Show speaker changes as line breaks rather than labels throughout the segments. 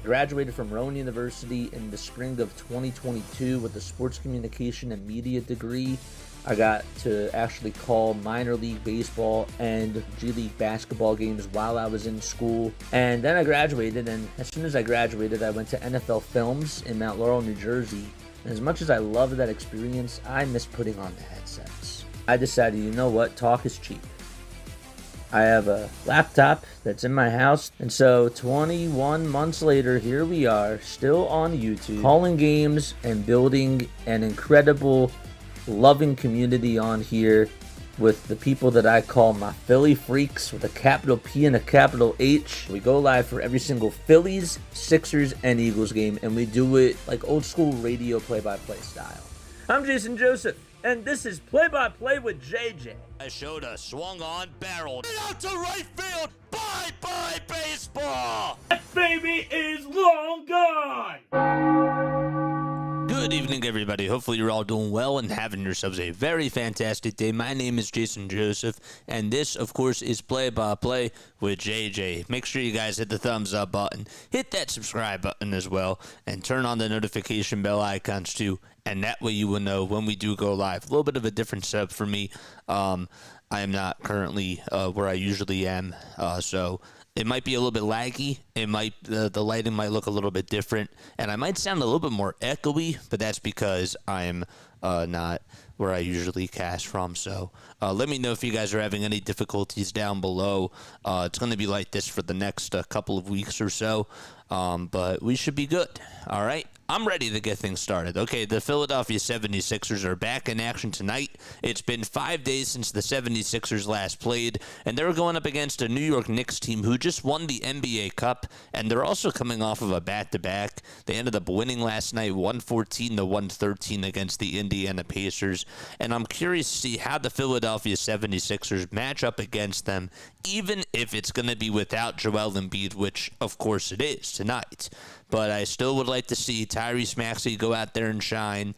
Graduated from Rowan University in the spring of 2022 with a sports communication and media degree. I got to actually call minor league baseball and G League basketball games while I was in school. And then I graduated, and as soon as I graduated, I went to NFL Films in Mount Laurel, New Jersey. And as much as I loved that experience, I miss putting on the headsets. I decided, you know what, talk is cheap. I have a laptop that's in my house, and so 21 months later, here we are, still on YouTube, calling games and building an incredible, loving community on here with the people that I call my Philly freaks with a capital P and a capital H. We go live for every single Phillies, Sixers, and Eagles game, and we do it like old school radio play-by-play style. I'm Jason Joseph, and this is Play-by-Play with JJ.
I showed a swung on barrel out to right field. Bye-bye baseball.
That baby is long gone.
Good evening, everybody. Hopefully you're all doing well and having yourselves a very fantastic day. My name is Jason Joseph, and this, of course, is Play-by-Play with JJ. Make sure you guys hit the thumbs up button, hit that subscribe button as well, and turn on the notification bell icons too, and that way you will know when we do go live. A little bit of a different setup for me. I am not currently where I usually am, so it might be a little bit laggy. It might the lighting might look a little bit different, and I might sound a little bit more echoey, but that's because I'm not where I usually cast from. So let me know if you guys are having any difficulties down below. It's going to be like this for the next couple of weeks or so, but we should be good. All right. I'm ready to get things started. Okay, the Philadelphia 76ers are back in action tonight. It's been 5 days since the 76ers last played, and they're going up against a New York Knicks team who just won the NBA Cup, and they're also coming off of a back-to-back. They ended up winning last night 114-113 against the Indiana Pacers, and I'm curious to see how the Philadelphia 76ers match up against them, even if it's going to be without Joel Embiid, which, of course, it is tonight. But I still would like to see Tyrese Maxey go out there and shine.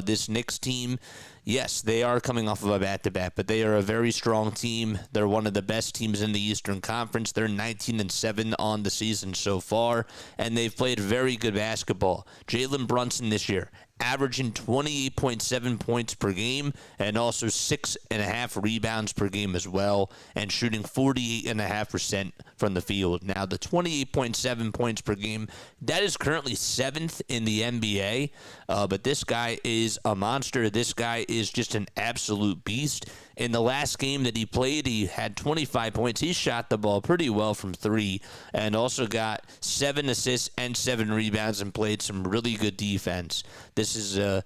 This Knicks team, yes, they are coming off of a back-to-back, but they are a very strong team. They're one of the best teams in the Eastern Conference. They're 19-7 on the season so far, and they've played very good basketball. Jalen Brunson this year, averaging 28.7 points per game and also 6.5 rebounds per game as well, and shooting 48.5% from the field. Now, the 28.7 points per game, that is currently 7th in the NBA, but this guy is a monster. This guy is just an absolute beast. In the last game that he played, he had 25 points. He shot the ball pretty well from three and also got 7 assists and 7 rebounds and played some really good defense. This is a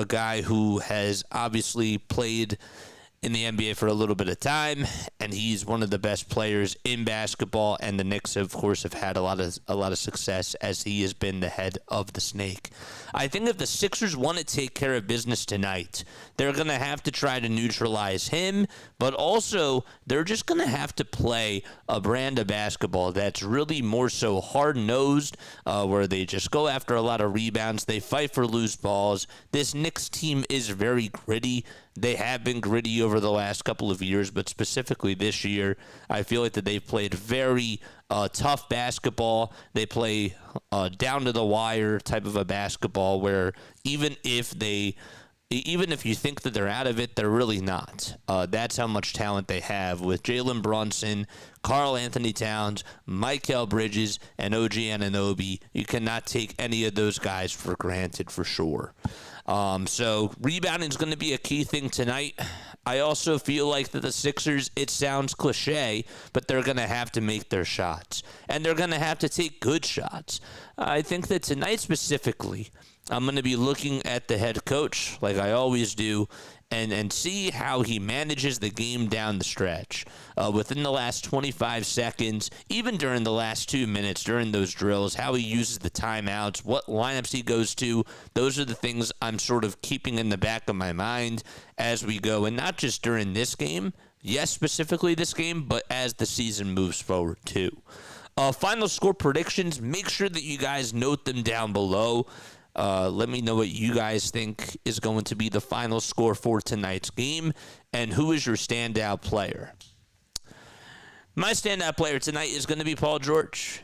guy who has obviously played in the NBA for a little bit of time, and he's one of the best players in basketball, and the Knicks, of course, have had a lot of success as he has been the head of the snake. I think if the Sixers want to take care of business tonight, they're going to have to try to neutralize him, but also they're just going to have to play a brand of basketball that's really more so hard-nosed, where they just go after a lot of rebounds. They fight for loose balls. This Knicks team is very gritty. They have been gritty over the last couple of years, but specifically this year, I feel like that they've played very tough basketball. They play down to the wire type of a basketball where even if you think that they're out of it, they're really not. That's how much talent they have with Jalen Brunson, Karl-Anthony Towns, Mikal Bridges, and OG Anunoby. You cannot take any of those guys for granted for sure. So rebounding is going to be a key thing tonight. I also feel like that the Sixers, it sounds cliche, but they're going to have to make their shots, and they're going to have to take good shots. I think that tonight specifically, I'm going to be looking at the head coach, like I always do, and see how he manages the game down the stretch. Within the last 25 seconds, even during the last 2 minutes, during those drills, how he uses the timeouts, what lineups he goes to, those are the things I'm sort of keeping in the back of my mind as we go. And not just during this game, yes, specifically this game, but as the season moves forward too. Final score predictions, make sure that you guys note them down below. Let me know what you guys think is going to be the final score for tonight's game, and who is your standout player. My standout player tonight is going to be Paul George.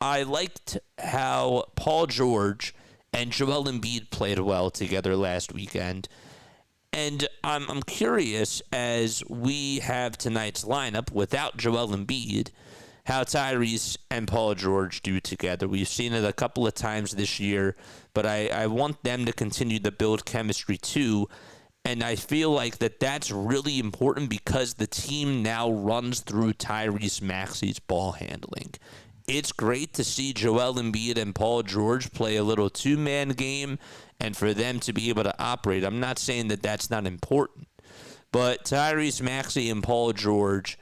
I liked how Paul George and Joel Embiid played well together last weekend. And I'm curious, as we have tonight's lineup without Joel Embiid, how Tyrese and Paul George do together. We've seen it a couple of times this year, but I want them to continue to build chemistry too. And I feel like that's really important because the team now runs through Tyrese Maxey's ball handling. It's great to see Joel Embiid and Paul George play a little two-man game and for them to be able to operate. I'm not saying that that's not important, but Tyrese Maxey and Paul George,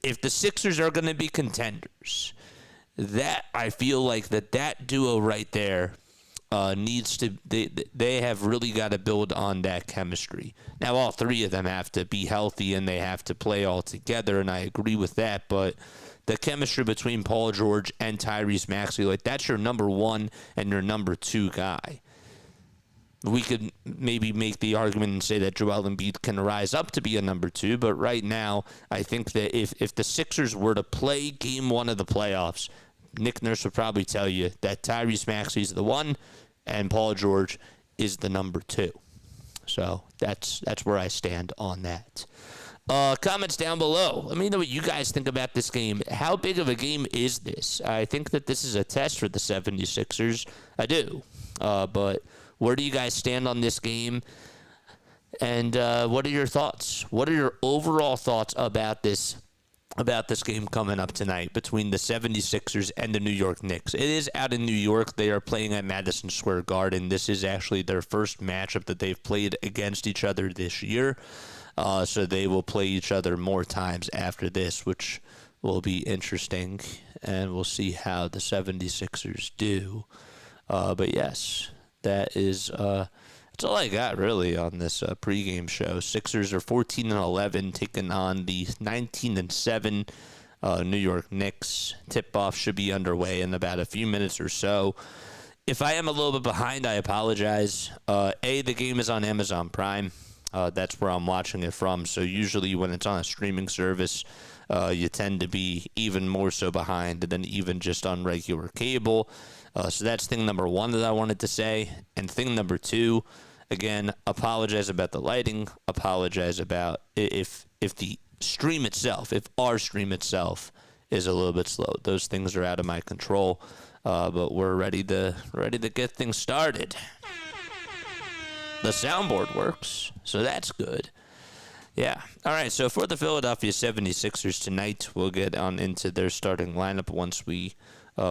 if the Sixers are going to be contenders, that I feel like that duo right there needs to, they have really got to build on that chemistry. Now, all three of them have to be healthy and they have to play all together, and I agree with that, but the chemistry between Paul George and Tyrese Maxey, like, that's your number one and your number two guy. We could maybe make the argument and say that Joel Embiid can rise up to be a number two, but right now, I think that if the Sixers were to play game one of the playoffs, Nick Nurse would probably tell you that Tyrese Maxey is the one and Paul George is the number two. So that's where I stand on that. Comments down below. Let me know what you guys think about this game. How big of a game is this? I think that this is a test for the 76ers. I do. But where do you guys stand on this game? And what are your thoughts? What are your overall thoughts about this game coming up tonight between the 76ers and the New York Knicks? It is out in New York. They are playing at Madison Square Garden. This is actually their first matchup that they've played against each other this year. So they will play each other more times after this, which will be interesting. And we'll see how the 76ers do. But yes, that is that's all I got really on this pregame show. Sixers are 14-11, taking on the 19-7 New York Knicks. Tip-off should be underway in about a few minutes or so. If I am a little bit behind, I apologize. The game is on Amazon Prime. That's where I'm watching it from. So usually when it's on a streaming service, you tend to be even more so behind than even just on regular cable. So that's thing number one that I wanted to say. And thing number two, again, apologize about the lighting. Apologize about if the stream itself, if our stream itself is a little bit slow. Those things are out of my control. But we're ready to get things started. The soundboard works, so that's good. Yeah. All right, so for the Philadelphia 76ers tonight, we'll get on into their starting lineup once we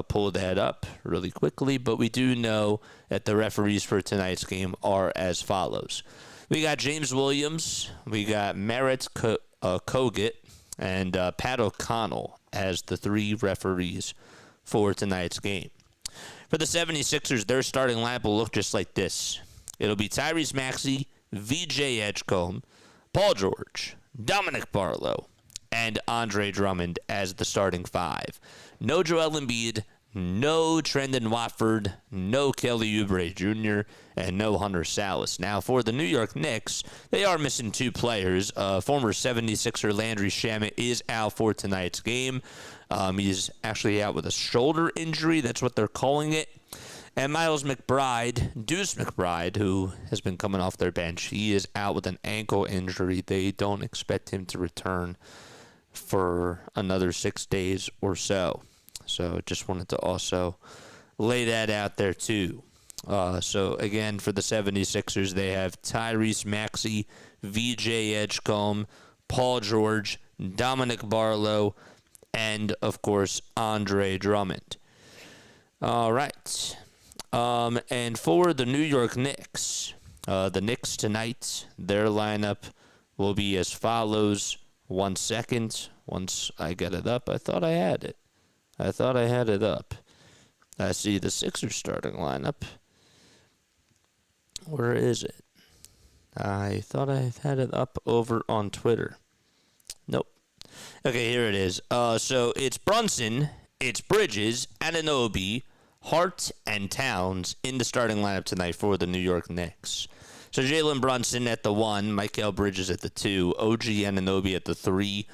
pull that up really quickly. But we do know that the referees for tonight's game are as follows. We got James Williams, we got Merritt Kogut, and Pat O'Connell as the three referees for tonight's game. For the 76ers, their starting lineup will look just like this. It'll be Tyrese Maxey, VJ Edgecombe, Paul George, Dominic Barlow, and Andre Drummond as the starting five. No Joel Embiid, no Trendon Watford, no Kelly Oubre Jr., and no Hunter Salas. Now, for the New York Knicks, they are missing two players. Former 76er Landry Shamet is out for tonight's game. He's actually out with a shoulder injury. That's what they're calling it. And Miles McBride, Deuce McBride, who has been coming off their bench, he is out with an ankle injury. They don't expect him to return for another 6 days or so. So just wanted to also lay that out there too. So again, for the 76ers, they have Tyrese Maxey, VJ Edgecombe, Paul George, Dominic Barlow, and of course, Andre Drummond. All right. And for the New York Knicks, the Knicks tonight, their lineup will be as follows. 1 second. Once I get it up, I thought I had it. up. I see the Sixers starting lineup. Where is it? I thought I had it up over on Twitter. Nope. Okay, here it is. So it's Brunson, it's Bridges, Anunoby, Hart, and Towns in the starting lineup tonight for the New York Knicks. So Jalen Brunson at the 1, Mikal Bridges at the 2, OG Anunoby at the 3,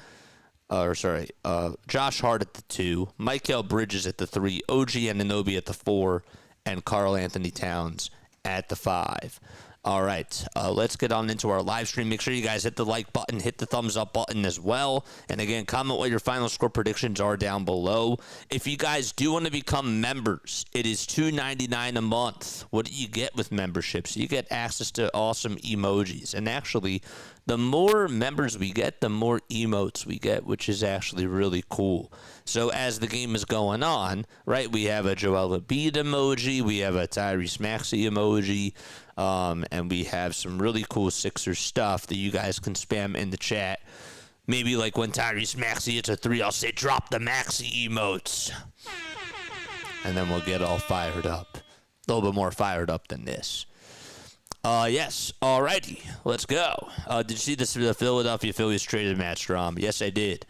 Josh Hart at the 2, Mikal Bridges at the 3, OG Anunoby at the 4, and Karl-Anthony Towns at the 5. All right, let's get on into our live stream. Make sure you guys hit the like button, hit the thumbs up button as well. And again, comment what your final score predictions are down below. If you guys do want to become members, it is $2.99 a month. What do you get with memberships? You get access to awesome emojis. And actually, the more members we get, the more emotes we get, which is actually really cool. So as the game is going on, right, we have a Joel Embiid emoji, we have a Tyrese Maxey emoji, and we have some really cool Sixers stuff that you guys can spam in the chat. Maybe like when Tyrese Maxey hits a 3, I'll say, drop the Maxey emotes. And then we'll get all fired up. A little bit more fired up than this. Yes. Alrighty. Let's go. Did you see the Philadelphia Phillies traded Matt Strom? Yes, I did.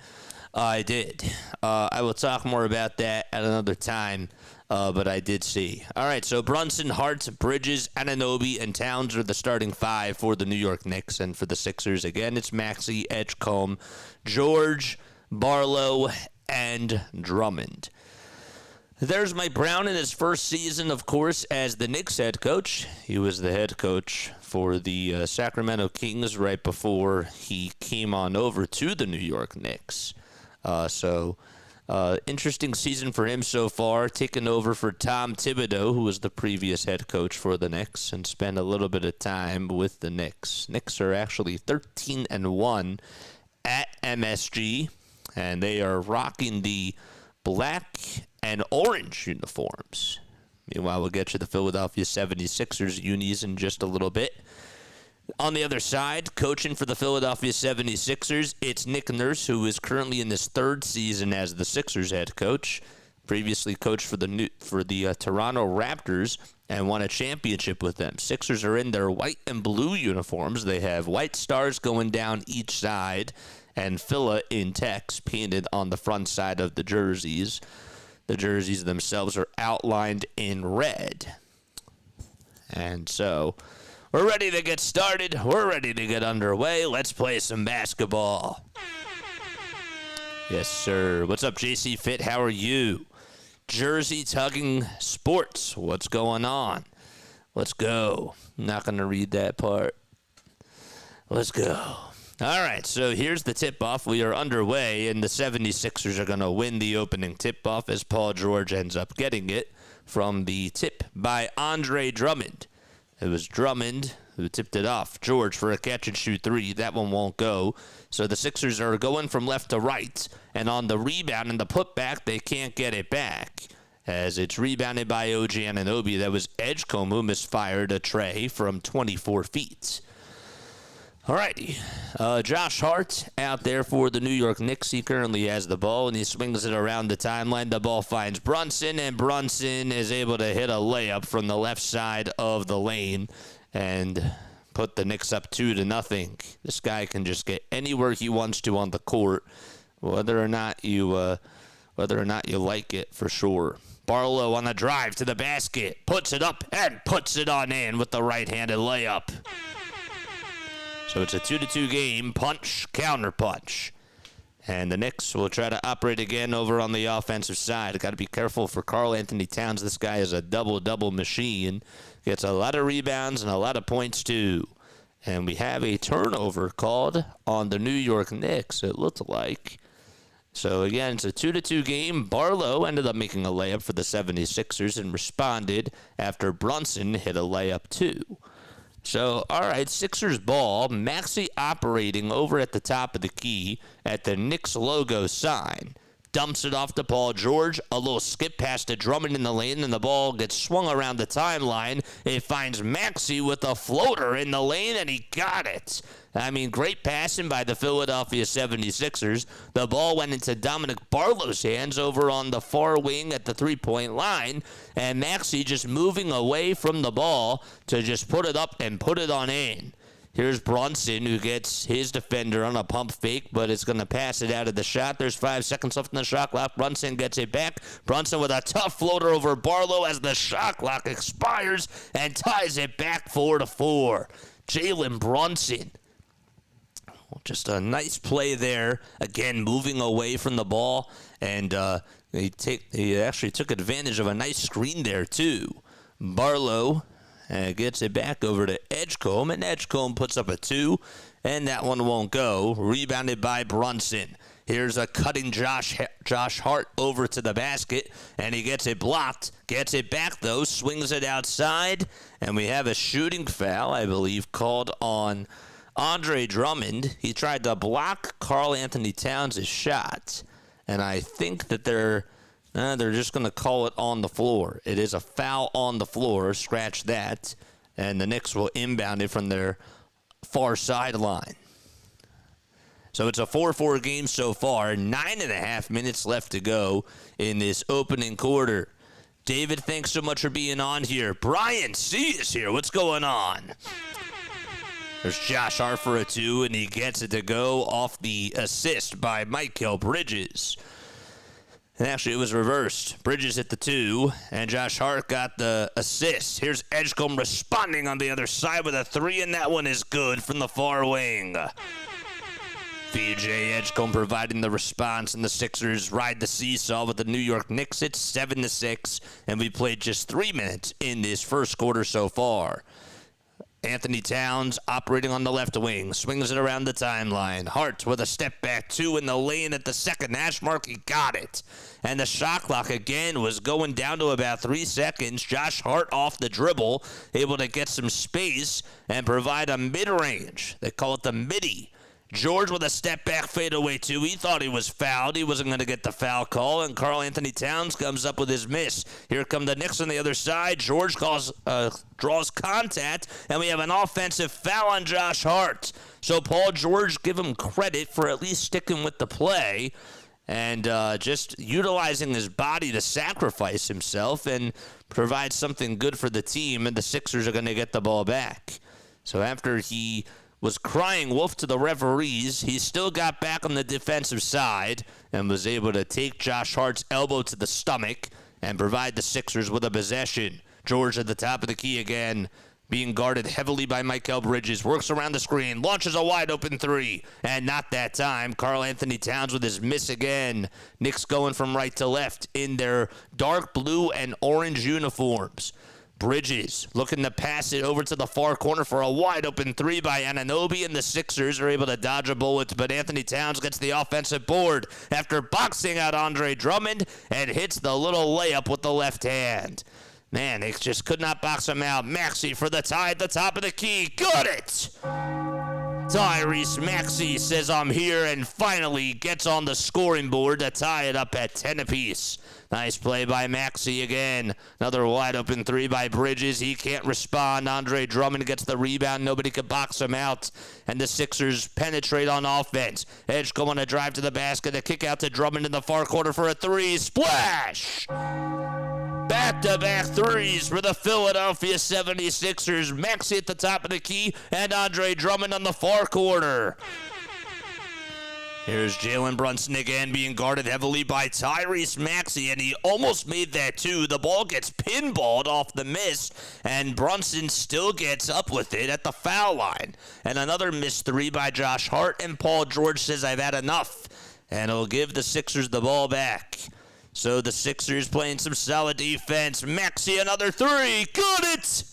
I did. I will talk more about that at another time, but I did see. All right, so Brunson, Hart, Bridges, Anunoby, and Towns are the starting 5 for the New York Knicks. And for the Sixers, again, it's Maxey, Edgecombe, George, Barlow, and Drummond. There's Mike Brown in his first season, of course, as the Knicks head coach. He was the head coach for the Sacramento Kings right before he came on over to the New York Knicks. Interesting season for him so far, taking over for Tom Thibodeau, who was the previous head coach for the Knicks, and spent a little bit of time with the Knicks. Knicks are actually 13-1 at MSG, and they are rocking the black and orange uniforms. Meanwhile, we'll get to the Philadelphia 76ers unis in just a little bit. On the other side, coaching for the Philadelphia 76ers, it's Nick Nurse, who is currently in his 3rd season as the Sixers head coach. Previously coached for the Toronto Raptors and won a championship with them. Sixers are in their white and blue uniforms. They have white stars going down each side and Phila in text painted on the front side of the jerseys. The jerseys themselves are outlined in red. And so, we're ready to get started. We're ready to get underway. Let's play some basketball. Yes, sir. What's up, JC Fit? How are you? Jersey Tugging Sports. What's going on? Let's go. I'm not going to read that part. Let's go. All right, so here's the tip-off. We are underway, and the 76ers are going to win the opening tip-off as Paul George ends up getting it from the tip by Andre Drummond. It was Drummond who tipped it off. George for a catch-and-shoot 3. That one won't go. So the Sixers are going from left to right, and on the rebound and the putback, they can't get it back, as it's rebounded by OG Anunoby. That was Edgecombe who misfired a tray from 24 feet. Alrighty, Josh Hart out there for the New York Knicks. He currently has the ball, and he swings it around the timeline. The ball finds Brunson, and Brunson is able to hit a layup from the left side of the lane and put the Knicks up 2-0. This guy can just get anywhere he wants to on the court, whether or not you like it, for sure. Barlow on a drive to the basket, puts it up and puts it on in with the right-handed layup. So it's a 2-2 game, punch, counter punch. And the Knicks will try to operate again over on the offensive side. Got to be careful for Karl-Anthony Towns. This guy is a double-double machine. Gets a lot of rebounds and a lot of points, too. And we have a turnover called on the New York Knicks, it looked like. So, again, it's a 2-2 game. Barlow ended up making a layup for the 76ers and responded after Brunson hit a layup, too. So, all right, Sixers ball. Maxey operating over at the top of the key at the Knicks logo sign. Dumps it off to Paul George. A little skip pass to Drummond in the lane, and the ball gets swung around the timeline. It finds Maxey with a floater in the lane, and he got it. I mean, great passing by the Philadelphia 76ers. The ball went into Dominic Barlow's hands over on the far wing at the three-point line, and Maxey just moving away from the ball to just put it up and put it on in. Here's Brunson, who gets his defender on a pump fake, but it's going to pass it out of the shot. There's 5 seconds left in the shot clock. Brunson gets it back. Brunson with a tough floater over Barlow as the shot clock expires and ties it back 4-4. Jalen Brunson Just a nice play there. Again, moving away from the ball, and he actually took advantage of a nice screen there too. Barlow gets it back over to Edgecombe, and Edgecombe puts up a 2, and that one won't go. Rebounded by Brunson. Here's a cutting Josh Hart over to the basket, and he gets it blocked. Gets it back, though, swings it outside, and we have a shooting foul, I believe, called on Andre Drummond. He tried to block Karl-Anthony Towns' shot, and I think that they're just going to call it on the floor. It is a foul on the floor. Scratch that, and the Knicks will inbound it from their far sideline. So it's a 4-4 game so far. 9.5 minutes left to go in this opening quarter. David, thanks so much for being on here. Brian C. is here. What's going on? There's Josh Hart for a 2, and he gets it to go off the assist by Michael Bridges. And actually, it was reversed. Bridges hit the 2, and Josh Hart got the assist. Here's Edgecombe responding on the other side with a 3, and that one is good from the far wing. VJ Edgecombe providing the response, and the Sixers ride the seesaw with the New York Knicks. It's 7-6, and we played just 3 minutes in this first quarter so far. Anthony Towns operating on the left wing, swings it around the timeline. Hart with a step back 2 in the lane at the second hash mark. He got it. And the shot clock again was going down to about 3 seconds. Josh Hart off the dribble, able to get some space and provide a mid-range. They call it the midi. George with a step-back fadeaway, too. He thought he was fouled. He wasn't going to get the foul call, and Karl-Anthony Towns comes up with his miss. Here come the Knicks on the other side. George draws contact, and we have an offensive foul on Josh Hart. So Paul George, give him credit for at least sticking with the play and just utilizing his body to sacrifice himself and provide something good for the team, and the Sixers are going to get the ball back. So after he was crying wolf to the referees, he still got back on the defensive side and was able to take Josh Hart's elbow to the stomach and provide the Sixers with a possession. George at the top of the key again, being guarded heavily by Michael Bridges, works around the screen, launches a wide-open 3, and not that time. Karl-Anthony Towns with his miss again. Knicks going from right to left in their dark blue and orange uniforms. Bridges looking to pass it over to the far corner for a wide-open 3 by Anunoby, and the Sixers are able to dodge a bullet, but Anthony Towns gets the offensive board after boxing out Andre Drummond and hits the little layup with the left hand. Man, they just could not box him out. Maxey for the tie at the top of the key. Got it! Tyrese Maxey says I'm here and finally gets on the scoring board to tie it up at 10 apiece. Nice play by Maxey again. Another wide open 3 by Bridges. He can't respond. Andre Drummond gets the rebound. Nobody could box him out. And the Sixers penetrate on offense. Edgecombe on a drive to the basket. A kick out to Drummond in the far corner for a 3. Splash! Back-to-back 3s for the Philadelphia 76ers. Maxey at the top of the key and Andre Drummond on the far corner. Here's Jalen Brunson again being guarded heavily by Tyrese Maxey, and he almost made that too. The ball gets pinballed off the miss, and Brunson still gets up with it at the foul line. And another missed 3 by Josh Hart, and Paul George says, I've had enough, and he'll give the Sixers the ball back. So the Sixers playing some solid defense. Maxey another 3. Got it!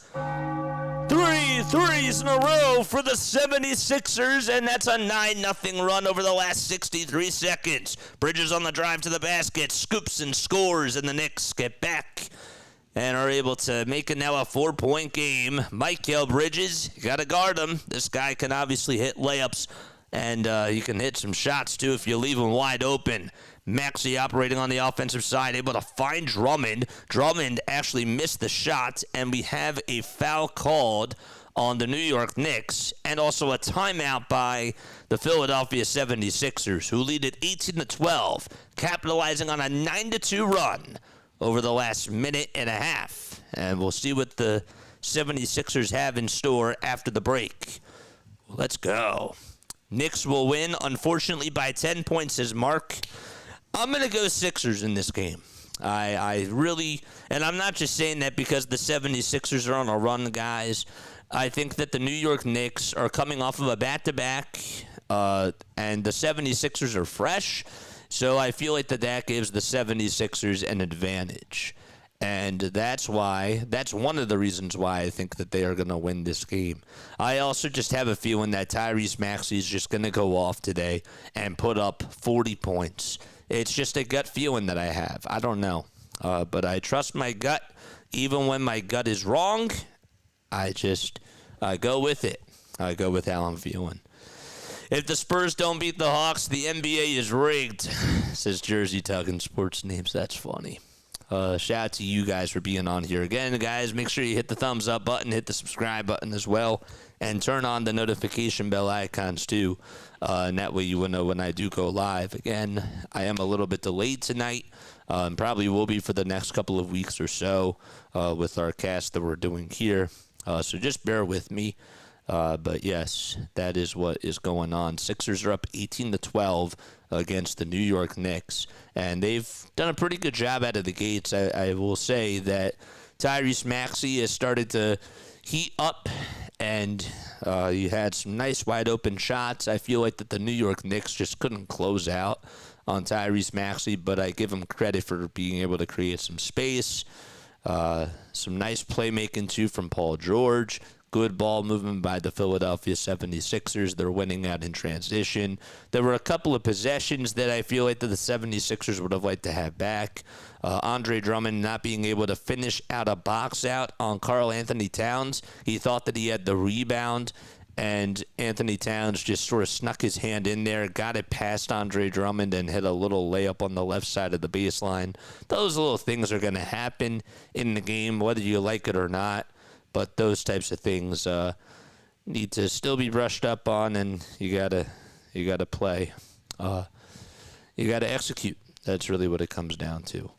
3 threes in a row for the 76ers, and that's a 9-0 run over the last 63 seconds. Bridges on the drive to the basket, scoops and scores, and the Knicks get back and are able to make it now a 4-point game. Michael Bridges, you got to guard him. This guy can obviously hit layups, and he can hit some shots too if you leave him wide open. Maxey operating on the offensive side, able to find Drummond. Drummond actually missed the shot, and we have a foul called on the New York Knicks, and also a timeout by the Philadelphia 76ers, who lead at 18-12, capitalizing on a 9-2 run over the last minute and a half. And we'll see what the 76ers have in store after the break. Let's go. Knicks will win, unfortunately, by 10 points, says Mark. I'm going to go Sixers in this game. I really, and I'm not just saying that because the 76ers are on a run, guys. I think that the New York Knicks are coming off of a back-to-back. and the 76ers are fresh. So I feel like that gives the 76ers an advantage. And that's one of the reasons why I think that they are going to win this game. I also just have a feeling that Tyrese Maxey is just going to go off today and put up 40 points. It's just a gut feeling that I have. I don't know. But I trust my gut. Even when my gut is wrong, I go with it. I go with how I'm feeling. If the Spurs don't beat the Hawks, the NBA is rigged, says Jersey Tuggin Sports Names. That's funny. Shout out to you guys for being on here. Again, guys, make sure you hit the thumbs up button, hit the subscribe button as well, and turn on the notification bell icons too. And that way you will know when I do go live. Again, I am a little bit delayed tonight. Probably will be for the next couple of weeks or so with our cast that we're doing here. So just bear with me. But yes, that is what is going on. Sixers are up 18-12 against the New York Knicks, and they've done a pretty good job out of the gates. I will say that Tyrese Maxey has started to heat up, and you had some nice wide open shots. I feel like that the New York Knicks just couldn't close out on Tyrese Maxey, but I give him credit for being able to create some space. Some nice playmaking too from Paul George. Good ball movement by the Philadelphia 76ers. They're winning out in transition. There were a couple of possessions that I feel like that the 76ers would have liked to have back. Andre Drummond not being able to finish out a box out on Karl-Anthony Towns. He thought that he had the rebound, and Anthony Towns just sort of snuck his hand in there, got it past Andre Drummond, and hit a little layup on the left side of the baseline. Those little things are going to happen in the game, whether you like it or not. But those types of things need to still be brushed up on, and you gotta play. You gotta execute. That's really what it comes down to.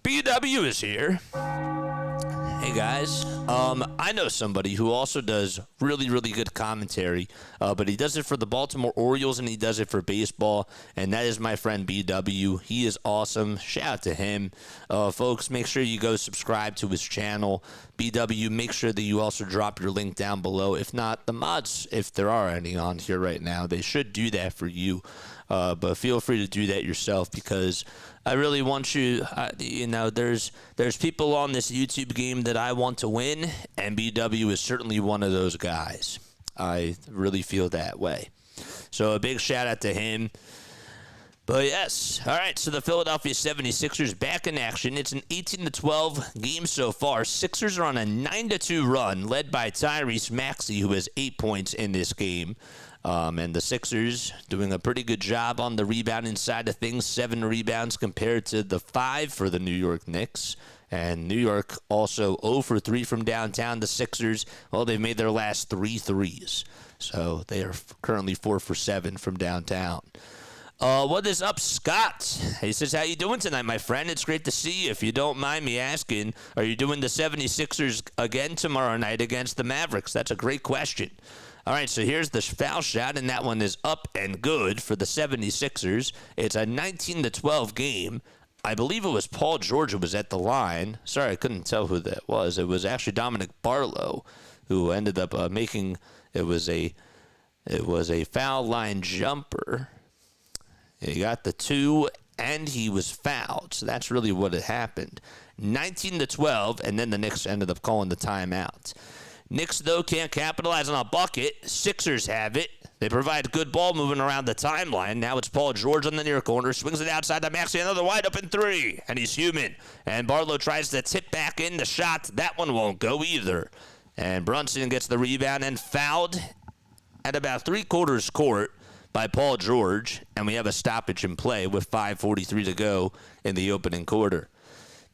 BW is here. Hey guys, I know somebody who also does really, really good commentary, but he does it for the Baltimore Orioles and he does it for baseball, and that is my friend BW. He is awesome. Shout out to him. Folks, make sure you go subscribe to his channel. BW, make sure that you also drop your link down below. If not, the mods, if there are any on here right now, they should do that for you. But feel free to do that yourself, because I really want you, there's people on this YouTube game that I want to win, and BW is certainly one of those guys. I really feel that way. So a big shout out to him. But yes, all right, so the Philadelphia 76ers back in action. It's an 18-12 game so far. Sixers are on a 9-2 run, led by Tyrese Maxey, who has 8 points in this game. And the Sixers doing a pretty good job on the rebounding side of things. 7 rebounds compared to the 5 for the New York Knicks. And New York also 0 for 3 from downtown. The Sixers, well, they've made their last 3 threes. So they are currently 4 for 7 from downtown. What is up, Scott? He says, how you doing tonight, my friend? It's great to see you. If you don't mind me asking, are you doing the 76ers again tomorrow night against the Mavericks? That's a great question. All right, so here's the foul shot, and that one is up and good for the 76ers. It's a 19-12 game. I believe it was Paul George who was at the line. Sorry, I couldn't tell who that was. It was actually Dominic Barlow who ended up making it was a foul line jumper. He got the 2, and he was fouled. So that's really what had happened. 19-12, and then the Knicks ended up calling the timeout. Knicks, though, can't capitalize on a bucket. Sixers have it. They provide good ball moving around the timeline. Now it's Paul George on the near corner. Swings it outside to Maxey. Another wide open 3. And he's human. And Barlow tries to tip back in the shot. That one won't go either. And Brunson gets the rebound and fouled at about 3/4 court by Paul George. And we have a stoppage in play with 5:43 to go in the opening quarter.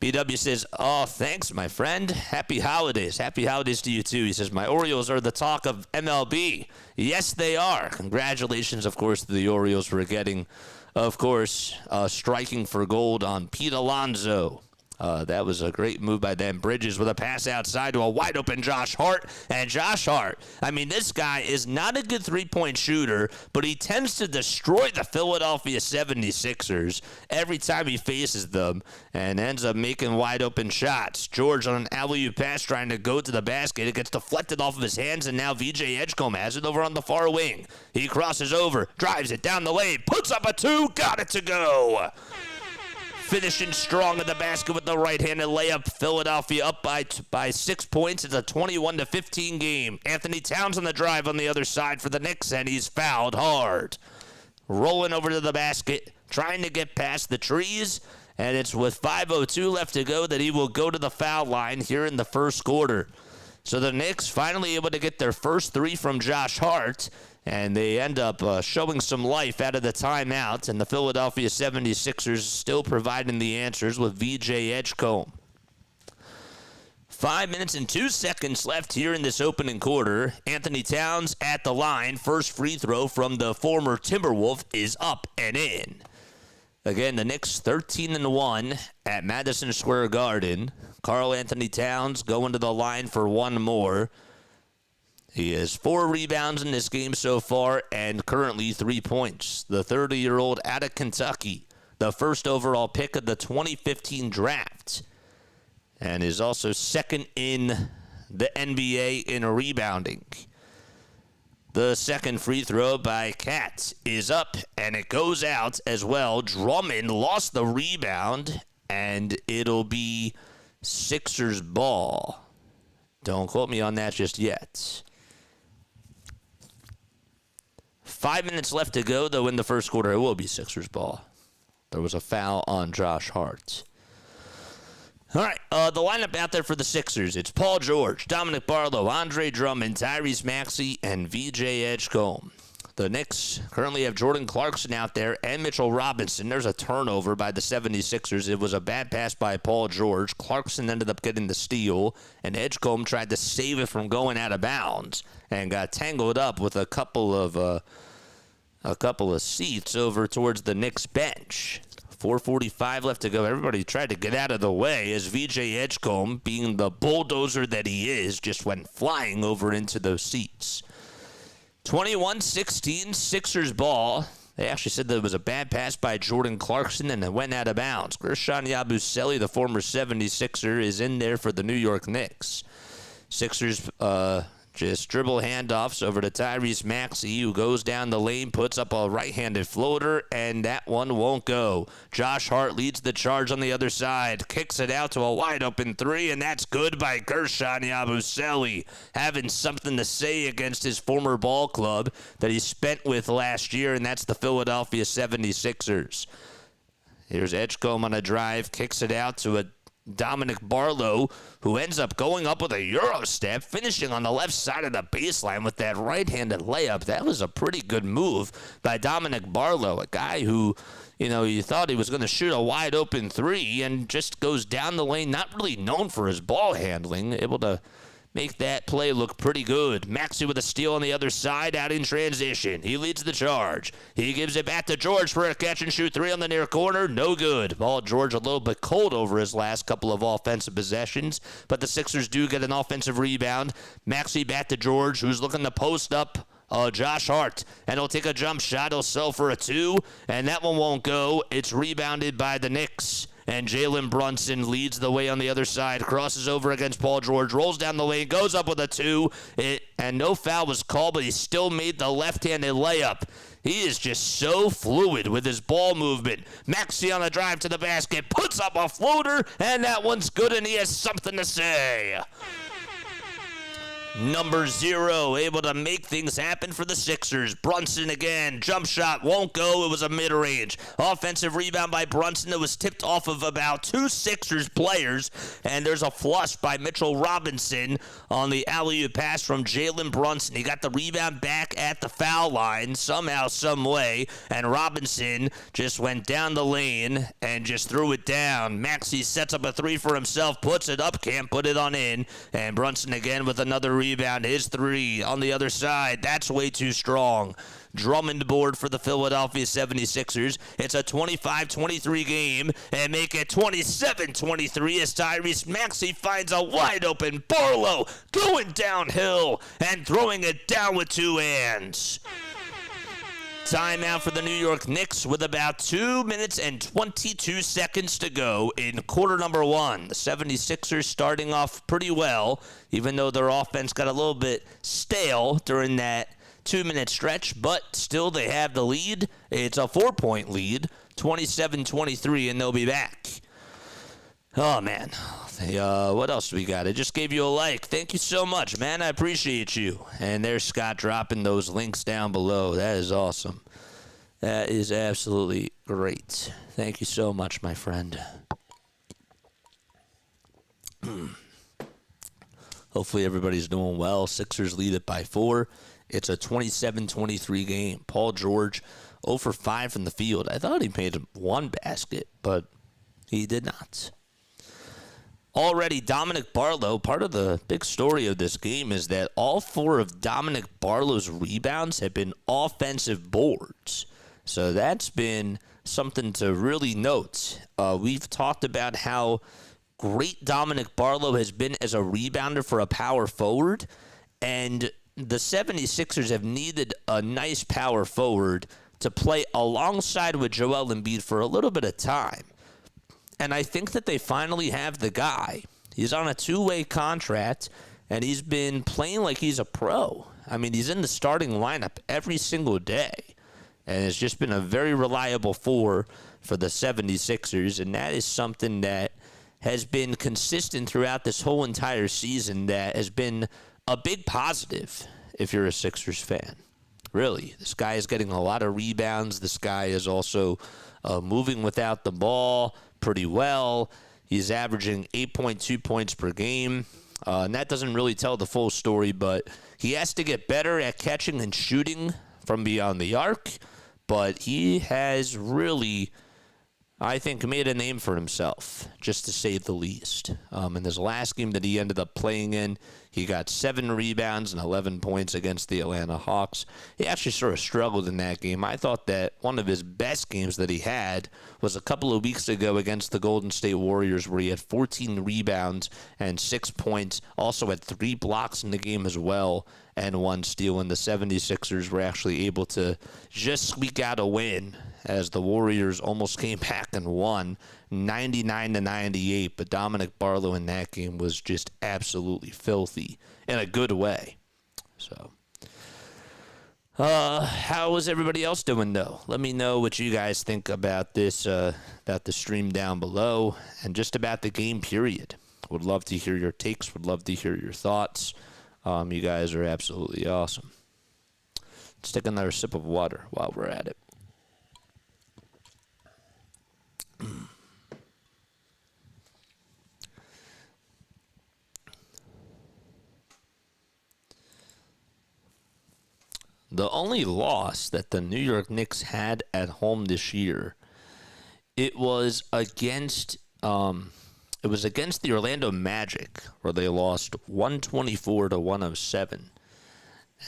BW says, oh, thanks, my friend. Happy holidays. Happy holidays to you, too. He says, my Orioles are the talk of MLB. Yes, they are. Congratulations, of course, to the Orioles for getting, of course, striking for gold on Pete Alonso. That was a great move by them. Bridges with a pass outside to a wide-open Josh Hart. And Josh Hart, I mean, this guy is not a good three-point shooter, but he tends to destroy the Philadelphia 76ers every time he faces them and ends up making wide-open shots. George on an alley-oop pass trying to go to the basket. It gets deflected off of his hands, and now VJ Edgecombe has it over on the far wing. He crosses over, drives it down the lane, puts up a two, got it to go. Finishing strong at the basket with the right-handed layup. Philadelphia up by 6 points. It's a 21-15 game. Anthony Towns on the drive on the other side for the Knicks, and he's fouled hard. Rolling over to the basket, trying to get past the trees, and it's with 5:02 left to go that he will go to the foul line here in the first quarter. So the Knicks finally able to get their first three from Josh Hart, and they end up showing some life out of the timeout, and the Philadelphia 76ers still providing the answers with VJ Edgecombe. 5 minutes and 2 seconds left here in this opening quarter. Anthony Towns at the line. First free throw from the former Timberwolf is up and in. Again, the Knicks 13-1 at Madison Square Garden. Karl-Anthony Towns going to the line for one more. He has 4 rebounds in this game so far and currently 3 points. The 30-year-old out of Kentucky, the first overall pick of the 2015 draft, and is also second in the NBA in rebounding. The second free throw by Cat is up, and it goes out as well. Drummond lost the rebound, and it'll be Sixers ball. Don't quote me on that just yet. 5 minutes left to go, though, in the first quarter. It will be Sixers ball. There was a foul on Josh Hart. All right, the lineup out there for the Sixers. It's Paul George, Dominic Barlow, Andre Drummond, Tyrese Maxey, and VJ Edgecombe. The Knicks currently have Jordan Clarkson out there and Mitchell Robinson. There's a turnover by the 76ers. It was a bad pass by Paul George. Clarkson ended up getting the steal, and Edgecombe tried to save it from going out of bounds and got tangled up with a couple of seats over towards the Knicks bench. 4:45 left to go. Everybody tried to get out of the way as VJ Edgecombe, being the bulldozer that he is, just went flying over into those seats. 21-16, Sixers ball. They actually said that it was a bad pass by Jordan Clarkson and it went out of bounds. Gershon Yabusele, the former 76er, is in there for the New York Knicks. Sixers just dribble handoffs over to Tyrese Maxey, who goes down the lane, puts up a right-handed floater, and that one won't go. Josh Hart leads the charge on the other side, kicks it out to a wide-open three, and that's good by Gershon Yabusele, having something to say against his former ball club that he spent with last year, and that's the Philadelphia 76ers. Here's Edgecombe on a drive, kicks it out to a Dominic Barlow, who ends up going up with a Euro step, finishing on the left side of the baseline with that right-handed layup. That was a pretty good move by Dominic Barlow, a guy who, you thought he was going to shoot a wide-open three and just goes down the lane, not really known for his ball handling, able to make that play look pretty good. Maxey with a steal on the other side, out in transition. He leads the charge. He gives it back to George for a catch-and-shoot three on the near corner. No good. Ball George a little bit cold over his last couple of offensive possessions, but the Sixers do get an offensive rebound. Maxey back to George, who's looking to post up Josh Hart, and he'll take a jump shot. He'll sell for a two, and that one won't go. It's rebounded by the Knicks. And Jalen Brunson leads the way on the other side, crosses over against Paul George, rolls down the lane, goes up with a two, and no foul was called, but he still made the left-handed layup. He is just so fluid with his ball movement. Maxey on the drive to the basket, puts up a floater, and that one's good, and he has something to say. Number 0, able to make things happen for the Sixers. Brunson again, jump shot, won't go. It was a mid-range. Offensive rebound by Brunson that was tipped off of about 2 Sixers players, and there's a flush by Mitchell Robinson on the alley-oop pass from Jalen Brunson. He got the rebound back at the foul line somehow, some way, and Robinson just went down the lane and just threw it down. Maxey sets up a three for himself, puts it up, can't put it on in, and Brunson again with another rebound. His three on the other side. That's way too strong. Drummond board for the Philadelphia 76ers. It's a 25-23 game, and make it 27-23 as Tyrese Maxey finds a wide-open Barlow going downhill and throwing it down with two hands. Timeout for the New York Knicks with about 2 minutes and 22 seconds to go in quarter number one. The 76ers starting off pretty well, even though their offense got a little bit stale during that 2-minute stretch, but still they have the lead. It's a 4-point lead, 27-23, and they'll be back. Oh, man. What else do we got? I just gave you a like. Thank you so much, man. I appreciate you. And there's Scott dropping those links down below. That is awesome. That is absolutely great. Thank you so much, my friend. Hopefully everybody's doing well. Sixers lead it by 4. It's a 27-23 game. Paul George, 0 for 5 from the field. I thought he made one basket, but he did not. Already, Dominic Barlow, part of the big story of this game is that all 4 of Dominic Barlow's rebounds have been offensive boards. So that's been something to really note. We've talked about how great Dominic Barlow has been as a rebounder for a power forward, and the 76ers have needed a nice power forward to play alongside with Joel Embiid for a little bit of time. And I think that they finally have the guy. He's on a 2-way contract, and he's been playing like he's a pro. I mean, he's in the starting lineup every single day. And it's just been a very reliable 4 for the 76ers, and that is something that has been consistent throughout this whole entire season that has been a big positive if you're a Sixers fan. Really, this guy is getting a lot of rebounds. This guy is also moving without the ball pretty well. He's averaging 8.2 points per game. And that doesn't really tell the full story, but he has to get better at catching and shooting from beyond the arc. But he has really, I think, made a name for himself, just to say the least. In this last game that he ended up playing in, he got 7 rebounds and 11 points against the Atlanta Hawks. He actually sort of struggled in that game. I thought that one of his best games that he had was a couple of weeks ago against the Golden State Warriors, where he had 14 rebounds and 6 points, also had 3 blocks in the game as well, and 1 steal, and the 76ers were actually able to just squeak out a win as the Warriors almost came back and won 99-98, but Dominic Barlow in that game was just absolutely filthy in a good way. So, how is everybody else doing, though? Let me know what you guys think about this, about the stream down below, and just about the game period. Would love to hear your takes, would love to hear your thoughts. You guys are absolutely awesome. Let's take another sip of water while we're at it. The only loss that the New York Knicks had at home this year, it was against the Orlando Magic, where they lost 124-107.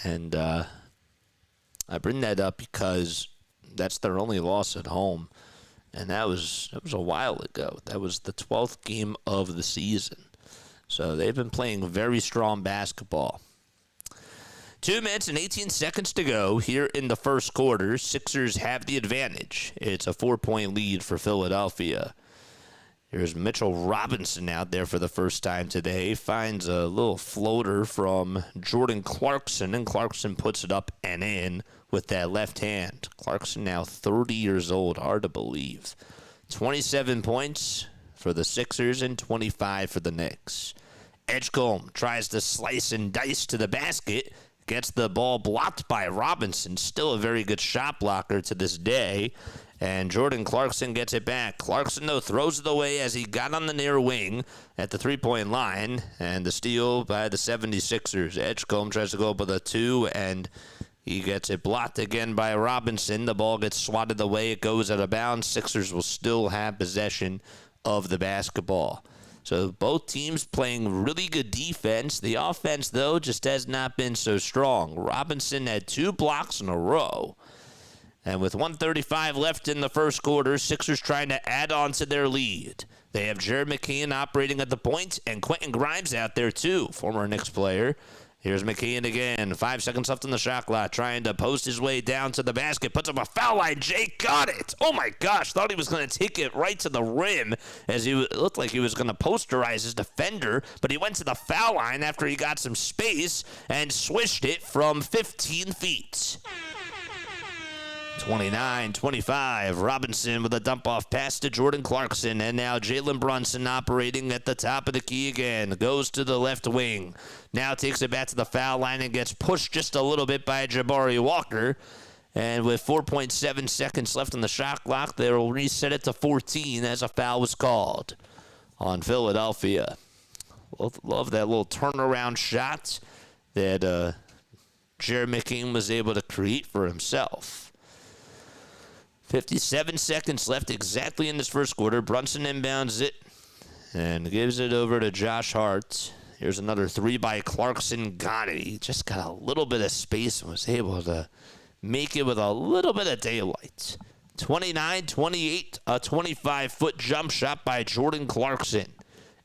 And I bring that up because that's their only loss at home. And that was a while ago. That was the 12th game of the season. So they've been playing very strong basketball. 2 minutes and 18 seconds to go here in the first quarter. Sixers have the advantage. It's a 4-point lead for Philadelphia. Here's Mitchell Robinson out there for the first time today. Finds a little floater from Jordan Clarkson, and Clarkson puts it up and in with that left hand. Clarkson now 30 years old. Hard to believe. 27 points for the Sixers and 25 for the Knicks. Edgecombe tries to slice and dice to the basket. Gets the ball blocked by Robinson. Still a very good shot blocker to this day. And Jordan Clarkson gets it back. Clarkson, though, throws it away as he got on the near wing at the three-point line. And the steal by the 76ers. Edgecombe tries to go up with a 2, and he gets it blocked again by Robinson. The ball gets swatted away. It goes out of bounds. Sixers will still have possession of the basketball. So both teams playing really good defense. The offense, though, just has not been so strong. Robinson had 2 blocks in a row. And with 1:35 left in the first quarter, Sixers trying to add on to their lead. They have Jared McCain operating at the point, and Quentin Grimes out there too, former Knicks player. Here's McCain again. 5 seconds left on the shot clock, trying to post his way down to the basket. Puts up a foul line. Jay got it. Oh, my gosh. Thought he was going to take it right to the rim as it looked like he was going to posterize his defender. But he went to the foul line after he got some space and swished it from 15 feet. 29-25. Robinson with a dump-off pass to Jordan Clarkson. And now Jalen Brunson operating at the top of the key again. Goes to the left wing. Now takes it back to the foul line and gets pushed just a little bit by Jabari Walker. And with 4.7 seconds left on the shot clock, they will reset it to 14 as a foul was called on Philadelphia. Love that little turnaround shot that Jared McCain was able to create for himself. 57 seconds left exactly in this first quarter. Brunson inbounds it and gives it over to Josh Hart. Here's another 3 by Clarkson. Got it. He just got a little bit of space and was able to make it with a little bit of daylight. 29-28, a 25-foot jump shot by Jordan Clarkson.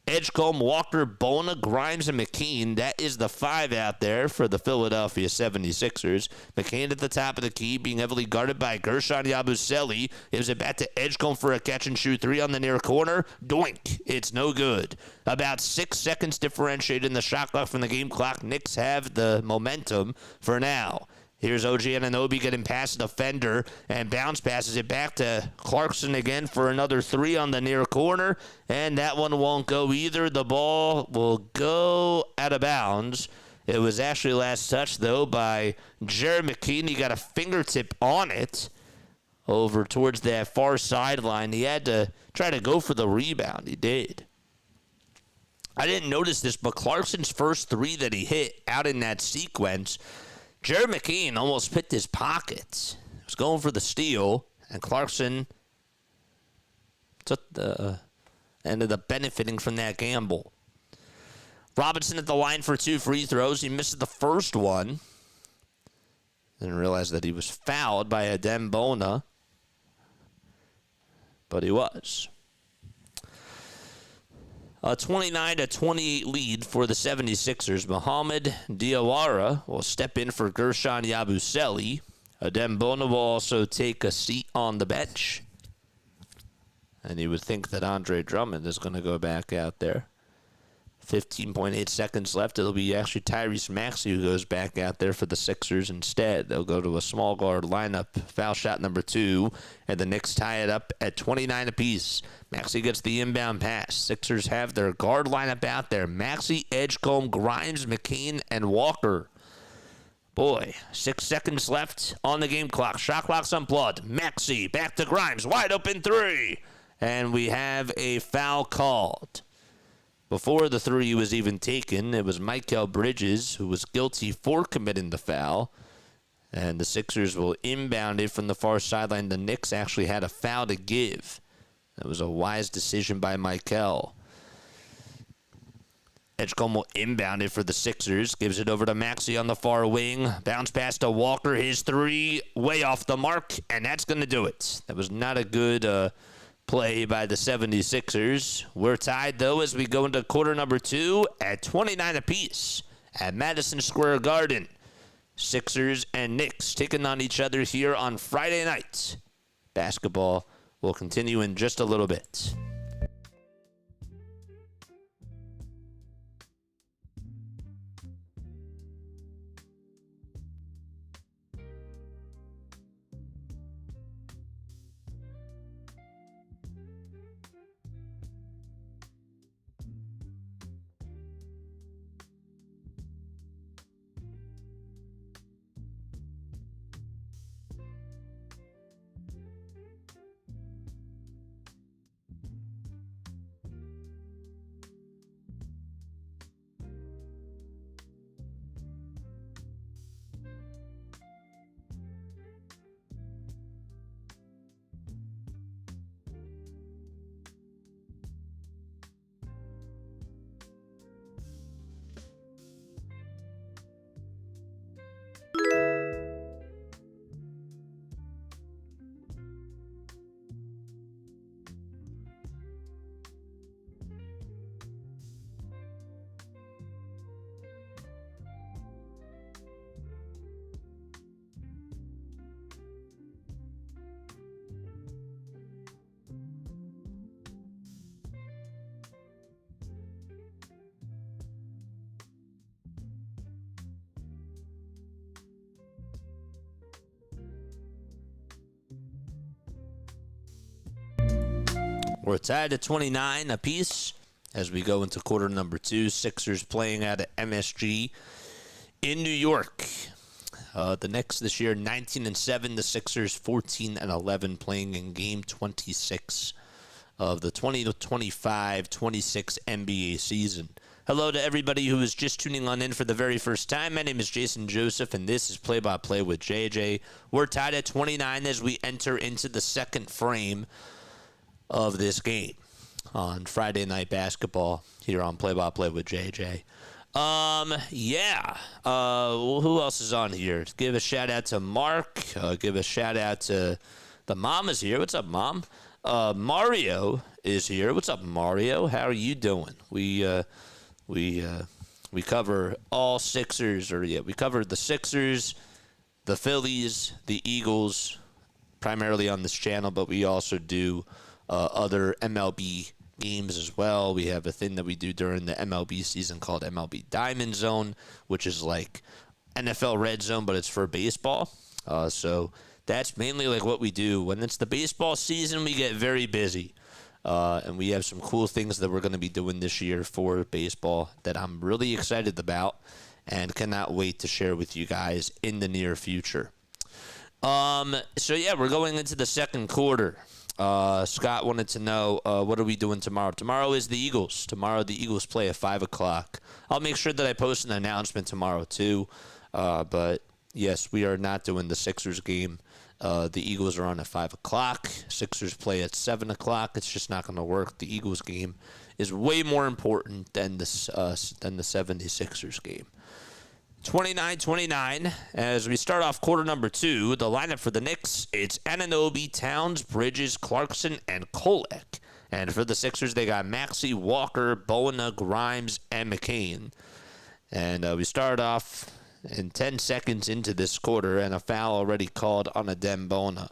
Edgecombe, Walker, Bona, Grimes, and McCain. That is the 5 out there for the Philadelphia 76ers. McCain at the top of the key, being heavily guarded by Gershon Yabusele. Gives it back to Edgecombe for a catch-and-shoot 3 on the near corner. Doink. It's no good. About 6 seconds differentiated in the shot clock from the game clock. Knicks have the momentum for now. Here's OG Anunoby getting past the defender and bounce passes it back to Clarkson again for another 3 on the near corner. And that one won't go either. The ball will go out of bounds. It was actually last touched, though, by Jared McCain. He got a fingertip on it over towards that far sideline. He had to try to go for the rebound. He did. I didn't notice this, but Clarkson's first 3 that he hit out in that sequence, Jared McCain almost picked his pockets. He was going for the steal, and Clarkson ended up benefiting from that gamble. Robinson at the line for 2 free throws. He misses the first one. Didn't realize that he was fouled by Adem Bona, but he was. A 29-28 lead for the 76ers. Mohamed Diawara will step in for Gershon Yabusele. Adem Bona will also take a seat on the bench. And you would think that Andre Drummond is going to go back out there. 15.8 seconds left. It'll be actually Tyrese Maxey who goes back out there for the Sixers instead. They'll go to a small guard lineup. Foul shot number 2. And the Knicks tie it up at 29 apiece. Maxey gets the inbound pass. Sixers have their guard lineup out there. Maxey, Edgecombe, Grimes, McCain, and Walker. Boy, 6 seconds left on the game clock. Shot clock's unplugged. Maxey back to Grimes. Wide open 3. And we have a foul called. Before the 3 was even taken, it was Mikal Bridges who was guilty for committing the foul. And the Sixers will inbound it from the far sideline. The Knicks actually had a foul to give. That was a wise decision by Mikal. Edgecombe will inbound it for the Sixers. Gives it over to Maxey on the far wing. Bounce pass to Walker. His 3 way off the mark. And that's going to do it. That was not a good play by the 76ers. We're tied, though, as we go into quarter number 2 at 29 apiece at Madison Square Garden. Sixers and Knicks taking on each other here on Friday night. Basketball will continue in just a little bit. We're tied at 29 apiece as we go into quarter number 2. Sixers playing out at MSG in New York. The Knicks this year 19-7. The Sixers 14-11, playing in Game 26 of the 2025-26 NBA season. Hello to everybody who is just tuning on in for the very first time. My name is Jason Joseph, and this is Play by Play with JJ. We're tied at 29 as we enter into the second frame of this game on Friday Night Basketball here on Play by Play with JJ. Who else is on here? Give a shout out to Mark. Give a shout out to the mom is here. What's up, Mom? Mario is here. What's up, Mario? How are you doing? We cover all Sixers, we covered the Sixers, the Phillies, the Eagles, primarily on this channel, but we also do other MLB games as well. We have a thing that we do during the MLB season called MLB Diamond Zone, which is like NFL Red Zone, but it's for baseball. So that's mainly like what we do. When it's the baseball season, we get very busy. And we have some cool things that we're going to be doing this year for baseball that I'm really excited about and cannot wait to share with you guys in the near future. We're going into the second quarter. Scott wanted to know, what are we doing tomorrow? Tomorrow is the Eagles. Tomorrow the Eagles play at 5 o'clock. I'll make sure that I post an announcement tomorrow too. But yes, we are not doing the Sixers game. The Eagles are on at 5 o'clock. Sixers play at 7 o'clock. It's just not going to work. The Eagles game is way more important than the 76ers game. 29-29. As we start off quarter number 2, the lineup for the Knicks, it's Anunoby, Towns, Bridges, Clarkson, and Kolek. And for the Sixers, they got Maxey, Walker, Bona, Grimes, and McCain. And we start off in 10 seconds into this quarter, and a foul already called on Adem Bona.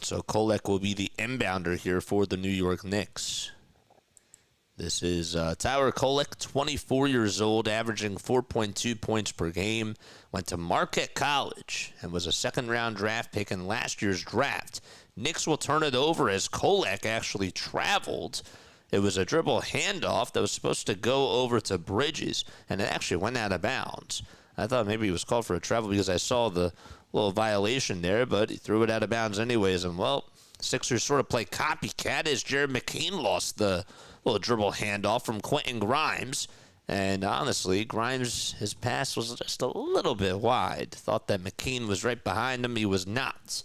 So Kolek will be the inbounder here for the New York Knicks. This is Tyler Kolek, 24 years old, averaging 4.2 points per game. Went to Marquette College and was a second-round draft pick in last year's draft. Knicks will turn it over as Kolek actually traveled. It was a dribble handoff that was supposed to go over to Bridges, and it actually went out of bounds. I thought maybe he was called for a travel because I saw the little violation there, but he threw it out of bounds anyways. And, Sixers sort of play copycat as Jared McCain lost the little dribble handoff from Quentin Grimes. And honestly, Grimes, his pass was just a little bit wide. Thought that McCain was right behind him. He was not.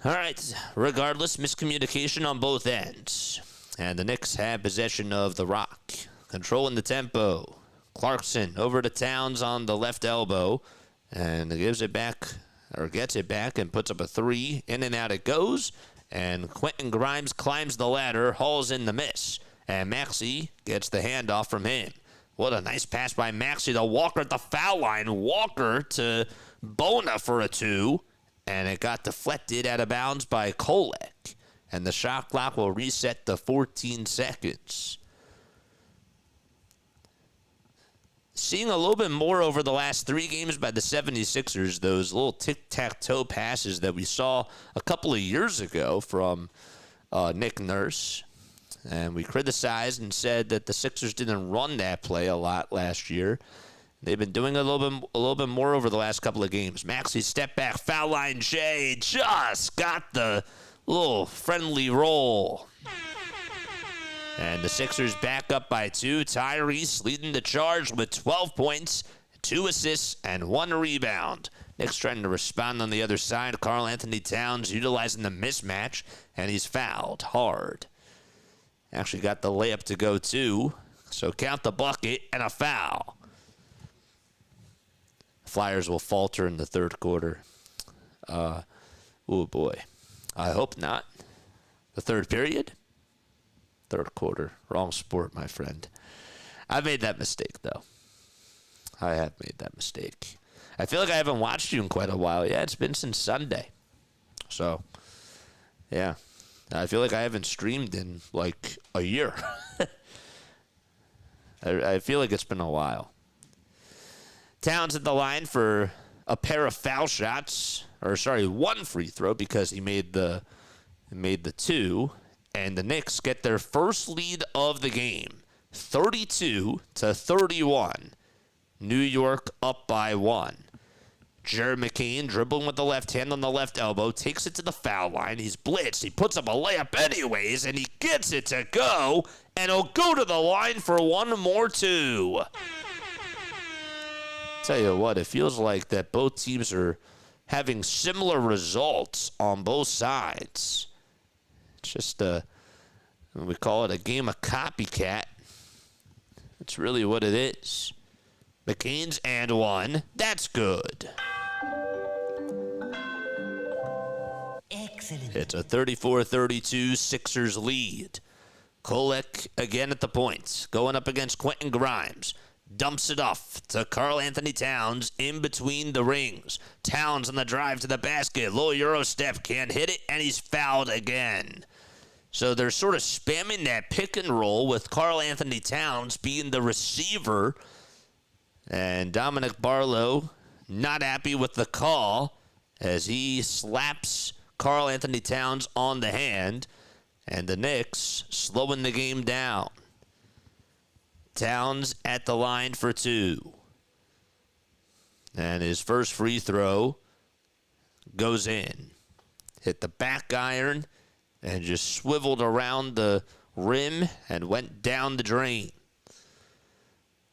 All right, regardless, miscommunication on both ends. And the Knicks have possession of the rock, controlling the tempo. Clarkson over to Towns on the left elbow, and gets it back and puts up a three. In and out it goes, and Quentin Grimes climbs the ladder, hauls in the miss, and Maxey gets the handoff from him. What a nice pass by Maxey to Walker at the foul line. Walker to Bona for a two, and it got deflected out of bounds by Kolek. And the shot clock will reset to 14 seconds. Seeing a little bit more over the last 3 games by the 76ers, those little tic-tac-toe passes that we saw a couple of years ago from Nick Nurse. And we criticized and said that the Sixers didn't run that play a lot last year. They've been doing a little bit more over the last couple of games. Maxey step back, foul line shade, just got the little friendly roll. And the Sixers back up by 2. Tyrese leading the charge with 12 points, 2 assists, and 1 rebound. Knicks trying to respond on the other side. Karl-Anthony Towns utilizing the mismatch, and he's fouled hard. Actually got the layup to go too. So count the bucket and a foul. Flyers will falter in the third quarter. Oh boy. I hope not. The third period? Third quarter. Wrong sport, my friend. I made that mistake, though. I have made that mistake. I feel like I haven't watched you in quite a while. Yeah, it's been since Sunday. So, yeah. I feel like I haven't streamed in, like, a year. I feel like it's been a while. Towns at the line for a pair of foul shots. Or, sorry, 1 free throw because he made the made the 2, and the Knicks get their first lead of the game, 32-31. New York up by 1. Jared McCain dribbling with the left hand on the left elbow, takes it to the foul line. He's blitzed. He puts up a layup anyways, and he gets it to go, and he'll go to the line for one more 2. Tell you what, it feels like that both teams are having similar results on both sides. It's just we call it a game of copycat. That's really what it is. McCain's and 1. That's good.
Excellent.
It's a 34-32 Sixers lead. Kolek again at the points, going up against Quentin Grimes. Dumps it off to Karl-Anthony Towns in between the rings. Towns on the drive to the basket. Low Euro step, can't hit it, and he's fouled again. So they're sort of spamming that pick and roll with Karl-Anthony Towns being the receiver. And Dominic Barlow not happy with the call as he slaps Karl-Anthony Towns on the hand. And the Knicks slowing the game down. Towns at the line for 2. And his first free throw goes in. Hit the back iron and just swiveled around the rim and went down the drain.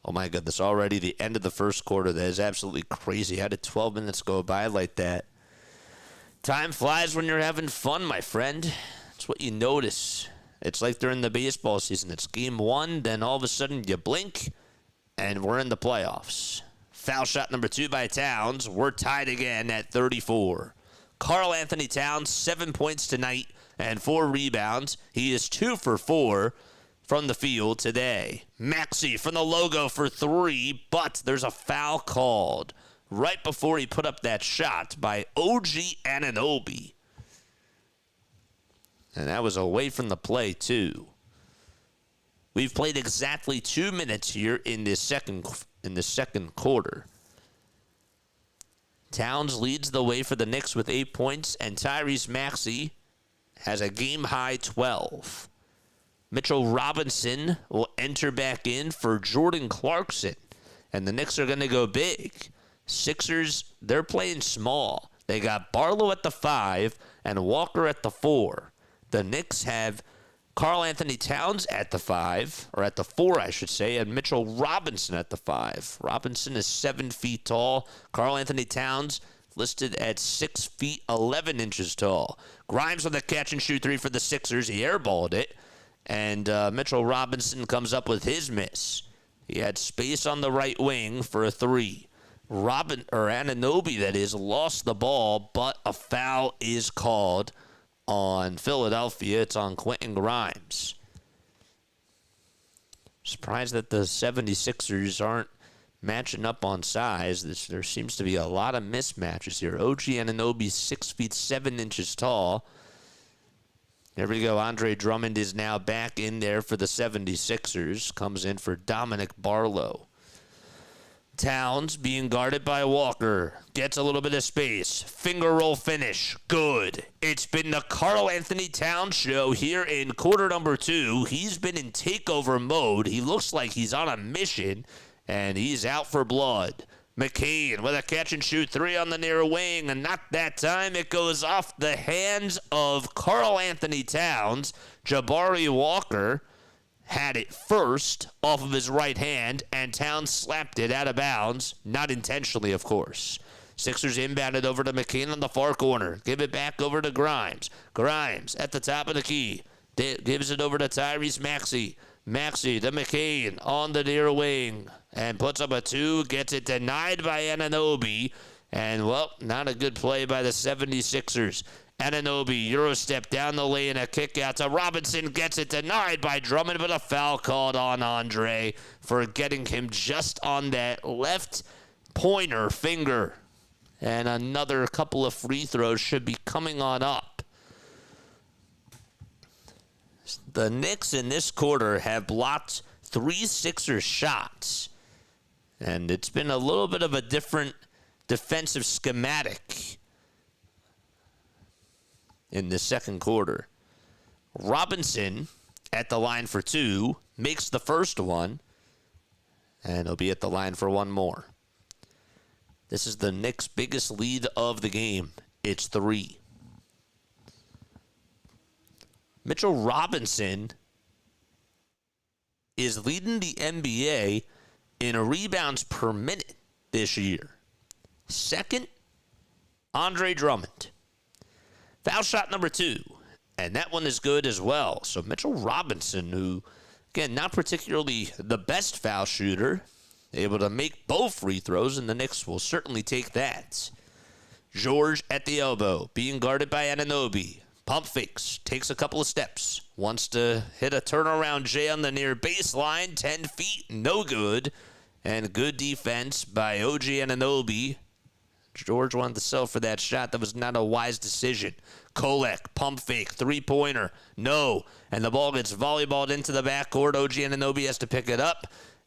Oh my goodness, already the end of the first quarter. That is absolutely crazy. How did 12 minutes go by like that? Time flies when you're having fun, my friend. It's what you notice. It's like during the baseball season. It's game 1, then all of a sudden you blink, and we're in the playoffs. Foul shot number 2 by Towns. We're tied again at 34. Karl-Anthony Towns, 7 points tonight and 4 rebounds. He is 2 for 4 from the field today. Maxey from the logo for 3, but there's a foul called right before he put up that shot by OG Anunoby. And that was away from the play, too. We've played exactly 2 minutes here in the second quarter. Towns leads the way for the Knicks with 8 points, and Tyrese Maxey has a game-high 12. Mitchell Robinson will enter back in for Jordan Clarkson, and the Knicks are going to go big. Sixers, they're playing small. They got Barlow at the 5 and Walker at the 4. The Knicks have Karl-Anthony Towns at the 5, or at the 4, I should say, and Mitchell Robinson at the 5. Robinson is 7 feet tall. Karl-Anthony Towns listed at 6 feet 11 inches tall. Grimes with a catch-and-shoot 3 for the Sixers. He airballed it, and Mitchell Robinson comes up with his miss. He had space on the right wing for a 3. Anunoby, that is, lost the ball, but a foul is called on Philadelphia. It's on Quentin Grimes. Surprised that the 76ers aren't matching up on size. There seems to be a lot of mismatches here. OG Anunoby, 6 feet 7 inches tall. There we go. Andre Drummond is now back in there for the 76ers. Comes in for Dominic Barlow. Towns being guarded by Walker. Gets a little bit of space. Finger roll finish. Good. It's been the Karl-Anthony Towns show here in quarter number 2. He's been in takeover mode. He looks like he's on a mission, and he's out for blood. McCain with a catch-and-shoot 3 on the near wing, and not that time. It goes off the hands of Karl-Anthony Towns. Jabari Walker had it first off of his right hand, and Towns slapped it out of bounds. Not intentionally, of course. Sixers inbounded over to McCain on the far corner. Give it back over to Grimes. Grimes at the top of the key. Gives it over to Tyrese Maxey. Maxey to McCain on the near wing. And puts up a 2. Gets it denied by Anunoby. And, well, not a good play by the 76ers. Anunoby, Eurostep down the lane, a kick out to Robinson, gets it denied by Drummond, but a foul called on Andre for getting him just on that left pointer finger. And another couple of free throws should be coming on up. The Knicks in this quarter have blocked 3 Sixers shots. And it's been a little bit of a different defensive schematic. in the second quarter. Robinson at the line for 2, makes the first one, and he'll be at the line for one more. This is the Knicks' biggest lead of the game. It's 3. Mitchell Robinson is leading the NBA in rebounds per minute this year. Second, Andre Drummond. Foul shot number 2, and that one is good as well. So Mitchell Robinson, who, again, not particularly the best foul shooter, able to make both free throws, and the Knicks will certainly take that. George at the elbow, being guarded by Anunoby. Pump fakes, takes a couple of steps, wants to hit a turnaround J on the near baseline, 10 feet, no good. And good defense by OG Anunoby. George wanted to sell for that shot. That was not a wise decision. Kolek, pump fake, three-pointer, no. And the ball gets volleyballed into the backcourt. OG Anunoby has to pick it up,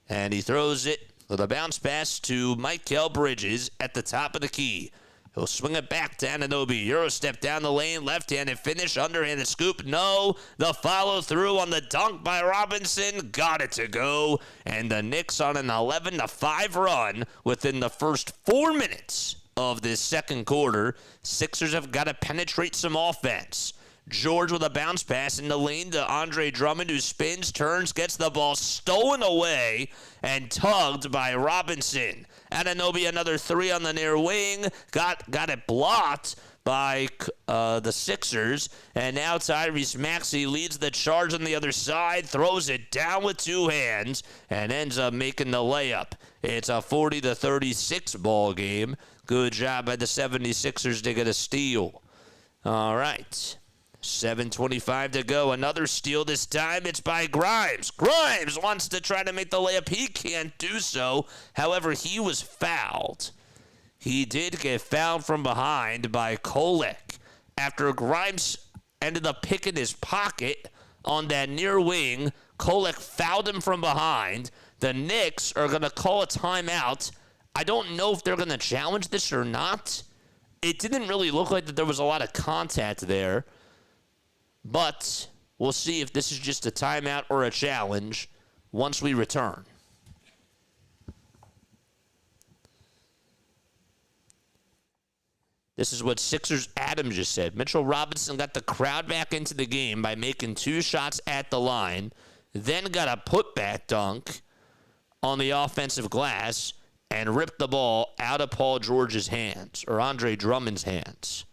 and he throws it with a bounce pass to Mikal Bridges at the top of the key. He'll swing it back to Anunoby. Euro step down the lane, left-handed finish, underhanded scoop. No, the follow-through on the dunk by Robinson. Got it to go. And the Knicks on an 11-5 run within the first 4 minutes of this second quarter. Sixers have got to penetrate some offense. George with a bounce pass in the lane to Andre Drummond, who spins, turns, gets the ball stolen away and tugged by Robinson. Anunoby, another 3 on the near wing. Got it blocked by the Sixers. And now Tyrese Maxey leads the charge on the other side, throws it down with 2 hands, and ends up making the layup. It's a 40-36 ball game. Good job by the 76ers to get a steal. All right. 7:25 to go. Another steal this time. It's by Grimes. Grimes wants to try to make the layup. He can't do so. However, he was fouled. He did get fouled from behind by Kolek after Grimes ended up picking his pocket on that near wing. Kolek fouled him from behind. The Knicks are going to call a timeout. I don't know if they're going to challenge this or not. It didn't really look like that there was a lot of contact there. But we'll see if this is just a timeout or a challenge once we return. This is what Sixers Adam just said. Mitchell Robinson got the crowd back into the game by making 2 shots at the line, then got a putback dunk on the offensive glass and ripped the ball out of Paul George's hands, or Andre Drummond's hands.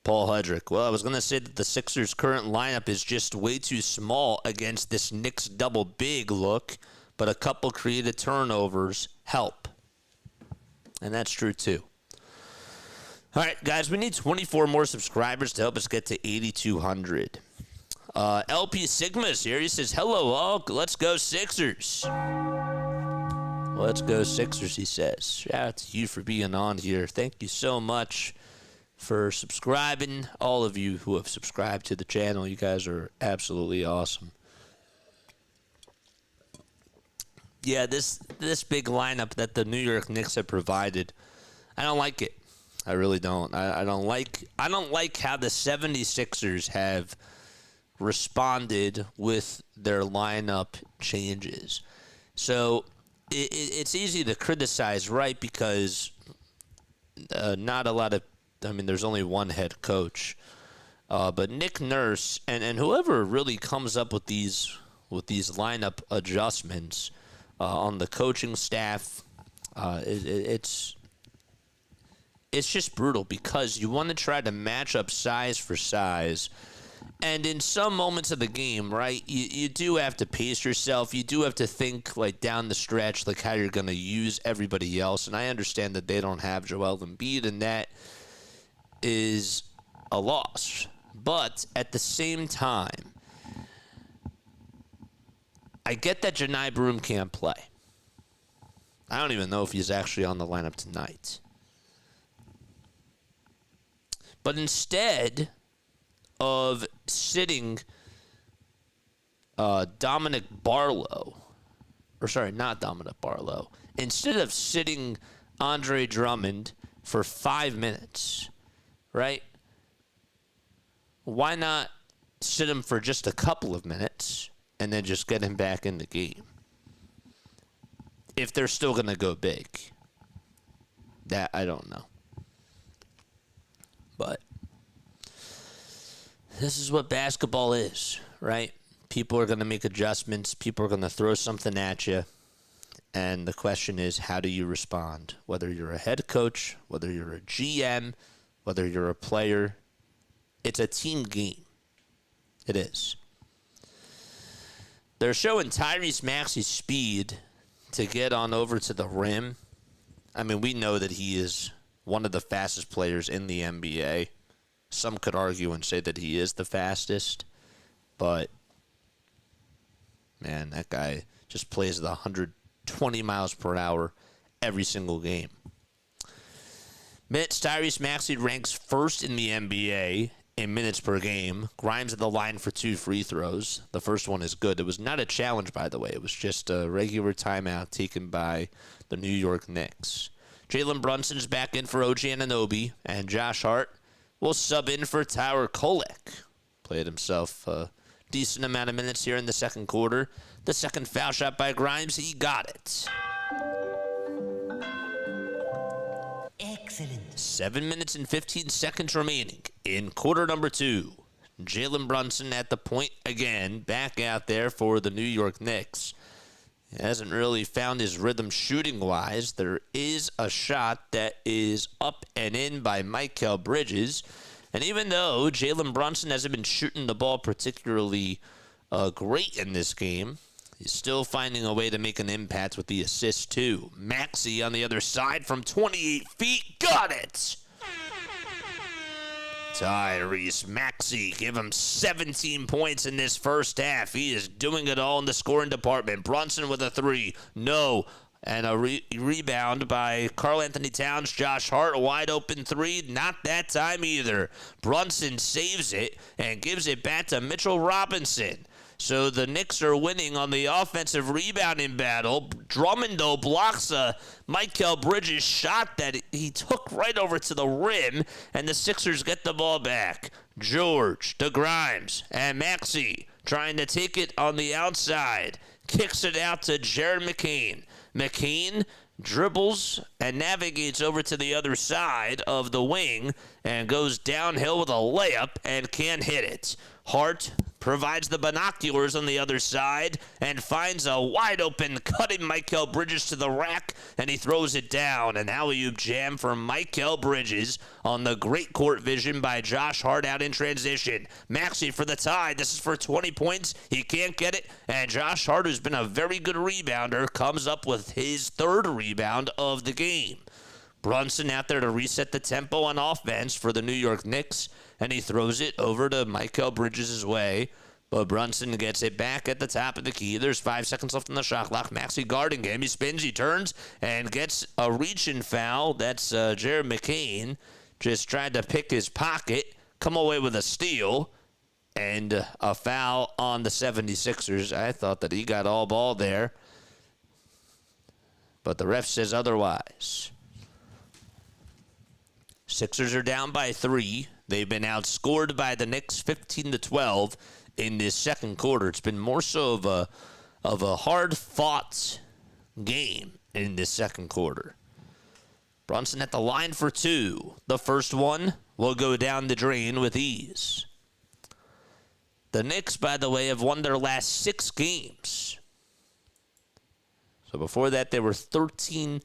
Paul Hudrick. Well, I was going to say that the Sixers' current lineup is just way too small against this Knicks double big look, but a couple creative turnovers help. And that's true, too. All right, guys, we need 24 more subscribers to help us get to 8,200. LP Sigma's here. He says, hello, all. Let's go, Sixers. Let's go, Sixers, he says. Shout out to you for being on here. Thank you so much for subscribing. All of you who have subscribed to the channel, you guys are absolutely awesome. Yeah, this big lineup that the New York Knicks have provided, I don't like it. I really don't. I don't like how the 76ers have responded with their lineup changes. So it's easy to criticize, right? Because not a lot of, there's only one head coach. But Nick Nurse and whoever really comes up with these lineup adjustments on the coaching staff, it's just brutal because you want to try to match up size for size. And in some moments of the game, right, you do have to pace yourself. You do have to think, like, down the stretch, like, how you're going to use everybody else. And I understand that they don't have Joel Embiid, and that is a loss. But at the same time, I get that Janai Broom can't play. I don't even know if he's actually on the lineup tonight. But instead of sitting Dominic Barlow, not Dominic Barlow. Instead of sitting Andre Drummond for 5 minutes, right? Why not sit him for just a couple of minutes and then just get him back in the game? If they're still going to go big. That I don't know. But this is what basketball is, right? People are going to make adjustments. People are going to throw something at you. And the question is, how do you respond? Whether you're a head coach, whether you're a GM, whether you're a player, it's a team game. It is. They're showing Tyrese Maxey's speed to get on over to the rim. I mean, we know that he is one of the fastest players in the NBA. Some could argue and say that he is the fastest. But, man, that guy just plays at 120 miles per hour every single game. Minutes, Tyrese Maxey ranks first in the NBA in minutes per game. Grimes at the line for 2 free throws. The first one is good. It was not a challenge, by the way. It was just a regular timeout taken by the New York Knicks. Jalen Brunson's back in for OG Anunoby, and Josh Hart will sub in for Tyler Kolek. Played himself a decent amount of minutes here in the second quarter. The second foul shot by Grimes, he got it.
Excellent.
7 minutes and 15 seconds remaining in quarter number 2. Jalen Brunson at the point again, back out there for the New York Knicks. He hasn't really found his rhythm shooting-wise. There is a shot that is up and in by Mikal Bridges. And even though Jalen Brunson hasn't been shooting the ball particularly great in this game, he's still finding a way to make an impact with the assist, too. Maxey on the other side from 28 feet. Got it! Tyrese Maxey, give him 17 points in this first half. He is doing it all in the scoring department. Brunson with a 3. No. And a rebound by Karl-Anthony Towns. Josh Hart, a wide open 3. Not that time either. Brunson saves it and gives it back to Mitchell Robinson. So the Knicks are winning on the offensive rebounding battle. Drummond, though, blocks a Mikal Bridges shot that he took right over to the rim, and the Sixers get the ball back. George to Grimes and Maxey trying to take it on the outside. Kicks it out to Jared McCain. McCain dribbles and navigates over to the other side of the wing and goes downhill with a layup and can't hit it. Hart provides the binoculars on the other side and finds a wide-open cutting Mikal Bridges to the rack, and he throws it down. An alley-oop jam for Mikal Bridges on the great court vision by Josh Hart out in transition. Maxey for the tie. This is for 20 points. He can't get it, and Josh Hart, who's been a very good rebounder, comes up with his third rebound of the game. Brunson out there to reset the tempo on offense for the New York Knicks, and he throws it over to Mikal Bridges' way. But Brunson gets it back at the top of the key. There's 5 seconds left on the shot clock. Maxey guarding him. He spins, he turns, and gets a reach-in foul. That's Jared McCain. Just tried to pick his pocket, come away with a steal, and a foul on the 76ers. I thought that he got all ball there, but the ref says otherwise. Sixers are down by 3. They've been outscored by the Knicks 15-12 in this second quarter. It's been more so of a hard-fought game in this second quarter. Brunson at the line for 2. The first one will go down the drain with ease. The Knicks, by the way, have won their last 6 games. So before that, they were 13-7.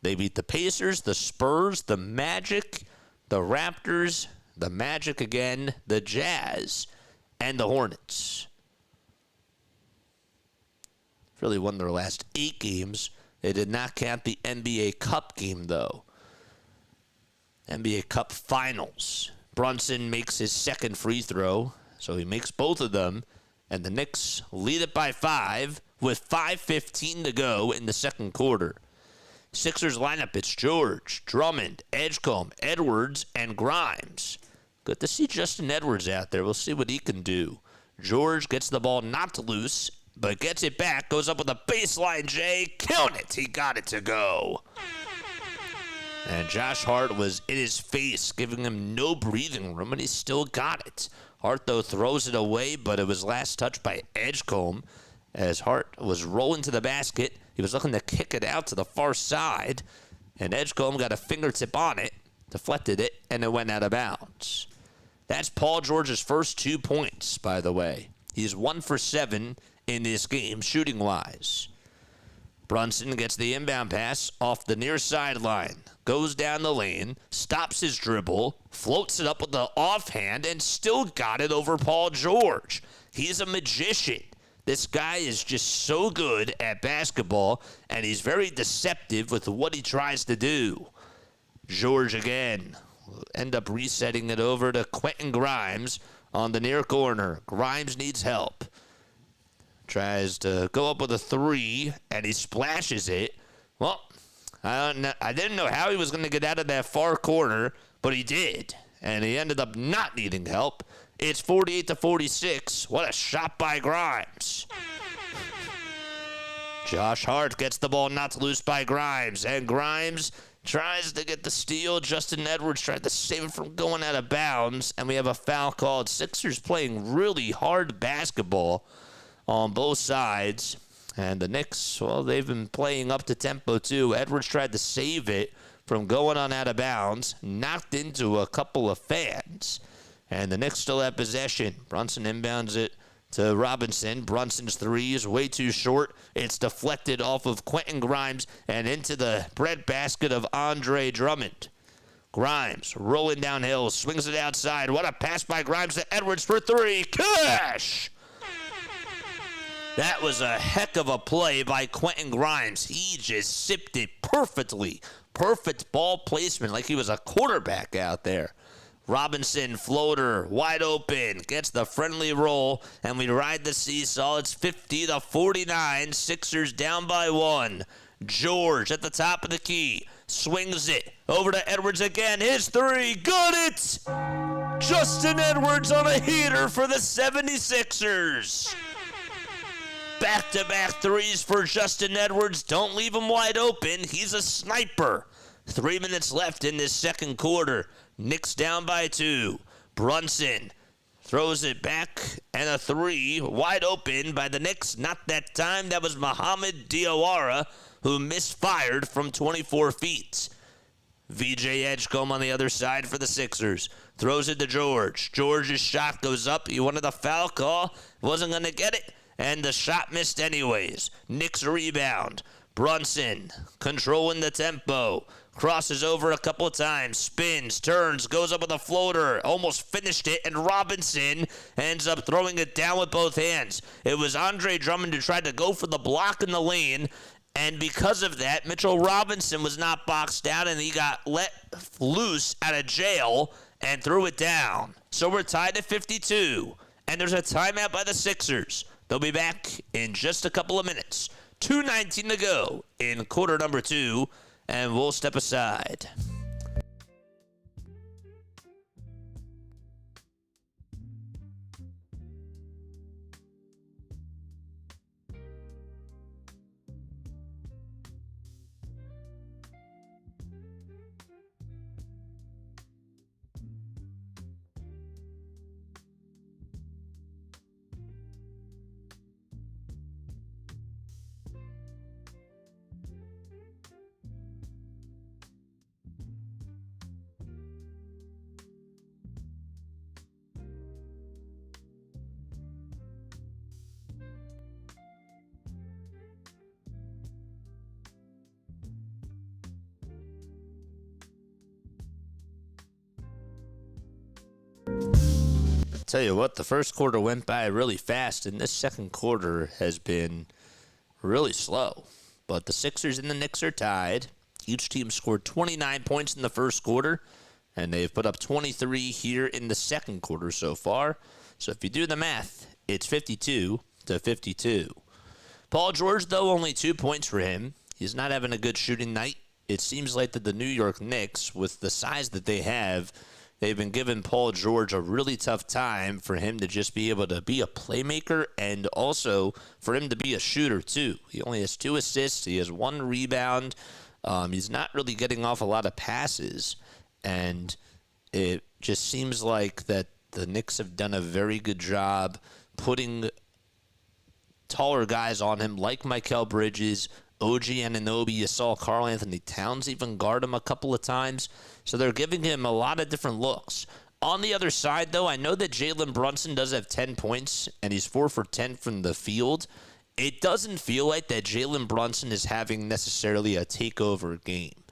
They beat the Pacers, the Spurs, the Magic, the Raptors, the Magic again, the Jazz, and the Hornets. Really won their last 8 games. They did not count the NBA Cup game, though. NBA Cup Finals. Brunson makes his second free throw, so he makes both of them, and the Knicks lead it by 5 with 5:15 to go in the second quarter. Sixers lineup, it's George, Drummond, Edgecombe, Edwards, and Grimes. Good to see Justin Edwards out there. We'll see what he can do. George gets the ball knocked loose but gets it back, goes up with a baseline J, count it, he got it to go. And Josh Hart was in his face, giving him no breathing room, and he still got it. Hart, though, throws it away, but it was last touched by Edgecombe as Hart was rolling to the basket. He was looking to kick it out to the far side, and Edgecombe got a fingertip on it, deflected it, and it went out of bounds. That's Paul George's first 2 points, by the way. He's 1 for 7 in this game, shooting-wise. Brunson gets the inbound pass off the near sideline, goes down the lane, stops his dribble, floats it up with the offhand, and still got it over Paul George. He's a magician. This guy is just so good at basketball, and he's very deceptive with what he tries to do. George again will end up resetting it over to Quentin Grimes on the near corner. Grimes needs help. Tries to go up with a 3, and he splashes it. Well, I didn't know how he was going to get out of that far corner, but he did, and he ended up not needing help. It's 48-46. What a shot by Grimes. Josh Hart gets the ball knocked loose by Grimes, and Grimes tries to get the steal. Justin Edwards tried to save it from going out of bounds, and we have a foul called. Sixers playing really hard basketball on both sides. And the Knicks, well, they've been playing up to tempo too. Edwards tried to save it from going on out of bounds, knocked into a couple of fans. And the Knicks still have possession. Brunson inbounds it to Robinson. Brunson's 3 is way too short. It's deflected off of Quentin Grimes and into the breadbasket of Andre Drummond. Grimes rolling downhill, swings it outside. What a pass by Grimes to Edwards for 3. Cash! That was a heck of a play by Quentin Grimes. He just sipped it perfectly. Perfect ball placement like he was a quarterback out there. Robinson, floater, wide open, gets the friendly roll, and we ride the seesaw. It's 50-49. Sixers down by 1. George at the top of the key. Swings it over to Edwards again. His 3. Got it! Justin Edwards on a heater for the 76ers. Back-to-back 3s for Justin Edwards. Don't leave him wide open. He's a sniper. 3 minutes left in this second quarter. Knicks down by 2. Brunson throws it back, and a 3 wide open by the Knicks. Not that time. That was Mohamed Diawara, who misfired from 24 feet. VJ Edgecombe on the other side for the Sixers. Throws it to George. George's shot goes up. He wanted a foul call. Wasn't going to get it. And the shot missed anyways. Knicks rebound. Brunson controlling the tempo. Crosses over a couple of times. Spins, turns, goes up with a floater. Almost finished it. And Robinson ends up throwing it down with both hands. It was Andre Drummond who tried to go for the block in the lane. And because of that, Mitchell Robinson was not boxed out. And he got let loose out of jail and threw it down. So we're tied at 52. And there's a timeout by the Sixers. They'll be back in just a couple of minutes. 2:19 to go in quarter number 2, and we'll step aside. Tell you what, the first quarter went by really fast, and this second quarter has been really slow. But the Sixers and the Knicks are tied. Each team scored 29 points in the first quarter, and they've put up 23 here in the second quarter so far. So if you do the math, it's 52-52. Paul George, though, only 2 points for him. He's not having a good shooting night. It seems like that the New York Knicks, with the size that they have, they've been giving Paul George a really tough time for him to just be able to be a playmaker and also for him to be a shooter too. He only has 2 assists. He has 1 rebound. He's not really getting off a lot of passes, and it just seems like that the Knicks have done a very good job putting taller guys on him, like Mikal Bridges, OG Anunoby. You saw Karl-Anthony Towns even guard him a couple of times. So they're giving him a lot of different looks. On the other side, though, I know that Jalen Brunson does have 10 points, and he's 4 for 10 from the field. It doesn't feel like that Jalen Brunson is having necessarily a takeover game.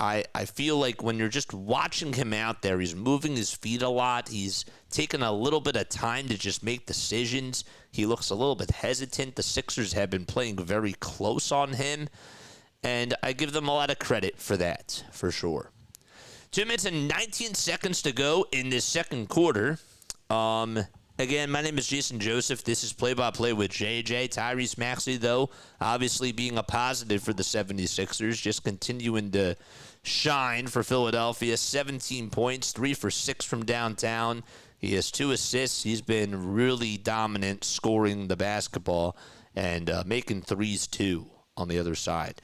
I feel like when you're just watching him out there, he's moving his feet a lot. He's taking a little bit of time to just make decisions. He looks a little bit hesitant. The Sixers have been playing very close on him, and I give them a lot of credit for that, for sure. 2 minutes and 19 seconds to go in this second quarter. Again, my name is Jason Joseph. This is Play-by-Play with JJ. Tyrese Maxey, though, obviously being a positive for the 76ers, just continuing to shine for Philadelphia. 17 points, 3 for 6 from downtown. He has 2 assists. He's been really dominant scoring the basketball and making threes, too, on the other side.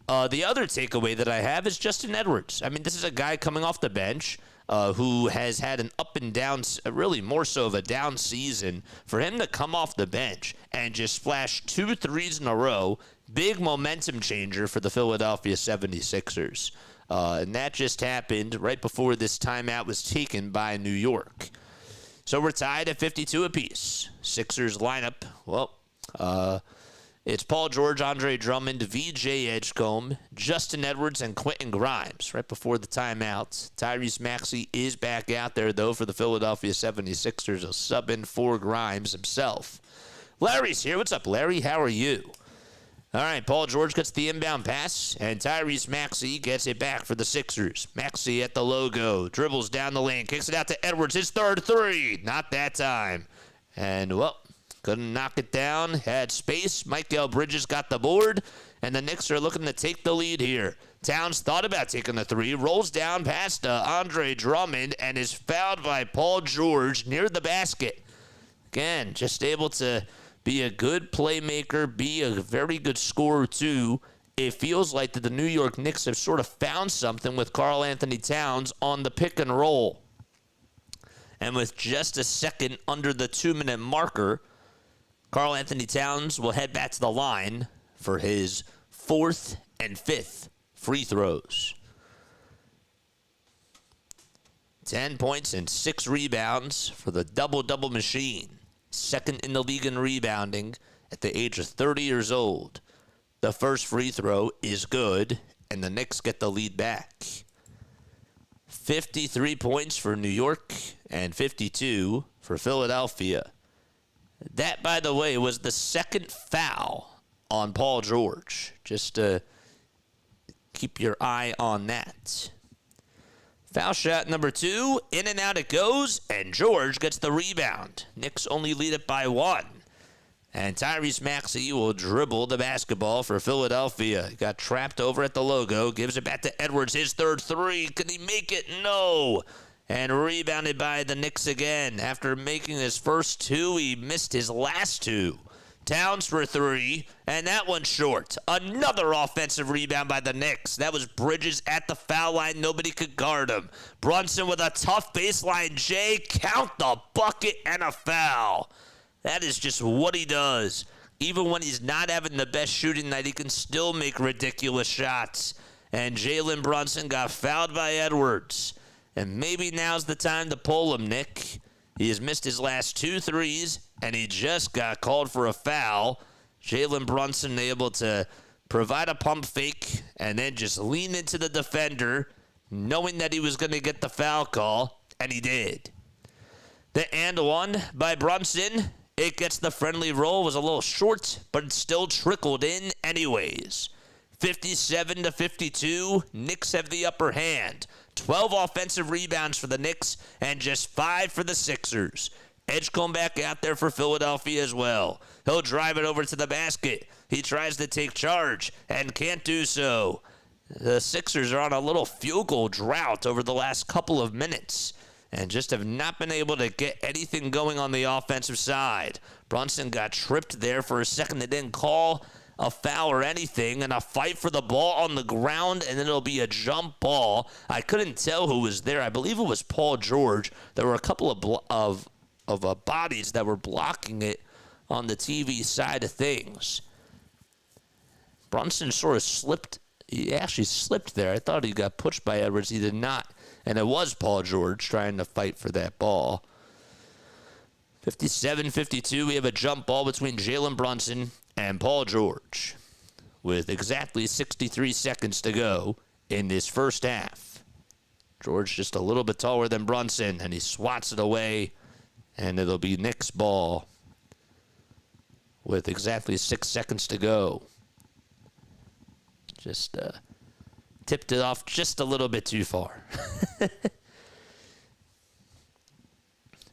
The other takeaway that I have is Justin Edwards. I mean, this is a guy coming off the bench who has had an up and down, really more so of a down season. For him to come off the bench and just splash 2 threes in a row, big momentum changer for the Philadelphia 76ers. And that just happened right before this timeout was taken by New York. So we're tied at 52 apiece. Sixers lineup, well, it's Paul George, Andre Drummond, VJ Edgecombe, Justin Edwards, and Quentin Grimes right before the timeout. Tyrese Maxey is back out there, though, for the Philadelphia 76ers. He'll sub in for Grimes himself. Larry's here. What's up, Larry? How are you? All right, Paul George gets the inbound pass, and Tyrese Maxey gets it back for the Sixers. Maxey at the logo, dribbles down the lane, kicks it out to Edwards. His third 3. Not that time. And, well, couldn't knock it down. Had space. Mikal Bridges got the board, and the Knicks are looking to take the lead here. Towns thought about taking the 3, rolls down past Andre Drummond, and is fouled by Paul George near the basket. Again, just able to be a good playmaker, be a very good scorer, too. It feels like that the New York Knicks have sort of found something with Karl-Anthony Towns on the pick and roll. And with just a second under the 2-minute marker, Karl-Anthony Towns will head back to the line for his 4th and 5th free throws. 10 points and 6 rebounds for the double-double machine. Second in the league in rebounding at the age of 30 years old. The first free throw is good, and the Knicks get the lead back. 53 points for New York and 52 for Philadelphia. That, by the way, was the second foul on Paul George. Just to keep your eye on that. Foul shot number 2, in and out it goes, and George gets the rebound. Knicks only lead it by 1. And Tyrese Maxey will dribble the basketball for Philadelphia. He got trapped over at the logo, gives it back to Edwards, his third 3. Can he make it? No. And rebounded by the Knicks again. After making his first 2, he missed his last 2. Towns for 3, and that one's short. Another offensive rebound by the Knicks. That was Bridges at the foul line. Nobody could guard him. Brunson with a tough baseline J. Count the bucket and a foul. That is just what he does. Even when he's not having the best shooting night, he can still make ridiculous shots. And Jalen Brunson got fouled by Edwards. And maybe now's the time to pull him, Nick. He has missed his last 2 threes, and he just got called for a foul. Jalen Brunson able to provide a pump fake and then just lean into the defender, knowing that he was going to get the foul call, and he did. The and one by Brunson, it gets the friendly roll. It was a little short, but it still trickled in anyways. 57-52, Knicks have the upper hand. 12 offensive rebounds for the Knicks and just 5 for the Sixers. Edgecombe back out there for Philadelphia as well. He'll drive it over to the basket. He tries to take charge and can't do so. The Sixers are on a little field goal drought over the last couple of minutes and just have not been able to get anything going on the offensive side. Brunson got tripped there for a second. They didn't call a foul or anything, and a fight for the ball on the ground, and then it'll be a jump ball. I couldn't tell who was there. I believe it was Paul George. There were a couple of bodies that were blocking it on the TV side of things. Brunson sort of slipped. He actually slipped there. I thought he got pushed by Edwards. He did not. And it was Paul George trying to fight for that ball. 57-52, we have a jump ball between Jalen Brunson and Paul George with exactly 63 seconds to go in this first half. George just a little bit taller than Brunson, and he swats it away, and it'll be Knicks ball with exactly 6 seconds to go. Just tipped it off just a little bit too far.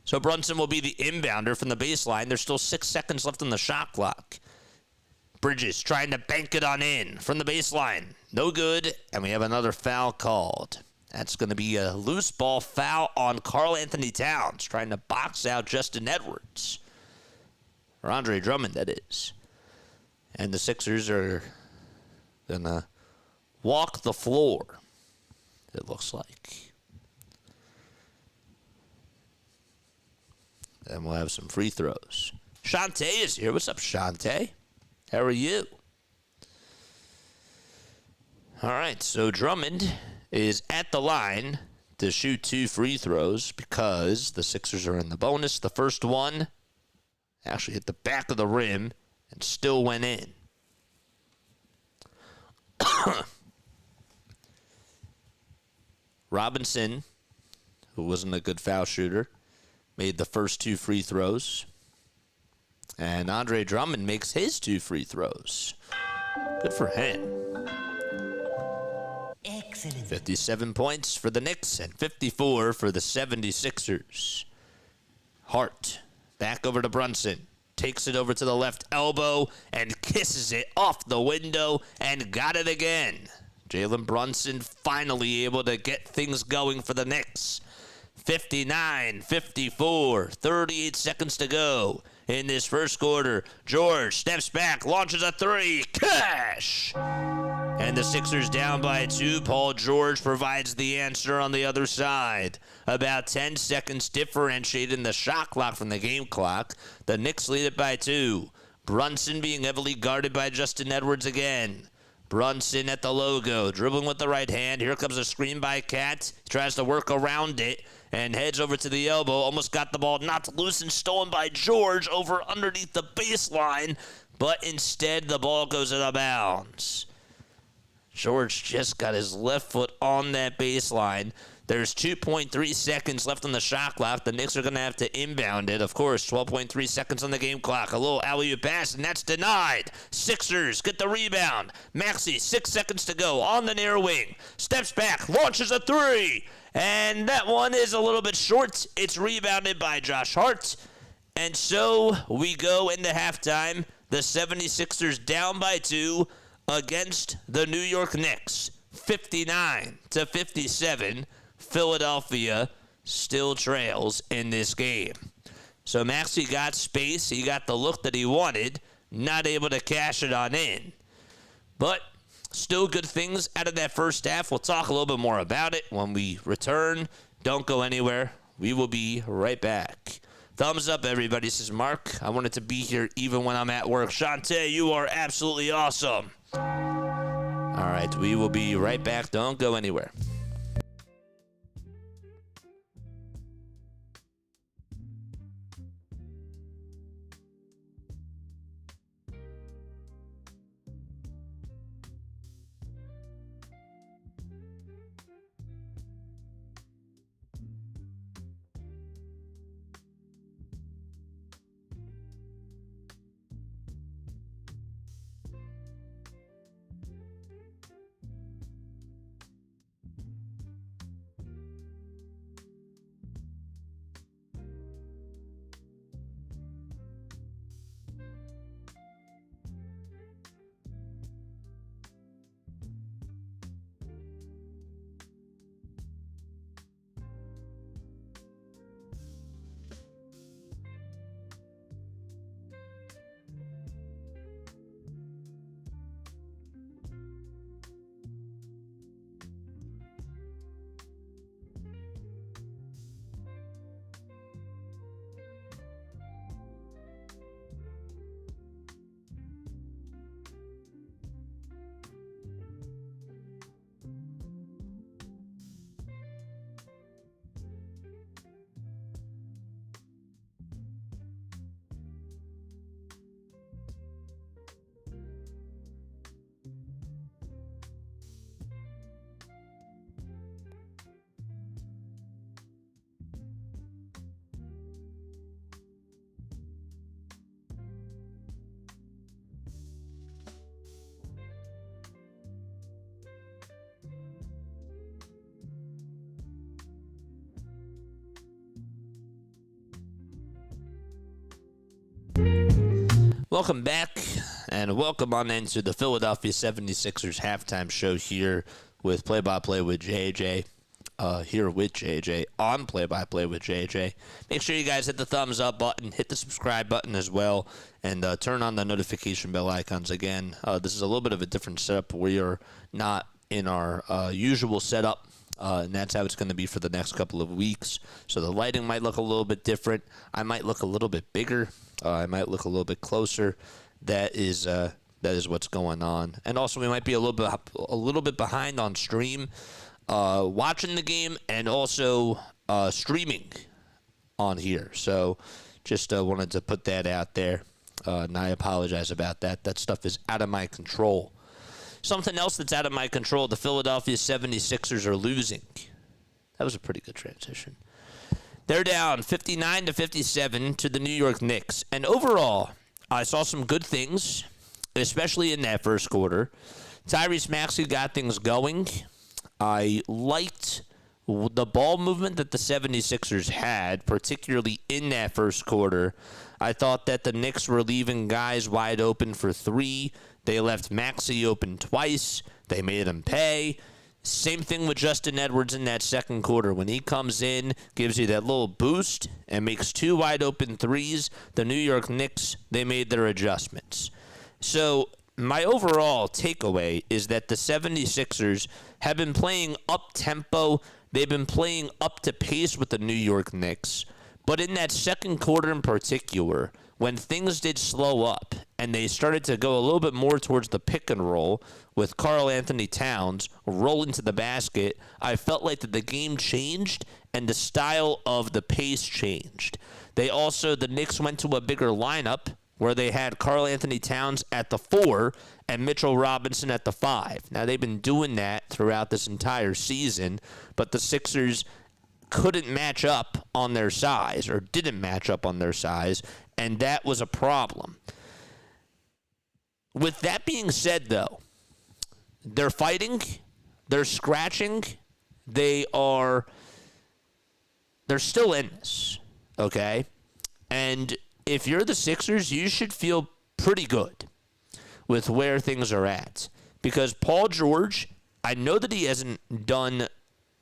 So Brunson will be the inbounder from the baseline. There's still 6 seconds left on the shot clock. Bridges trying to bank it on in from the baseline. No good, and we have another foul called. That's going to be a loose ball foul on Karl-Anthony Towns, trying to box out Justin Edwards. Or Andre Drummond, that is. And the Sixers are going to walk the floor, it looks like. And we'll have some free throws. Shantae is here. What's up, Shantae? How are you? All right, so Drummond is at the line to shoot 2 free throws because the Sixers are in the bonus. The first one actually hit the back of the rim and still went in. Robinson, who wasn't a good foul shooter, made the first 2 free throws. And Andre Drummond makes his 2 free throws. Good for him. Excellent. 57 points for the Knicks and 54 for the 76ers. Hart back over to Brunson. Takes it over to the left elbow and kisses it off the window and got it again. Jalen Brunson finally able to get things going for the Knicks. 59-54, 38 seconds to go in this first quarter. George steps back, launches a 3, cash! And the Sixers down by 2. Paul George provides the answer on the other side. About 10 seconds differentiating the shot clock from the game clock. The Knicks lead it by 2. Brunson being heavily guarded by Justin Edwards again. Brunson at the logo, dribbling with the right hand. Here comes a screen by Cat. He tries to work around it and heads over to the elbow. Almost got the ball knocked loose and stolen by George over underneath the baseline, but instead the ball goes out of bounds. George just got his left foot on that baseline. There's 2.3 seconds left on the shot clock. The Knicks are going to have to inbound it. Of course, 12.3 seconds on the game clock. A little alley-oop pass, and that's denied. Sixers get the rebound. Maxey, 6 seconds to go on the near wing. Steps back, launches a 3. And that one is a little bit short. It's rebounded by Josh Hart. And so we go into halftime. The 76ers down by 2 against the New York Knicks. 59-57. Philadelphia still trails in this game. So Maxey got space. He got the look that he wanted. Not able to cash it on in. But still good things out of that first half. We'll talk a little bit more about it when we return. Don't go anywhere. We will be right back. Thumbs up, everybody, says Mark. I wanted to be here even when I'm at work. Shantae, you are absolutely awesome. All right, we will be right back. Don't go anywhere. Welcome back, and welcome on into the Philadelphia 76ers halftime show here with Play-by-Play with JJ. Here with JJ, on Play-by-Play with JJ. Make sure you guys hit the thumbs up button, hit the subscribe button as well, and turn on the notification bell icons again. This is a little bit of a different setup. We are not in our usual setup, and that's how it's going to be for the next couple of weeks. So the lighting might look a little bit different. I might look a little bit bigger. I might look a little bit closer. That is what's going on. And also, we might be a little bit behind on stream. Watching the game and also streaming on here. So just wanted to put that out there, and I apologize about that. That stuff is out of my control. Something else that's out of my control, the Philadelphia 76ers are losing. That was a pretty good transition. They're down 59-57 to the New York Knicks. And overall, I saw some good things, especially in that first quarter. Tyrese Maxey got things going. I liked the ball movement that the 76ers had, particularly in that first quarter. I thought that the Knicks were leaving guys wide open for three. They left Maxey open twice. They made him pay. Same thing with Justin Edwards in that second quarter. When he comes in, gives you that little boost, and makes two wide open threes, the New York Knicks, they made their adjustments. So my overall takeaway is that the 76ers have been playing up-tempo. They've been playing up to pace with the New York Knicks. But in that second quarter in particular, when things did slow up and they started to go a little bit more towards the pick and roll with Karl-Anthony Towns rolling to the basket, I felt like that the game changed and the style of the pace changed. The Knicks went to a bigger lineup where they had Karl-Anthony Towns at the 4 and Mitchell Robinson at the 5. Now, they've been doing that throughout this entire season, but the Sixers couldn't match up on their size, or didn't match up on their size, and that was a problem. With that being said, though, they're fighting, they're scratching, they're still in this, okay? And if you're the Sixers, you should feel pretty good with where things are at. Because Paul George, I know that he hasn't done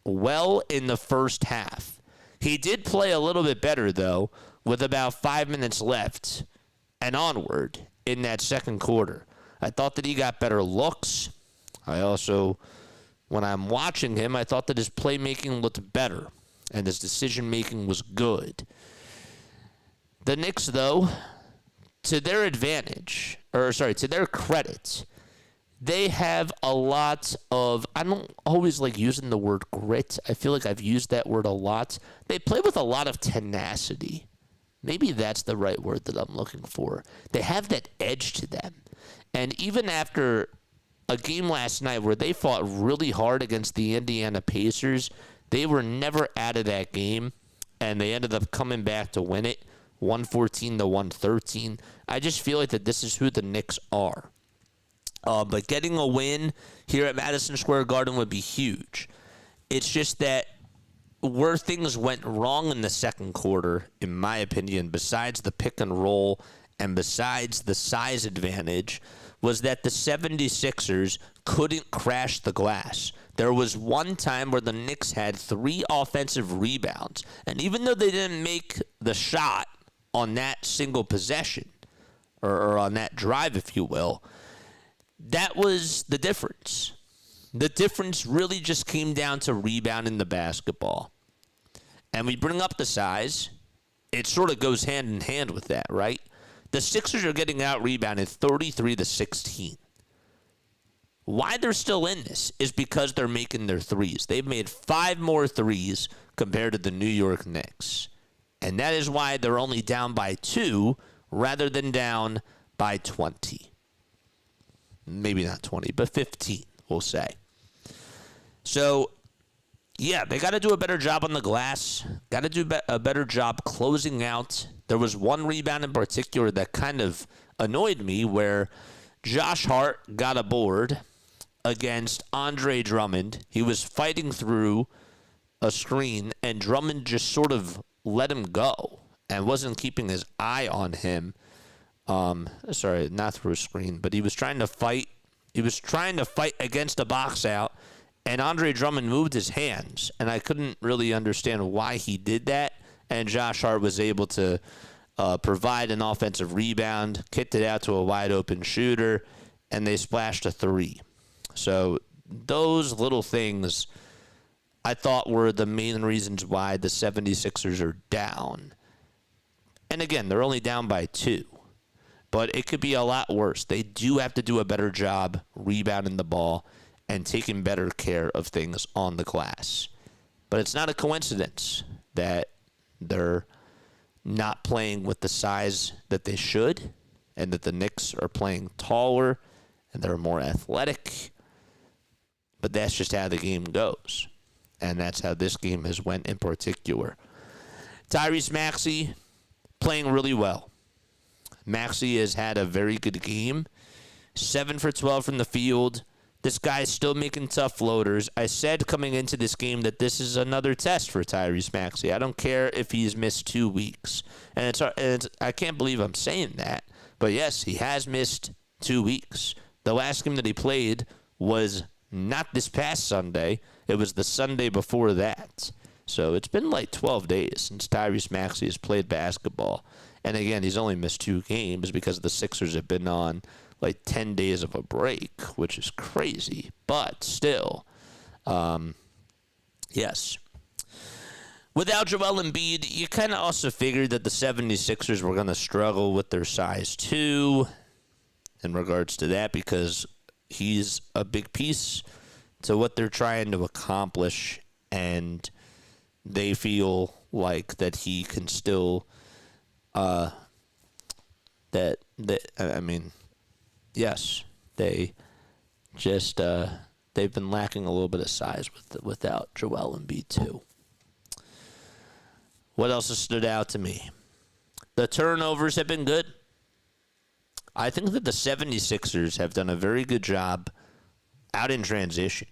well in the first half. He did play a little bit better, though, with about 5 minutes left and onward in that second quarter. I thought that he got better looks. I also, when I'm watching him, I thought that his playmaking looked better and his decision-making was good. The Knicks, though, to their credit, they have a lot of, I don't always like using the word grit. I feel like I've used that word a lot. They play with a lot of tenacity. Maybe that's the right word that I'm looking for. They have that edge to them. And even after a game last night where they fought really hard against the Indiana Pacers, they were never out of that game, and they ended up coming back to win it, 114-113. I just feel like that this is who the Knicks are. But getting a win here at Madison Square Garden would be huge. It's just that where things went wrong in the second quarter, in my opinion, besides the pick and roll and besides the size advantage, was that the 76ers couldn't crash the glass. There was one time where the Knicks had 3 offensive rebounds, and even though they didn't make the shot on that single possession, or on that drive, if you will, that was the difference. The difference really just came down to rebounding the basketball. And we bring up the size. It sort of goes hand in hand with that, right? The Sixers are getting out-rebounded 33-16. Why they're still in this is because they're making their threes. They've made 5 more threes compared to the New York Knicks. And that is why they're only down by 2 rather than down by 20. Maybe not 20, but 15, we'll say. So, yeah, they got to do a better job on the glass. Got to do a better job closing out. There was one rebound in particular that kind of annoyed me where Josh Hart got a board against Andre Drummond. He was fighting through a screen, and Drummond just sort of let him go and wasn't keeping his eye on him. Sorry, not through a screen, but he was trying to fight. He was trying to fight against a box out, and Andre Drummond moved his hands, and I couldn't really understand why he did that. And Josh Hart was able to provide an offensive rebound, kicked it out to a wide-open shooter, and they splashed a three. So those little things I thought were the main reasons why the 76ers are down. And again, they're only down by 2. But it could be a lot worse. They do have to do a better job rebounding the ball and taking better care of things on the glass. But it's not a coincidence that they're not playing with the size that they should, and that the Knicks are playing taller and they're more athletic. But that's just how the game goes. And that's how this game has went in particular. Tyrese Maxey playing really well. Maxey has had a very good game. 7 for 12 from the field. This guy's still making tough floaters. I said coming into this game that this is another test for Tyrese Maxey. I don't care if he's missed 2 weeks. And I can't believe I'm saying that. But yes, he has missed 2 weeks. The last game that he played was not this past Sunday. It was the Sunday before that. So it's been like 12 days since Tyrese Maxey has played basketball. And again, he's only missed 2 games because the Sixers have been on like 10 days of a break, which is crazy. But still, yes. Without Joel Embiid, you kind of also figured that the 76ers were going to struggle with their size too in regards to that, because he's a big piece to what they're trying to accomplish, and they feel like that he can still yes, they just they've been lacking a little bit of size without Joel Embiid too. What else has stood out to me? The turnovers have been good. I think that the 76ers have done a very good job out in transition,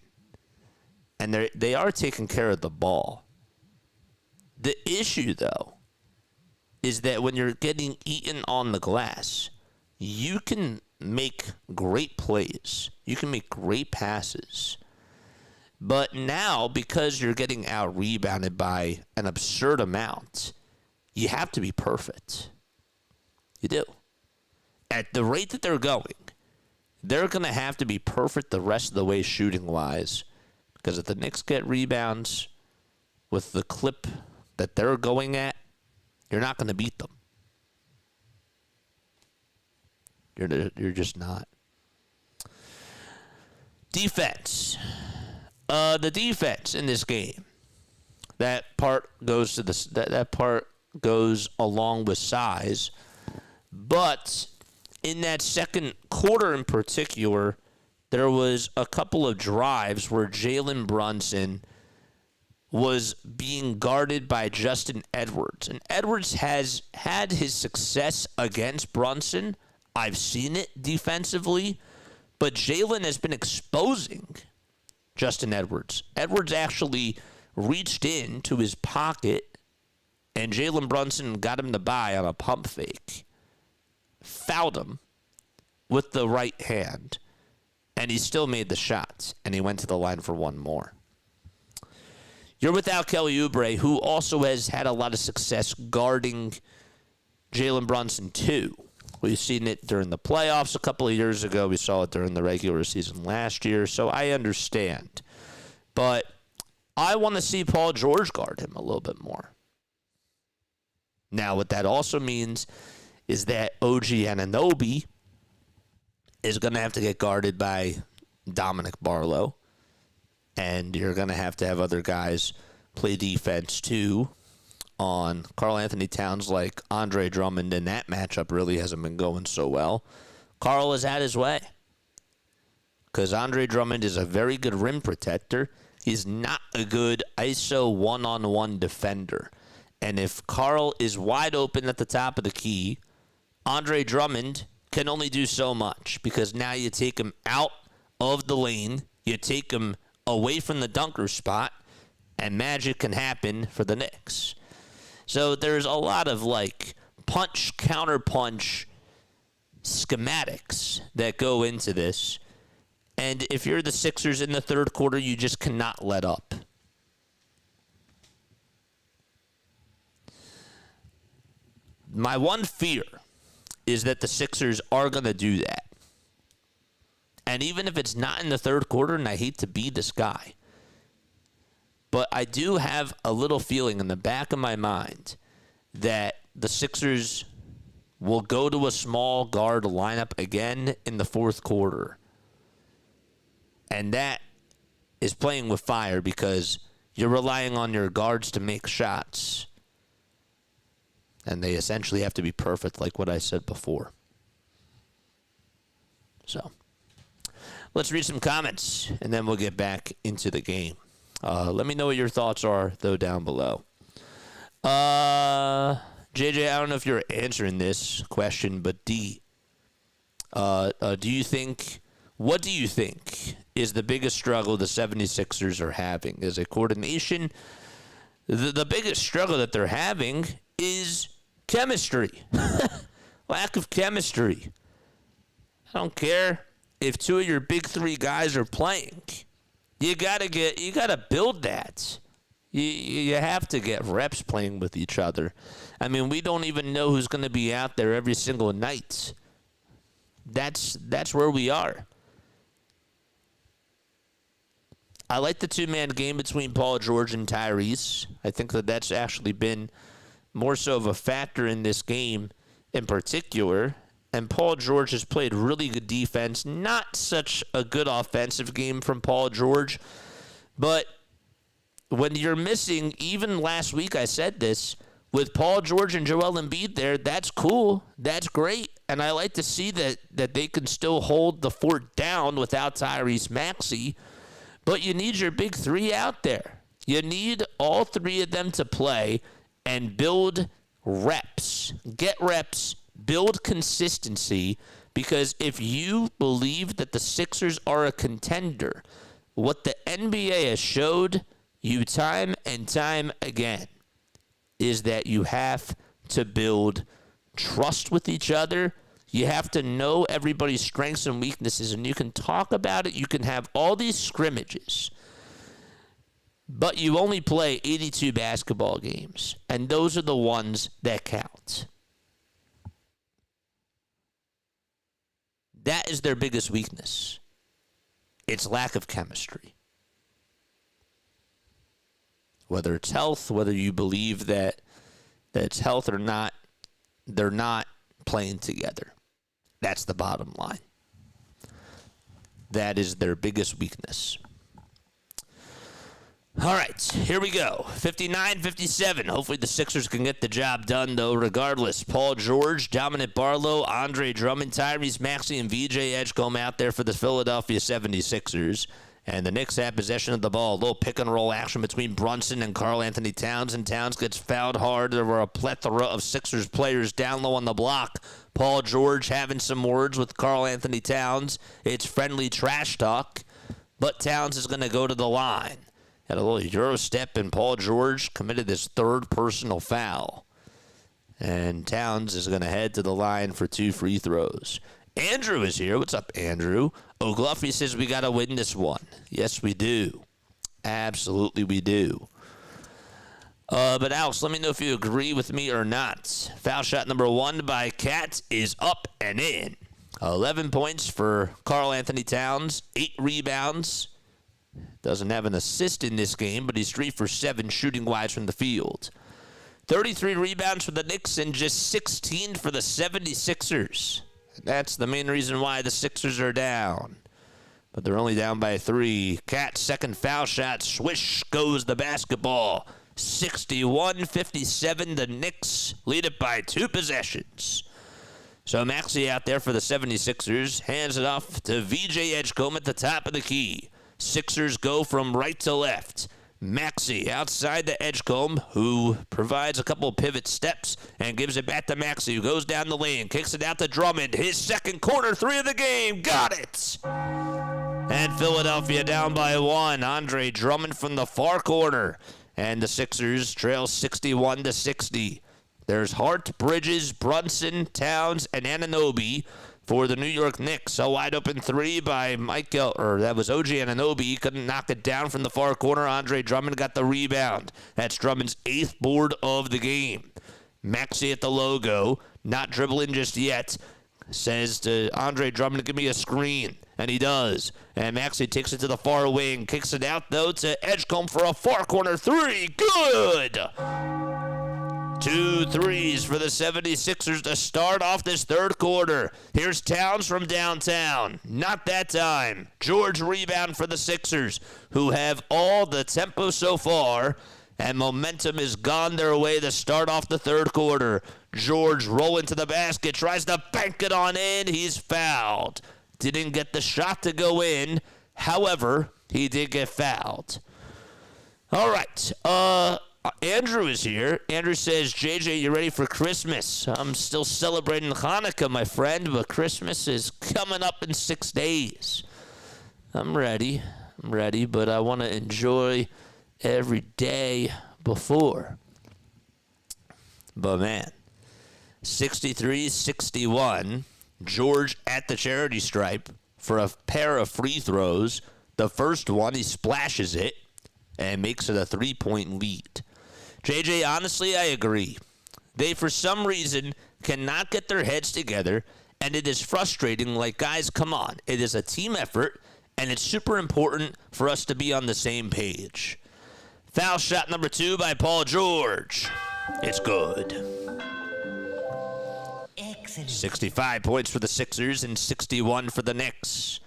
and they are taking care of the ball. The issue, though, is that when you're getting eaten on the glass, you can make great plays. You can make great passes. But now, because you're getting out-rebounded by an absurd amount, you have to be perfect. You do. At the rate that they're going, they're going to have to be perfect the rest of the way shooting-wise. Because if the Knicks get rebounds with the clip that they're going at, you're not going to beat them. You're just not. Defense. The defense in this game. That part goes to that part goes along with size, but in that second quarter in particular, there was a couple of drives where Jalen Brunson was being guarded by Justin Edwards. And Edwards has had his success against Brunson. I've seen it defensively. But Jalen has been exposing Justin Edwards. Edwards actually reached into his pocket, and Jalen Brunson got him to buy on a pump fake. Fouled him with the right hand, and he still made the shots, and he went to the line for one more. You're without Kelly Oubre, who also has had a lot of success guarding Jalen Brunson, too. We've seen it during the playoffs a couple of years ago. We saw it during the regular season last year, so I understand. But I want to see Paul George guard him a little bit more. Now, what that also means is that OG Anunoby is going to have to get guarded by Dominic Barlow. And you're going to have other guys play defense, too, on Karl-Anthony Towns like Andre Drummond, and that matchup really hasn't been going so well. Karl has had his way because Andre Drummond is a very good rim protector. He's not a good ISO one-on-one defender. And if Karl is wide open at the top of the key, Andre Drummond can only do so much, because now you take him out of the lane, you take him away from the dunker spot, and magic can happen for the Knicks. So there's a lot of punch, counter punch schematics that go into this. And if you're the Sixers in the third quarter, you just cannot let up. My one fear is that the Sixers are going to do that. And even if it's not in the third quarter, and I hate to be this guy, but I do have a little feeling in the back of my mind that the Sixers will go to a small guard lineup again in the fourth quarter. And that is playing with fire because you're relying on your guards to make shots. And they essentially have to be perfect, like what I said before. So, let's read some comments, and then we'll get back into the game. Let me know what your thoughts are, though, down below. JJ, I don't know if you're answering this question, but D, what do you think is the biggest struggle the 76ers are having? Is it coordination? The biggest struggle that they're having is chemistry. Lack of chemistry. I don't care if two of your big three guys are playing. You gotta build that. You have to get reps playing with each other. I mean, we don't even know who's going to be out there every single night. That's where we are. I like the two-man game between Paul George and Tyrese. I think that's actually been more so of a factor in this game in particular. And Paul George has played really good defense. Not such a good offensive game from Paul George. But when you're missing, even last week I said this, with Paul George and Joel Embiid there, that's cool. That's great. And I like to see that they can still hold the fort down without Tyrese Maxey. But you need your big three out there. You need all three of them to play and build reps. Get reps, build consistency, because if you believe that the Sixers are a contender, what the NBA has showed you time and time again is that you have to build trust with each other. You have to know everybody's strengths and weaknesses, and you can talk about it. You can have all these scrimmages, but you only play 82 basketball games, and those are the ones that count. That is their biggest weakness. It's lack of chemistry. Whether it's health, whether you believe that it's health or not, they're not playing together. That's the bottom line. That is their biggest weakness. All right, here we go. 59-57. Hopefully the Sixers can get the job done, though, regardless. Paul George, Dominic Barlow, Andre Drummond, Tyrese Maxey, and VJ Edgecombe out there for the Philadelphia 76ers. And the Knicks have possession of the ball. A little pick-and-roll action between Brunson and Karl-Anthony Towns. And Towns gets fouled hard. There were a plethora of Sixers players down low on the block. Paul George having some words with Karl-Anthony Towns. It's friendly trash talk. But Towns is going to go to the line. Had a little Euro step, and Paul George committed this third personal foul. And Towns is going to head to the line for 2 free throws. Andrew is here. What's up, Andrew? O'Gluffy says we got to win this one. Yes, we do. Absolutely, we do. But, Alex, let me know if you agree with me or not. Foul shot number 1 by Cat is up and in. 11 points for Karl-Anthony Towns, 8 rebounds. Doesn't have an assist in this game, but he's 3 for 7 shooting-wise from the field. 33 rebounds for the Knicks and just 16 for the 76ers. That's the main reason why the Sixers are down. But they're only down by 3. Cat's second foul shot. Swish goes the basketball. 61-57. The Knicks lead it by 2 possessions. So Maxey out there for the 76ers. Hands it off to VJ Edgecombe at the top of the key. Sixers go from right to left. Maxey outside the Edgecombe, who provides a couple of pivot steps and gives it back to Maxey, who goes down the lane, kicks it out to Drummond. His second corner 3 of the game. Got it! And Philadelphia down by 1. Andre Drummond from the far corner. And the Sixers trail 61-60. There's Hart, Bridges, Brunson, Towns, and Anunoby. for the New York Knicks. A wide open three by that was OG Anunoby. Couldn't knock it down from the far corner. Andre Drummond got the rebound. That's Drummond's 8th board of the game. Maxey at the logo, not dribbling just yet. Says to Andre Drummond, give me a screen. And he does. And Maxey takes it to the far wing. Kicks it out, though, to Edgecombe for a far corner three. Good! 2 threes for the 76ers to start off this third quarter. Here's Towns from downtown. Not that time. George rebound for the Sixers, who have all the tempo so far, and momentum has gone their way to start off the third quarter. George rolling to the basket, tries to bank it on in. He's fouled. Didn't get the shot to go in. However, he did get fouled. All right. Andrew is here. Andrew says, JJ, you ready for Christmas? I'm still celebrating Hanukkah, my friend, but Christmas is coming up in 6 days. I'm ready, but I want to enjoy every day before. But man, 63-61, George at the charity stripe for a pair of free throws. The first one, he splashes it and makes it a 3-point lead. JJ, honestly, I agree. They, for some reason, cannot get their heads together, and it is frustrating. Like, guys, come on. It is a team effort, and it's super important for us to be on the same page. Foul shot number 2 by Paul George. It's good. Excellent. 65 points for the Sixers and 61 for the Knicks.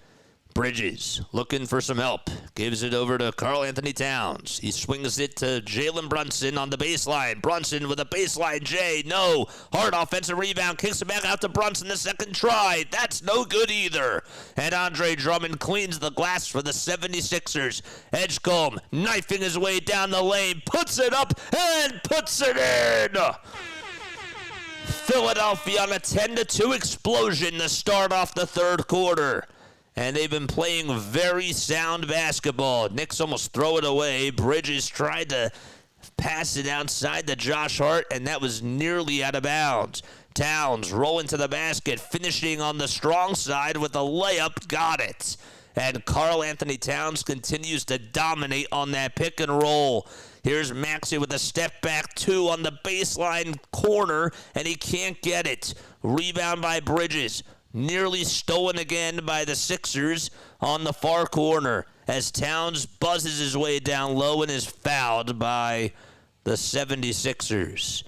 Bridges looking for some help. Gives it over to Karl-Anthony Towns. He swings it to Jalen Brunson on the baseline. Brunson with a baseline J. No. Hard offensive rebound. Kicks it back out to Brunson the second try. That's no good either. And Andre Drummond cleans the glass for the 76ers. Edgecombe knifing his way down the lane. Puts it up and puts it in. Philadelphia on a 10-2 explosion to start off the third quarter. And they've been playing very sound basketball. Knicks almost throw it away. Bridges tried to pass it outside to Josh Hart, and that was nearly out of bounds. Towns rolling to the basket, finishing on the strong side with a layup. Got it. And Karl-Anthony Towns continues to dominate on that pick and roll. Here's Maxey with a step back 2 on the baseline corner, and he can't get it. Rebound by Bridges. Nearly stolen again by the Sixers on the far corner as Towns buzzes his way down low and is fouled by the 76ers.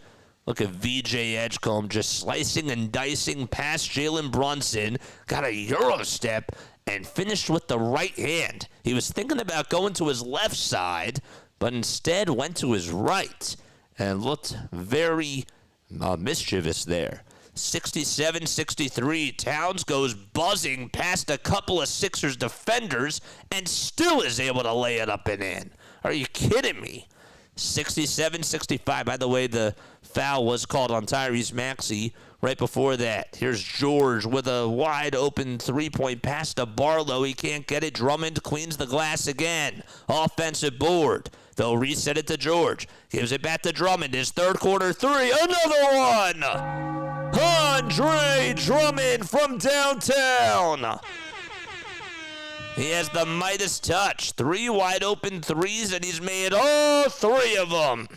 Look at VJ Edgecombe just slicing and dicing past Jalen Brunson. Got a Euro step and finished with the right hand. He was thinking about going to his left side, but instead went to his right and looked very mischievous there. 67-63. Towns goes buzzing past a couple of Sixers defenders and still is able to lay it up and in. Are you kidding me? 67-65. By the way, the foul was called on Tyrese Maxey right before that. Here's George with a wide open 3-point pass to Barlow. He can't get it. Drummond cleans the glass again. Offensive board. They'll reset it to George. Gives it back to Drummond. His third quarter 3. Another one! Andre Drummond from downtown. He has the Midas touch. 3 wide open threes, and he's made all 3 of them.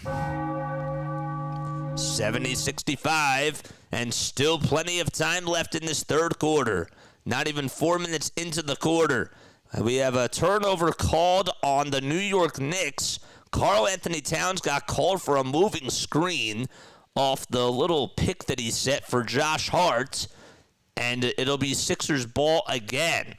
70-65, and still plenty of time left in this third quarter. Not even 4 minutes into the quarter. We have a turnover called on the New York Knicks. Karl-Anthony Towns got called for a moving screen off the little pick that he set for Josh Hart, and it'll be Sixers ball again.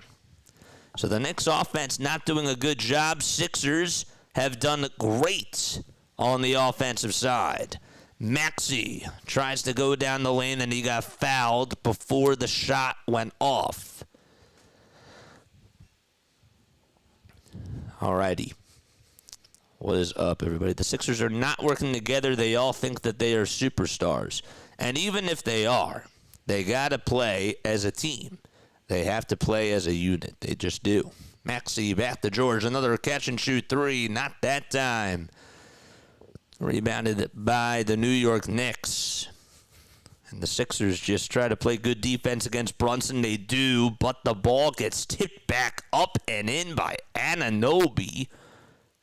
So the Knicks offense not doing a good job. Sixers have done great on the offensive side. Maxey tries to go down the lane, and he got fouled before the shot went off. Alrighty. What is up, everybody? The Sixers are not working together. They all think that they are superstars. And even if they are, they got to play as a team. They have to play as a unit. They just do. Maxey back to George. Another catch-and-shoot 3. Not that time. Rebounded by the New York Knicks. And the Sixers just try to play good defense against Brunson. They do, but the ball gets tipped back up and in by Anunoby.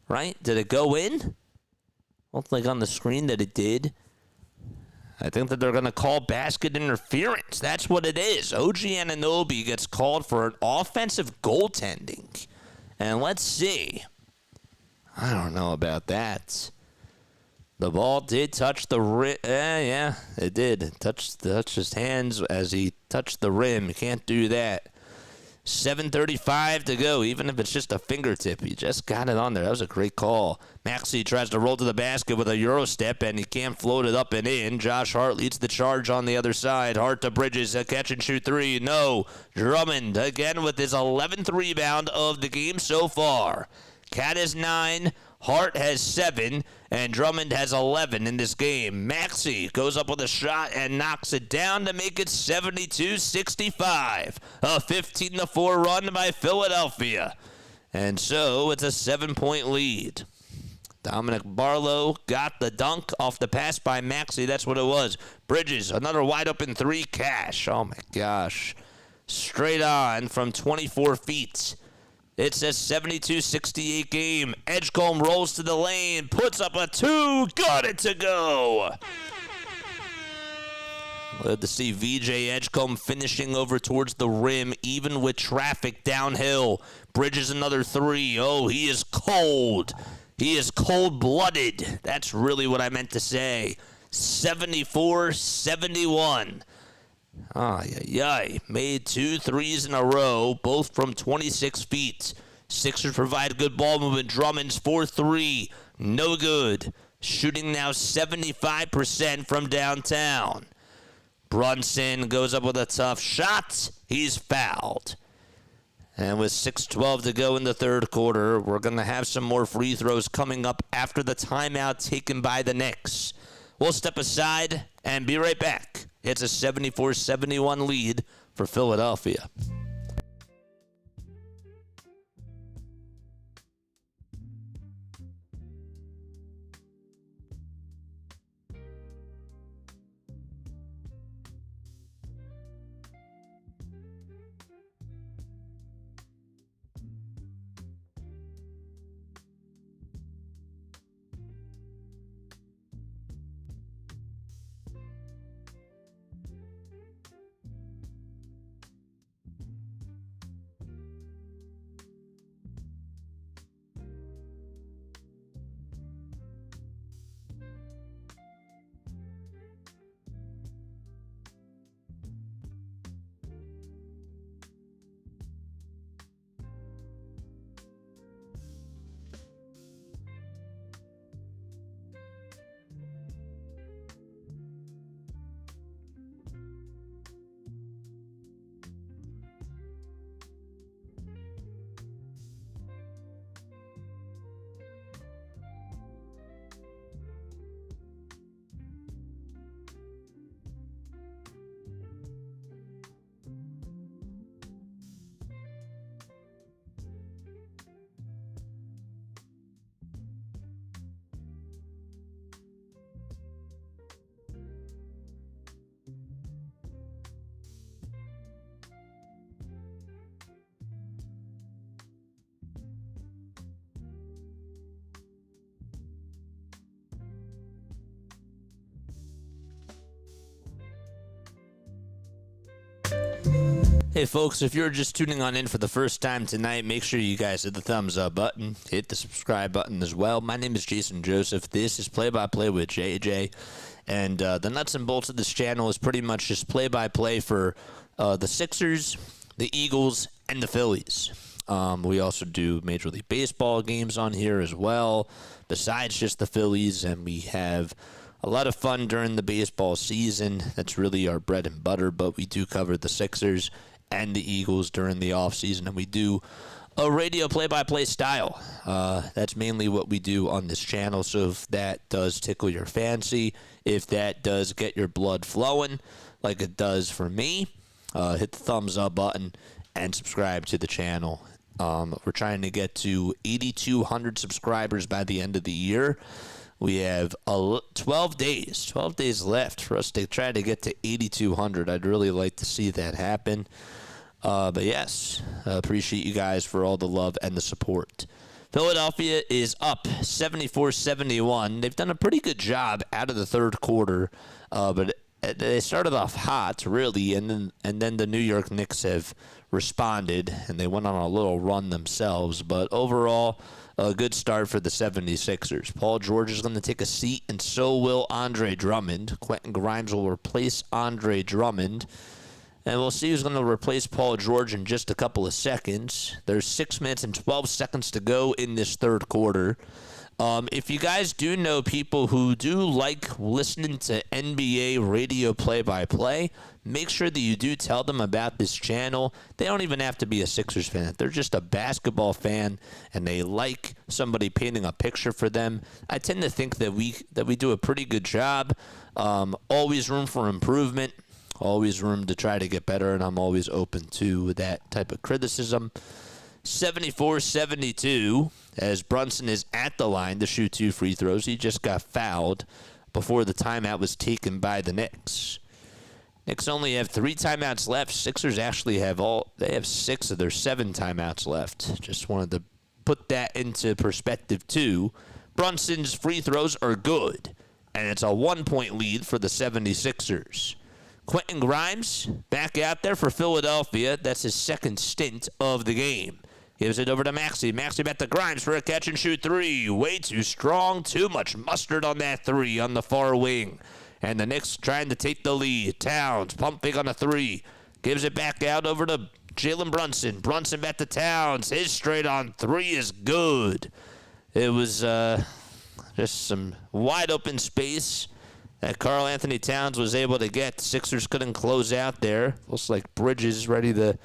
Right? Did it go in? Looked like on the screen that it did. I think that they're going to call basket interference. That's what it is. OG Anunoby gets called for an offensive goaltending. And let's see. I don't know about that. The ball did touch the rim. Yeah, it did. Touch his hands as he touched the rim. You can't do that. 7:35 to go, even if it's just a fingertip. He just got it on there. That was a great call. Maxey tries to roll to the basket with a Euro step, and he can't float it up and in. Josh Hart leads the charge on the other side. Hart to Bridges, a catch-and-shoot three. No. Drummond again with his 11th rebound of the game so far. Cat has 9. Hart has 7, and Drummond has 11 in this game. Maxey goes up with a shot and knocks it down to make it 72-65. A 15-4 run by Philadelphia. And so it's a 7-point lead. Dominic Barlow got the dunk off the pass by Maxey. That's what it was. Bridges, another wide open three. Cash. Oh, my gosh. Straight on from 24 feet. It's a 72-68 game. Edgecombe rolls to the lane, puts up a 2, got it to go. Glad to see VJ Edgecombe finishing over towards the rim, even with traffic downhill. Bridges another 3. Oh, he is cold. He is cold-blooded. That's really what I meant to say. 74-71. Made 2 threes in a row, both from 26 feet. Sixers provide good ball movement. Drummond's 4-3. No good. Shooting now 75% from downtown. Brunson goes up with a tough shot. He's fouled. And with 6:12 to go in the third quarter, we're going to have some more free throws coming up after the timeout taken by the Knicks. We'll step aside and be right back. It's a 74-71 lead for Philadelphia. Hey folks, if you're just tuning on in for the first time tonight, make sure you guys hit the thumbs up button, hit the subscribe button as well. My name is Jason Joseph. This is Play-by-Play with JJ, and the nuts and bolts of this channel is pretty much just play-by-play for the Sixers, the Eagles, and the Phillies. We also do Major League Baseball games on here as well, besides just the Phillies, and we have a lot of fun during the baseball season. That's really our bread and butter, but we do cover the Sixers and the Eagles during the offseason, and we do a radio play-by-play style. That's mainly what we do on this channel, so if that does tickle your fancy, if that does get your blood flowing like it does for me, hit the thumbs up button and subscribe to the channel. We're trying to get to 8,200 subscribers by the end of the year. We have 12 days left for us to try to get to 8,200. I'd really like to see that happen. But yes, I appreciate you guys for all the love and the support. Philadelphia is up 74-71. They've done a pretty good job out of the third quarter, but they started off hot, really, and then the New York Knicks have responded, and they went on a little run themselves. But overall, a good start for the 76ers. Paul George is going to take a seat, and so will Andre Drummond. Quentin Grimes will replace Andre Drummond. And we'll see who's going to replace Paul George in just a couple of seconds. There's 6 minutes and 12 seconds to go in this third quarter. If you guys do know people who do like listening to NBA radio play-by-play, make sure that you do tell them about this channel. They don't even have to be a Sixers fan. They're just a basketball fan, and they like somebody painting a picture for them. I tend to think that we do a pretty good job. Always room for improvement. Always room to try to get better, and I'm always open to that type of criticism. 74-72, as Brunson is at the line to shoot 2 free throws. He just got fouled before the timeout was taken by the Knicks. Knicks only have 3 timeouts left. Sixers actually have 6 of their 7 timeouts left. Just wanted to put that into perspective, too. Brunson's free throws are good, and it's a 1-point lead for the 76ers. Quentin Grimes back out there for Philadelphia. That's his second stint of the game. Gives it over to Maxey. Maxey back to Grimes for a catch-and-shoot 3. Way too strong. Too much mustard on that 3 on the far wing. And the Knicks trying to take the lead. Towns pump fake on a 3. Gives it back out over to Jalen Brunson. Brunson back to Towns. His straight-on 3 is good. It was just some wide-open space that Karl-Anthony Towns was able to get. Sixers couldn't close out there. Looks like Bridges ready to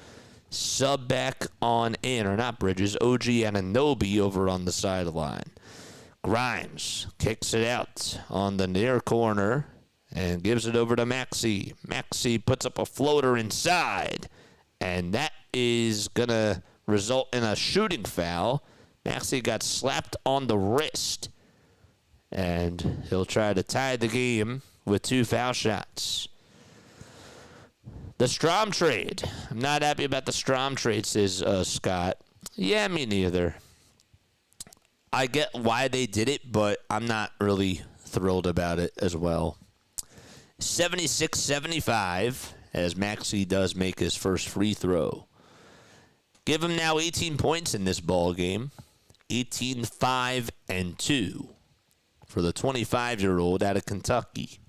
sub back on in. Or not Bridges, OG Anunoby over on the sideline. Grimes kicks it out on the near corner and gives it over to Maxey. Maxey puts up a floater inside, and that is going to result in a shooting foul. Maxey got slapped on the wrist, and he'll try to tie the game with 2 foul shots. The Strom trade. I'm not happy about the Strom trade, says Scott. Yeah, me neither. I get why they did it, but I'm not really thrilled about it as well. 76-75, as Maxey does make his first free throw. Give him now 18 points in this ball game. 18-5-2 for the 25-year-old out of Kentucky.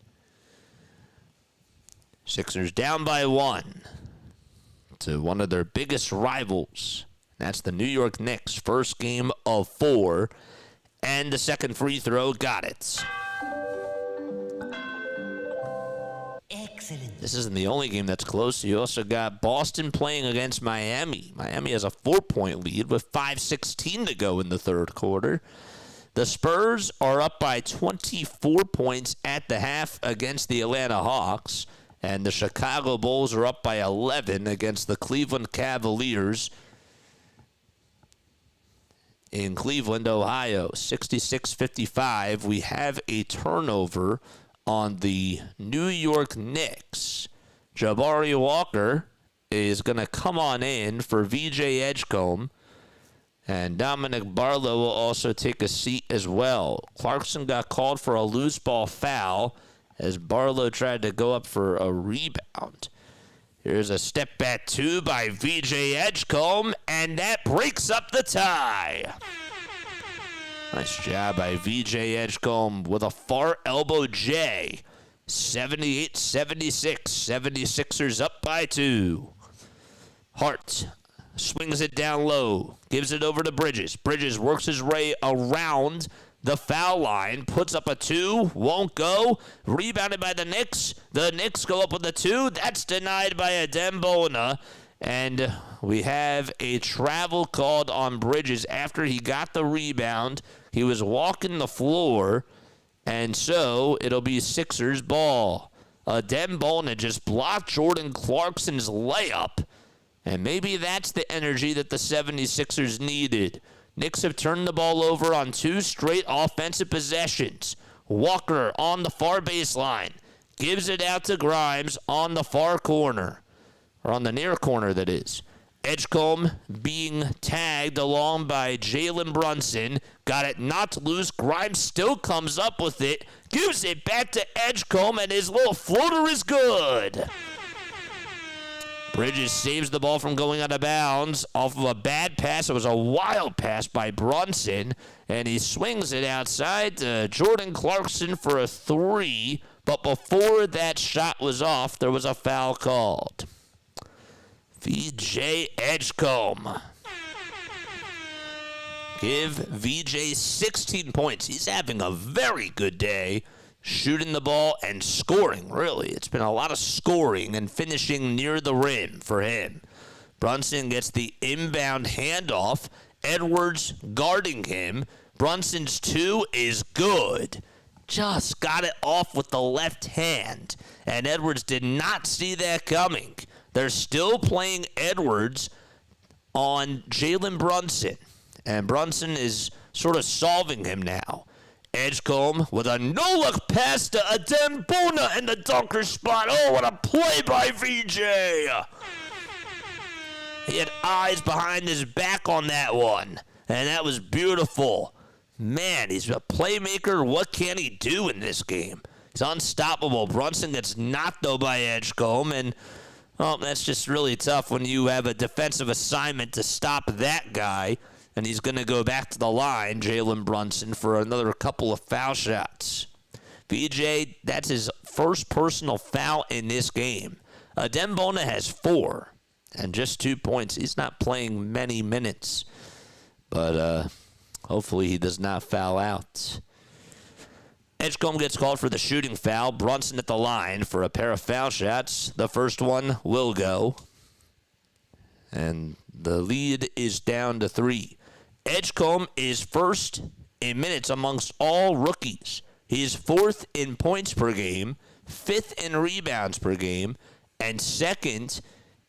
Sixers down by 1 to one of their biggest rivals. That's the New York Knicks. First game of 4. And the second free throw, got it. Excellent. This isn't the only game that's close. You also got Boston playing against Miami. Miami has a 4-point lead with 5:16 to go in the third quarter. The Spurs are up by 24 points at the half against the Atlanta Hawks. And the Chicago Bulls are up by 11 against the Cleveland Cavaliers in Cleveland, Ohio. 66-55. We have a turnover on the New York Knicks. Jabari Walker is going to come on in for VJ Edgecombe. And Dominic Barlow will also take a seat as well. Clarkson got called for a loose ball foul as Barlow tried to go up for a rebound. Here's a step back 2 by VJ Edgecombe, and that breaks up the tie. Nice job by VJ Edgecombe with a far elbow J. 78-76. 76ers up by 2. Hart swings it down low, gives it over to Bridges. Bridges works his way around the foul line, puts up a 2, won't go. Rebounded by the Knicks. The Knicks go up with a 2. That's denied by Adembona. And we have a travel called on Bridges after he got the rebound. He was walking the floor, and so it'll be Sixers ball. Adembona just blocked Jordan Clarkson's layup, and maybe that's the energy that the 76ers needed. Knicks have turned the ball over on 2 straight offensive possessions. Walker on the far baseline. Gives it out to Grimes on the far corner. Or on the near corner, that is. Edgecombe being tagged along by Jalen Brunson. Got it knocked loose. Grimes still comes up with it. Gives it back to Edgecombe, and his little floater is good. Bridges saves the ball from going out of bounds off of a bad pass. It was a wild pass by Brunson, and he swings it outside to Jordan Clarkson for a 3. But before that shot was off, there was a foul called. VJ Edgecombe. Give VJ 16 points. He's having a very good day shooting the ball and scoring, really. It's been a lot of scoring and finishing near the rim for him. Brunson gets the inbound handoff. Edwards guarding him. Brunson's 2 is good. Just got it off with the left hand. And Edwards did not see that coming. They're still playing Edwards on Jalen Brunson. And Brunson is sort of solving him now. Edgecombe with a no-look pass to Adem Bona in the dunker spot. Oh, what a play by VJ. He had eyes behind his back on that one. And that was beautiful. Man, he's a playmaker. What can he do in this game? He's unstoppable. Brunson gets knocked, though, by Edgecombe. And, well, that's just really tough when you have a defensive assignment to stop that guy. And he's going to go back to the line, Jalen Brunson, for another couple of foul shots. VJ, that's his first personal foul in this game. Adem Bona has 4 and just 2 points. He's not playing many minutes. But hopefully he does not foul out. Edgecombe gets called for the shooting foul. Brunson at the line for a pair of foul shots. The first one will go. And the lead is down to 3. Edgecombe is first in minutes amongst all rookies. He's 4th in points per game, 5th in rebounds per game, and 2nd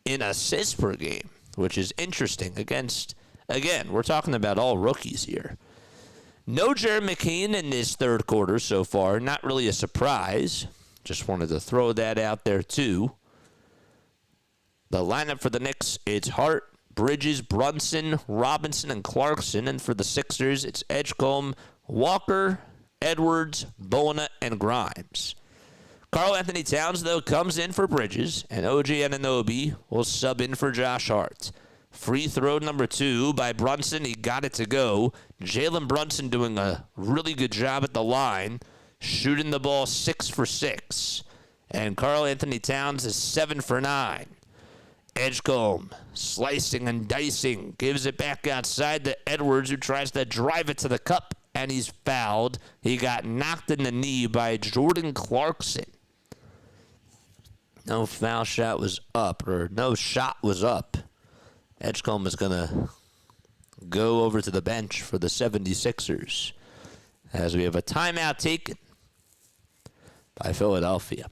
in assists per game, which is interesting against, again, we're talking about all rookies here. No Jared McCain in this third quarter so far. Not really a surprise. Just wanted to throw that out there, too. The lineup for the Knicks, it's Hart, Bridges, Brunson, Robinson, and Clarkson. And for the Sixers, it's Edgecombe, Walker, Edwards, Bona, and Grimes. Karl-Anthony Towns, though, comes in for Bridges, and OG Anunoby will sub in for Josh Hart. Free throw number 2 by Brunson. He got it to go. Jalen Brunson doing a really good job at the line, shooting the ball 6 for 6. And Karl-Anthony Towns is 7 for 9. Edgecombe slicing and dicing, gives it back outside to Edwards, who tries to drive it to the cup, and he's fouled. He got knocked in the knee by Jordan Clarkson. No foul shot was up, or no shot was up. Edgecombe is going to go over to the bench for the 76ers as we have a timeout taken by Philadelphia.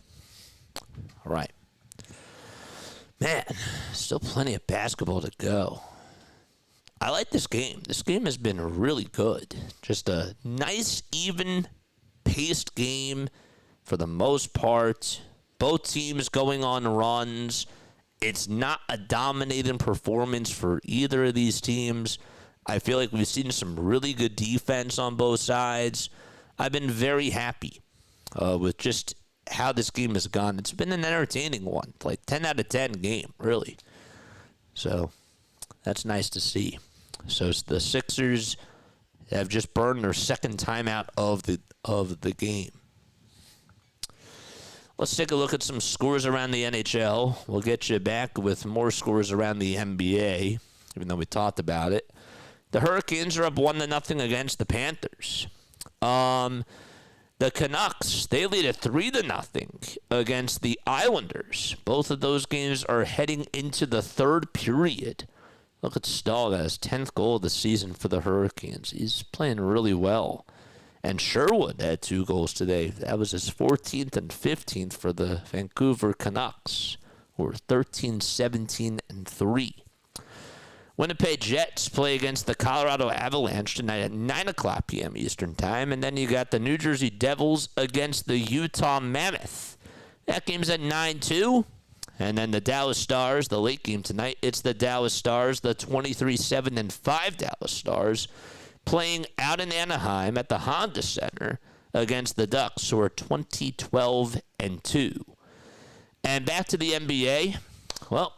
All right. Man, still plenty of basketball to go. I like this game. This game has been really good. Just a nice, even-paced game for the most part. Both teams going on runs. It's not a dominating performance for either of these teams. I feel like we've seen some really good defense on both sides. I've been very happy with just how this game has gone. It's been an entertaining one, like 10 out of 10 game, really. So that's nice to see. So the Sixers have just burned their second timeout of the game. Let's take a look at some scores around the NHL. We'll get you back with more scores around the NBA, even though we talked about it. The Hurricanes are up 1-0 against the Panthers. The Canucks, they lead at 3-0 against the Islanders. Both of those games are heading into the third period. Look at Stahl, got his 10th goal of the season for the Hurricanes. He's playing really well. And Sherwood had 2 goals today. That was his 14th and 15th for the Vancouver Canucks, who were 13, 17, and 3. Winnipeg Jets play against the Colorado Avalanche tonight at 9 o'clock p.m. Eastern Time. And then you got the New Jersey Devils against the Utah Mammoth. That game's at 9-2. And then the Dallas Stars, the late game tonight, it's the Dallas Stars, the 23-7-5 Dallas Stars, playing out in Anaheim at the Honda Center against the Ducks, who are 20-12-2. And back to the NBA. Well,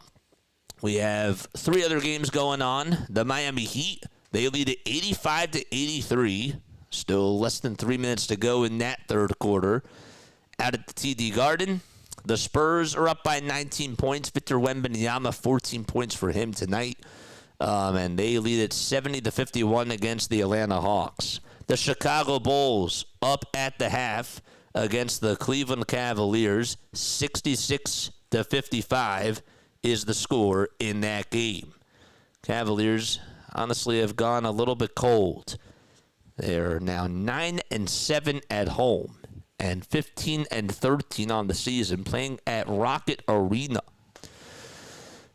we have 3 other games going on. The Miami Heat, they lead at 85-83. Still less than 3 minutes to go in that third quarter. Out at the TD Garden, the Spurs are up by 19 points. Victor Wembanyama, 14 points for him tonight. And they lead at 70-51 against the Atlanta Hawks. The Chicago Bulls up at the half against the Cleveland Cavaliers. 66-55 is the score in that game. Cavaliers honestly have gone a little bit cold. They're now 9-7 at home and 15-13 on the season, playing at Rocket Arena.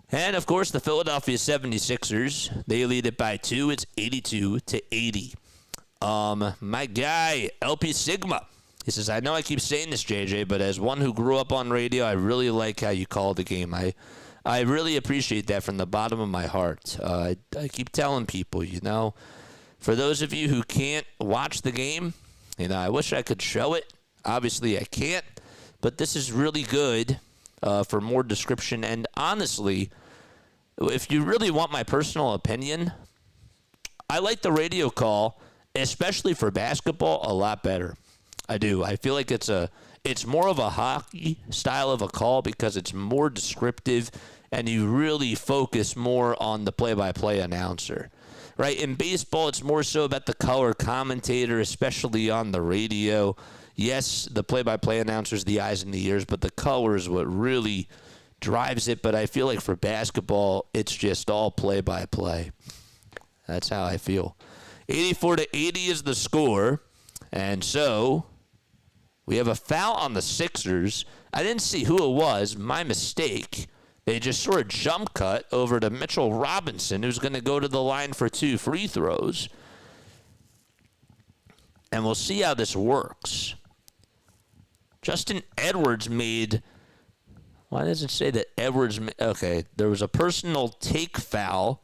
And, of course, the Philadelphia 76ers, they lead it by 2. It's 82-80. My guy, LP Sigma, he says, I know I keep saying this, JJ, but as one who grew up on radio, I really like how you call the game. I really appreciate that from the bottom of my heart. I keep telling people, for those of you who can't watch the game, I wish I could show it. Obviously, I can't, but this is really good for more description. And honestly, if you really want my personal opinion, I like the radio call, especially for basketball, a lot better. I do. I feel like it's more of a hockey style of a call because it's more descriptive and you really focus more on the play-by-play announcer. Right? In baseball, it's more so about the color commentator, especially on the radio. Yes, the play-by-play announcer is the eyes and the ears, but the color is what really drives it. But I feel like for basketball, it's just all play-by-play. That's how I feel. 84-80 is the score. And so we have a foul on the Sixers. I didn't see who it was. My mistake. They just sort of jump cut over to Mitchell Robinson, who's going to go to the line for 2 free throws. And we'll see how this works. Justin Edwards made... Why does it say that Edwards... Okay, there was a personal take foul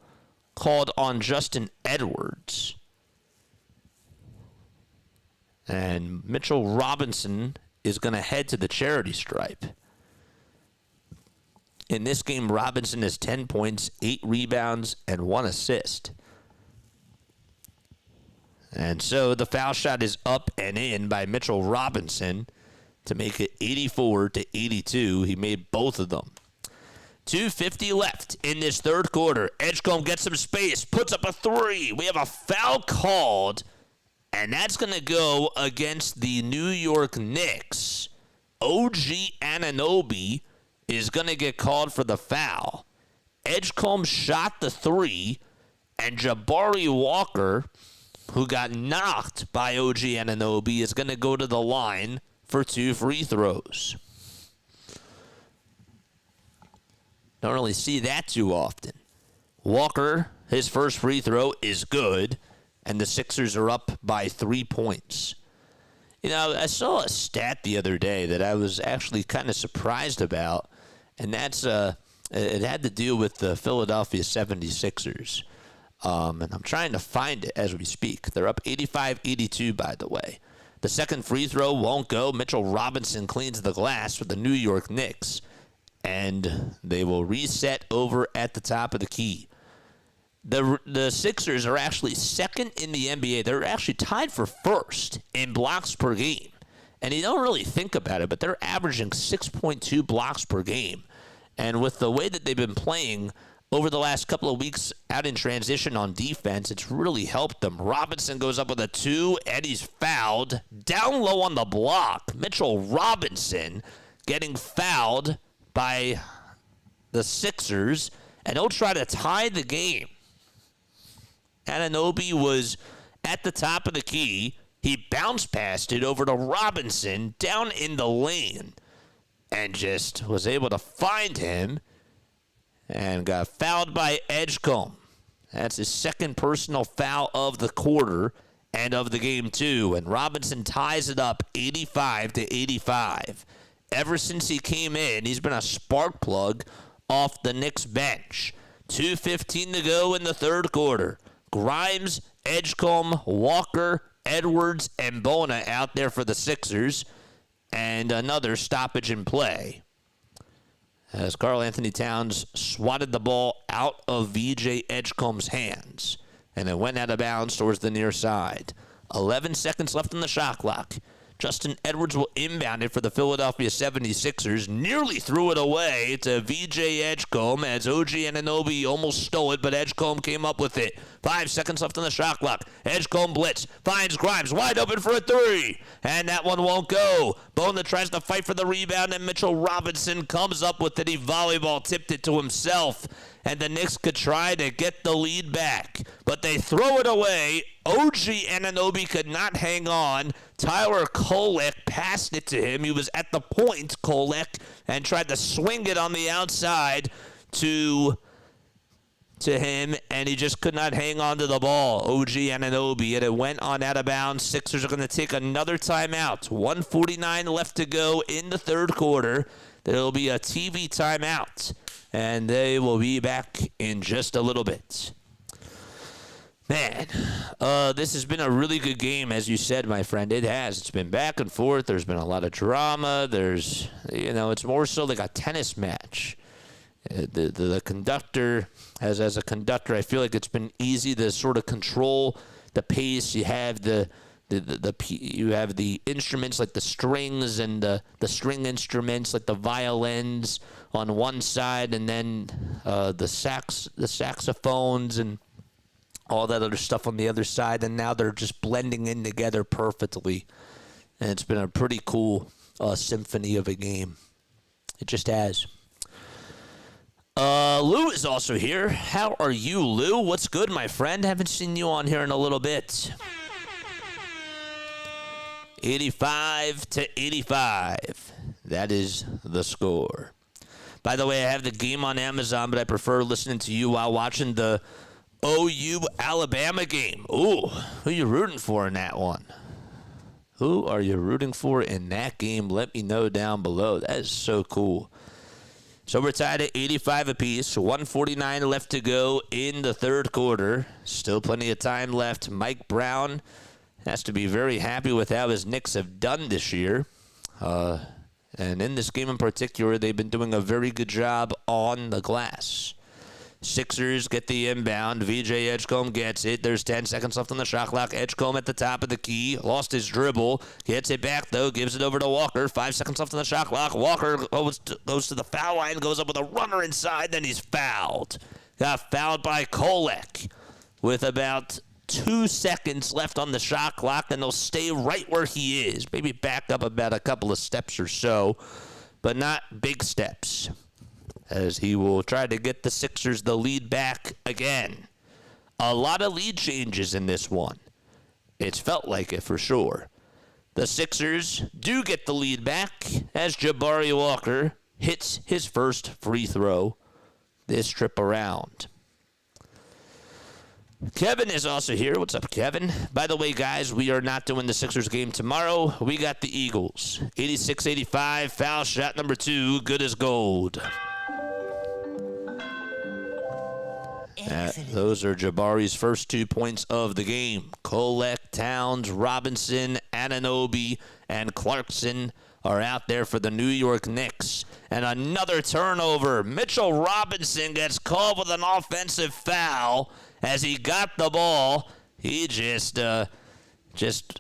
called on Justin Edwards. And Mitchell Robinson is going to head to the charity stripe. In this game, Robinson has 10 points, 8 rebounds, and 1 assist. And so the foul shot is up and in by Mitchell Robinson to make it 84-82. He made both of them. 2:50 left in this third quarter. Edgecombe gets some space, puts up a 3. We have a foul called, and that's going to go against the New York Knicks. OG Anunoby is going to get called for the foul. Edgecombe shot the 3, and Jabari Walker, who got knocked by OG Anunoby, is going to go to the line for 2 free throws. Don't really see that too often. Walker, his first free throw is good, and the Sixers are up by 3 points. I saw a stat the other day that I was actually kind of surprised about, and that's it had to do with the Philadelphia 76ers. And I'm trying to find it as we speak. They're up 85-82, by the way. The second free throw won't go. Mitchell Robinson cleans the glass for the New York Knicks, and they will reset over at the top of the key. The Sixers are actually second in the NBA. They're actually tied for first in blocks per game. And you don't really think about it, but they're averaging 6.2 blocks per game. And with the way that they've been playing over the last couple of weeks out in transition on defense, it's really helped them. Robinson goes up with a 2, and he's fouled. Down low on the block, Mitchell Robinson getting fouled by the Sixers, and he'll try to tie the game. Anunoby was at the top of the key. He bounced past it over to Robinson down in the lane and just was able to find him and got fouled by Edgecombe. That's his second personal foul of the quarter and of the game, too. And Robinson ties it up 85-85. Ever since he came in, he's been a spark plug off the Knicks bench. 2:15 to go in the third quarter. Grimes, Edgecombe, Walker, Edwards, and Bona out there for the Sixers. And another stoppage in play, as Karl-Anthony Towns swatted the ball out of VJ Edgecombe's hands, and it went out of bounds towards the near side. 11 seconds left on the shot clock. Justin Edwards will inbound it for the Philadelphia 76ers. Nearly threw it away to VJ Edgecombe as OG Anunoby almost stole it, but Edgecombe came up with it. 5 seconds left on the shot clock. Edgecombe blitz. Finds Grimes wide open for a three. And that one won't go. Bona tries to fight for the rebound, and Mitchell Robinson comes up with it. He volleyball tipped it to himself. And the Knicks could try to get the lead back, but they throw it away. OG Anunoby could not hang on. Tyler Kolek passed it to him. He was at the point, Kolek, and tried to swing it on the outside to him, and he just could not hang on to the ball. OG Anunoby, and it went on out of bounds. Sixers are going to take another timeout. 1:49 left to go in the third quarter. There will be a TV timeout, and they will be back in just a little bit. Man, this has been a really good game, as you said, my friend. It has. It's been back and forth. There's been a lot of drama. It's more so like a tennis match. The conductor, as a conductor, I feel like it's been easy to sort of control the pace. You have you have the instruments like the strings and the string instruments like the violins on one side, and then the saxophones and all that other stuff on the other side, and now they're just blending in together perfectly. And it's been a pretty cool symphony of a game. It just has. Lou is also here. How are you, Lou? What's good, my friend? Haven't seen you on here in a little bit. 85-85. That is the score. By the way, I have the game on Amazon, but I prefer listening to you while watching the OU Alabama game. Ooh, who are you rooting for in that one? Who are you rooting for in that game? Let me know down below. That is so cool. So we're tied at 85 apiece. 1:49 left to go in the third quarter. Still plenty of time left. Mike Brown has to be very happy with how his Knicks have done this year. And in this game in particular, they've been doing a very good job on the glass. Sixers get the inbound. VJ Edgecombe gets it. There's 10 seconds left on the shot clock. Edgecombe at the top of the key. Lost his dribble. Gets it back, though. Gives it over to Walker. 5 seconds left on the shot clock. Walker goes to the foul line. Goes up with a runner inside. Then he's fouled. Got fouled by Kolek with about 2 seconds left on the shot clock. And they'll stay right where he is. Maybe back up about a couple of steps or so. But not big steps, as he will try to get the Sixers the lead back again. A lot of lead changes in this one. It's felt like it for sure. The Sixers do get the lead back as Jabari Walker hits his first free throw this trip around. Kevin is also here. What's up, Kevin? By the way, guys, we are not doing the Sixers game tomorrow. We got the Eagles. 86-85, foul shot number 2, good as gold. Those are Jabari's first 2 points of the game. Kolek, Towns, Robinson, Anunoby, and Clarkson are out there for the New York Knicks. And another turnover. Mitchell Robinson gets called with an offensive foul. As he got the ball, he just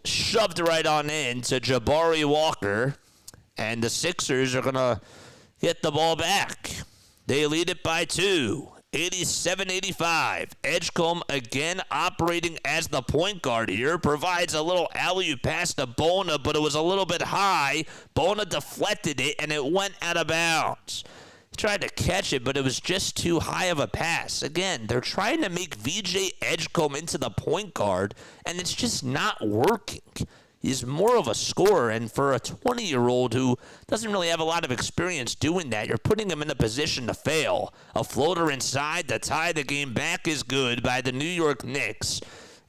shoved right on in to Jabari Walker. And the Sixers are going to get the ball back. They lead it by 2. 87-85. Edgecombe again operating as the point guard here. Provides a little alley-oop pass to Bona, but it was a little bit high. Bona deflected it, and it went out of bounds. He tried to catch it, but it was just too high of a pass. Again, they're trying to make VJ Edgecombe into the point guard, and it's just not working. He's more of a scorer, and for a 20-year-old who doesn't really have a lot of experience doing that, you're putting him in a position to fail. A floater inside to tie the game back is good by the New York Knicks.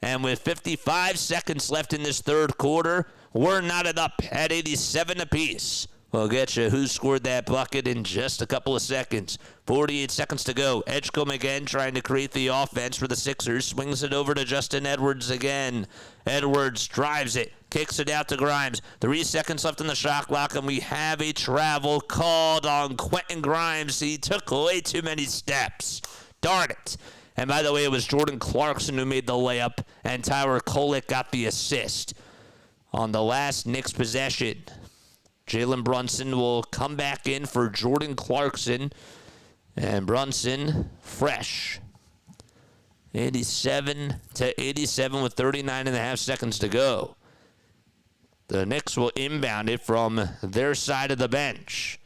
And with 55 seconds left in this third quarter, we're knotted up at 87 apiece. We'll get you who scored that bucket in just a couple of seconds. 48 seconds to go. Edgecombe again trying to create the offense for the Sixers. Swings it over to Justin Edwards again. Edwards drives it. Kicks it out to Grimes. 3 seconds left in the shot clock, and we have a travel called on Quentin Grimes. He took way too many steps. Darn it. And by the way, it was Jordan Clarkson who made the layup, and Tyler Kolek got the assist. On the last Knicks possession, Jalen Brunson will come back in for Jordan Clarkson. And Brunson, fresh. 87 with 39.5 seconds to go. The Knicks will inbound it from their side of the bench.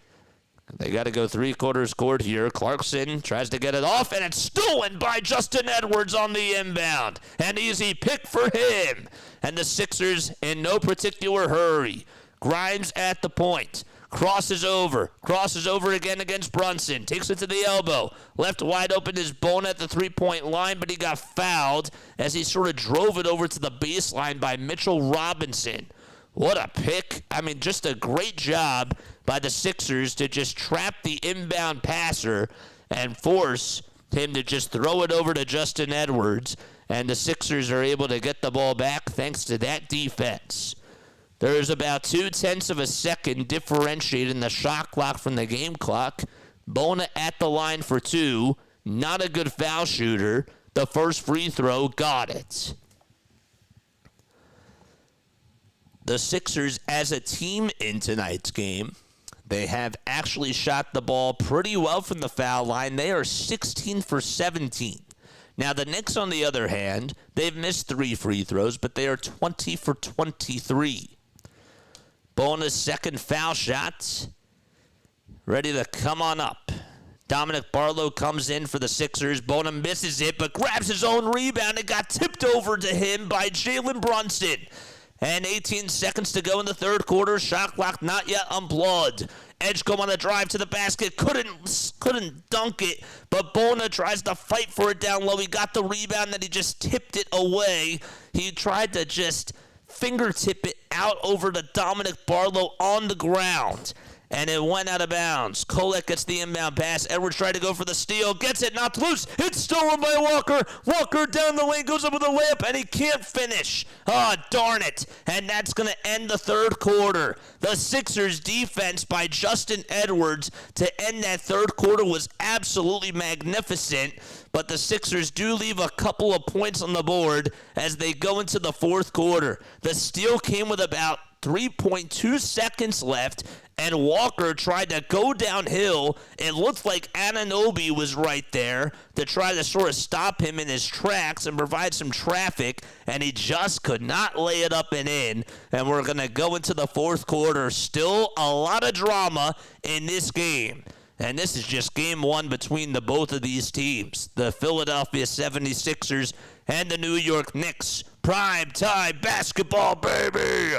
They got to go three-quarters court here. Clarkson tries to get it off, and it's stolen by Justin Edwards on the inbound. An easy pick for him. And the Sixers in no particular hurry. Grimes at the point. Crosses over again against Brunson. Takes it to the elbow. Left wide open is Bone at the three-point line, but he got fouled as he sort of drove it over to the baseline by Mitchell Robinson. What a pick. I mean, just a great job by the Sixers to just trap the inbound passer and force him to just throw it over to Justin Edwards. And the Sixers are able to get the ball back thanks to that defense. There's about 0.2 of a second differentiating the shot clock from the game clock. Bona at the line for two. Not a good foul shooter. The first free throw got it. The Sixers as a team in tonight's game, they have actually shot the ball pretty well from the foul line. They are 16 for 17. Now, the Knicks, on the other hand, they've missed 3 free throws, but they are 20 for 23. Bona's second foul shot, ready to come on up. Dominic Barlow comes in for the Sixers. Bona misses it, but grabs his own rebound. It got tipped over to him by Jalen Brunson. And 18 seconds to go in the third quarter. Shot clock not yet unplugged. Edgecombe on the drive to the basket. Couldn't dunk it, but Bona tries to fight for it down low. He got the rebound, then he just tipped it away. He tried to just fingertip it out over to Dominic Barlow on the ground, and it went out of bounds. Kolek gets the inbound pass. Edwards tried to go for the steal. Gets it, knocked loose. It's stolen by Walker. Walker down the lane, goes up with a layup, and he can't finish. Oh, darn it. And that's going to end the third quarter. The Sixers' defense by Justin Edwards to end that third quarter was absolutely magnificent. But the Sixers do leave a couple of points on the board as they go into the fourth quarter. The steal came with about 3.2 seconds left, and Walker tried to go downhill. It looked like Anunoby was right there to try to sort of stop him in his tracks and provide some traffic, and he just could not lay it up and in. And we're going to go into the fourth quarter. Still a lot of drama in this game. And this is just game one between the both of these teams, the Philadelphia 76ers and the New York Knicks. Prime time basketball, baby!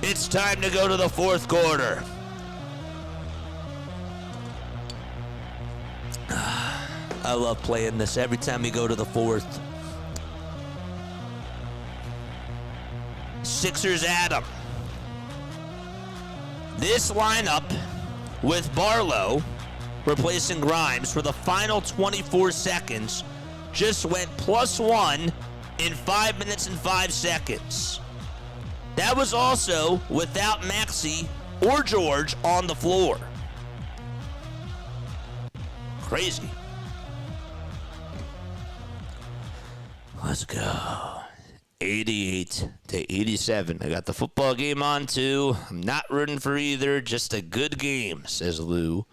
It's time to go to the fourth quarter. I love playing this every time we go to the fourth. Sixers at 'em. This lineup with Barlow replacing Grimes for the final 24 seconds just went +1 in 5 minutes and 5 seconds. That was also without Maxey or George on the floor. Crazy. Let's go. 88-87. I got the football game on too. I'm not rooting for either. Just a good game, says Lou.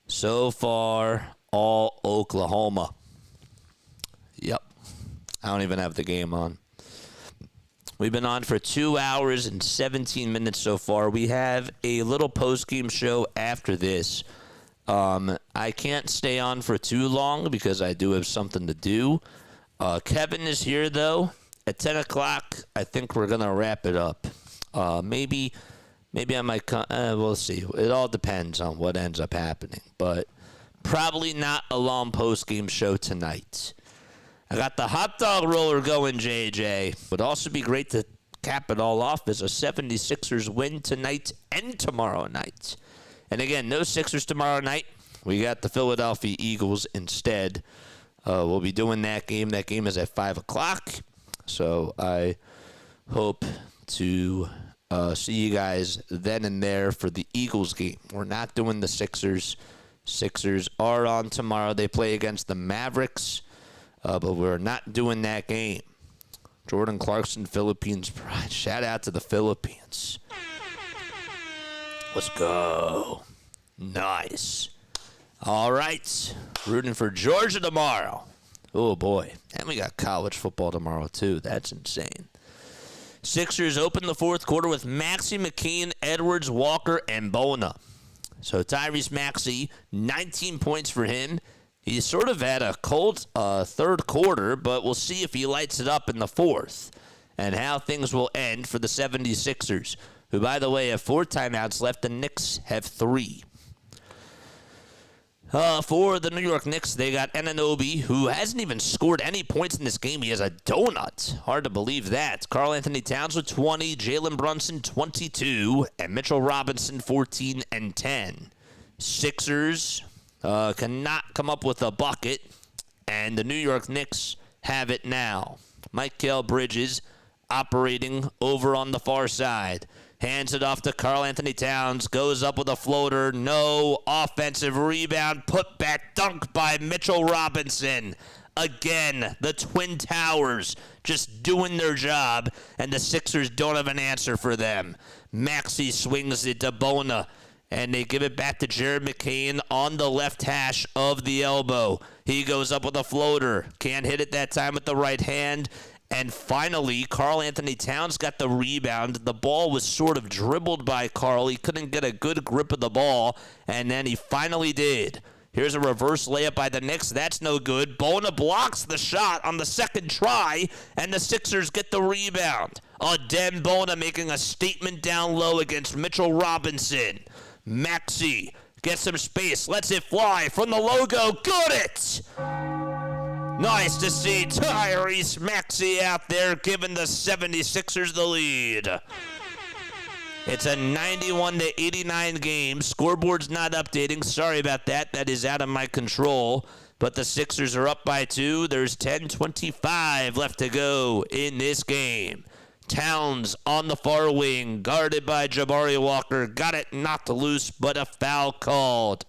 So far, all Oklahoma. Yep. I don't even have the game on. We've been on for 2 hours and 17 minutes so far. We have a little post-game show after this. I can't stay on for too long because I do have something to do. Kevin is here, though. at 10 o'clock, I think we're going to wrap it up. Maybe I might we'll see. It all depends on what ends up happening. But probably not a long post-game show tonight. I got the hot dog roller going, JJ. Would also be great to cap it all off as a 76ers win tonight and tomorrow night. And again, no Sixers tomorrow night. We got the Philadelphia Eagles instead. We'll be doing that game. That game is at 5 o'clock. So I hope to see you guys then and there for the Eagles game. We're not doing the Sixers. Sixers are on tomorrow. They play against the Mavericks, but we're not doing that game. Jordan Clarkson, Philippines pride. Shout out to the Philippines. Let's go. Nice. All right. Rooting for Georgia tomorrow. Oh, boy. And we got college football tomorrow, too. That's insane. Sixers open the fourth quarter with Maxey, McKean, Edwards, Walker, and Bona. So Tyrese Maxey, 19 points for him. He sort of had a cold third quarter, but we'll see if he lights it up in the fourth and how things will end for the 76ers, who, by the way, have 4 timeouts left. The Knicks have 3. For the New York Knicks, they got Anunoby, who hasn't even scored any points in this game. He has a donut. Hard to believe that. Karl-Anthony Towns with 20, Jalen Brunson 22, and Mitchell Robinson 14 and 10. Sixers cannot come up with a bucket, and the New York Knicks have it now. Mikal Bridges operating over on the far side. Hands it off to Karl-Anthony Towns. Goes up with a floater. No offensive rebound. Put back dunk by Mitchell Robinson. Again, the Twin Towers just doing their job, and the Sixers don't have an answer for them. Maxey swings it to Bona, and they give it back to Jared McCain on the left hash of the elbow. He goes up with a floater. Can't hit it that time with the right hand. And finally, Karl-Anthony Towns got the rebound. The ball was sort of dribbled by Karl. He couldn't get a good grip of the ball, and then he finally did. Here's a reverse layup by the Knicks. That's no good. Bona blocks the shot on the second try, and the Sixers get the rebound. Adem Bona making a statement down low against Mitchell Robinson. Maxey gets some space, lets it fly from the logo. Good it! Nice to see Tyrese Maxey out there giving the 76ers the lead. It's a 91-89 game. Scoreboard's not updating. Sorry about that. That is out of my control. But the Sixers are up by 2. There's 10:25 left to go in this game. Towns on the far wing, guarded by Jabari Walker. Got it knocked loose, but a foul called.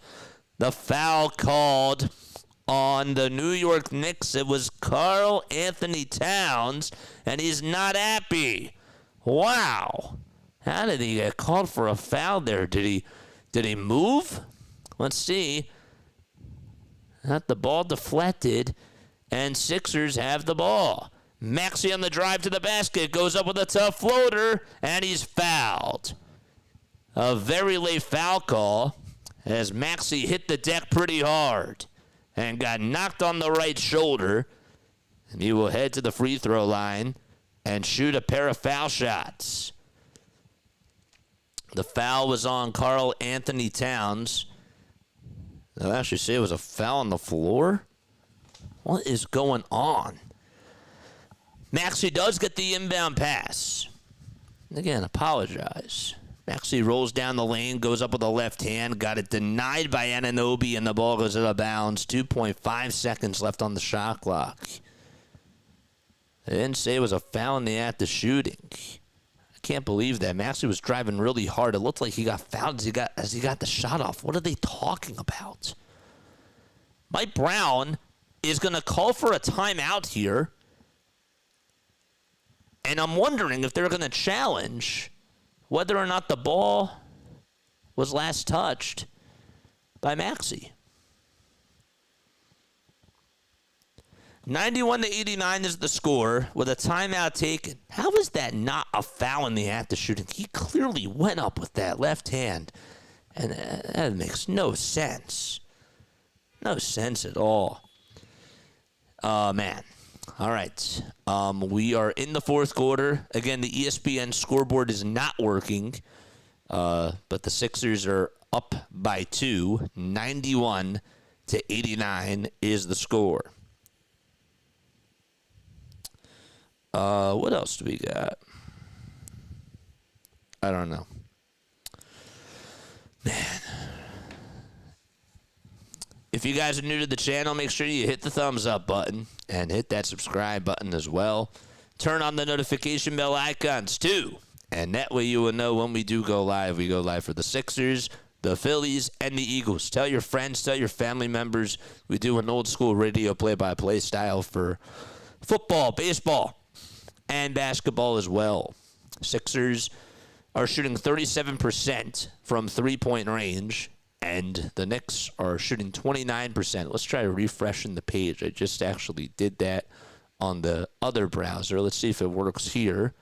The foul called on the New York Knicks. It was Karl-Anthony Towns, and he's not happy. Wow. How did he get called for a foul there? Did he move? Let's see. Not the ball deflected, and Sixers have the ball. Maxey on the drive to the basket, goes up with a tough floater, and he's fouled. A very late foul call as Maxey hit the deck pretty hard and got knocked on the right shoulder, and he will head to the free throw line and shoot a pair of foul shots. The foul was on Karl-Anthony Towns. They'll actually say it was a foul on the floor? What is going on? Maxey does get the inbound pass. Again, apologize. Maxey rolls down the lane, goes up with the left hand, got it denied by Anunoby, and the ball goes out of bounds. 2.5 seconds left on the shot clock. They didn't say it was a foul in the act of shooting. I can't believe that. Maxey was driving really hard. It looked like he got fouled as he got the shot off. What are they talking about? Mike Brown is going to call for a timeout here, and I'm wondering if they're going to challenge whether or not the ball was last touched by Maxey. 91-89 is the score with a timeout taken. How is that not a foul in the act of shooting? He clearly went up with that left hand, and that makes no sense. No sense at all. Man. All right. We are in the fourth quarter. Again, the ESPN scoreboard is not working, but the Sixers are up by 2. 91-89 is the score. What else do we got? I don't know. Man. If you guys are new to the channel, make sure you hit the thumbs up button and hit that subscribe button as well. Turn on the notification bell icons too. And that way you will know when we do go live. We go live for the Sixers, the Phillies, and the Eagles. Tell your friends, tell your family members. We do an old school radio play-by-play style for football, baseball, and basketball as well. Sixers are shooting 37% from three-point range. And the Knicks are shooting 29%. Let's try refreshing the page. I just actually did that on the other browser. Let's see if it works here.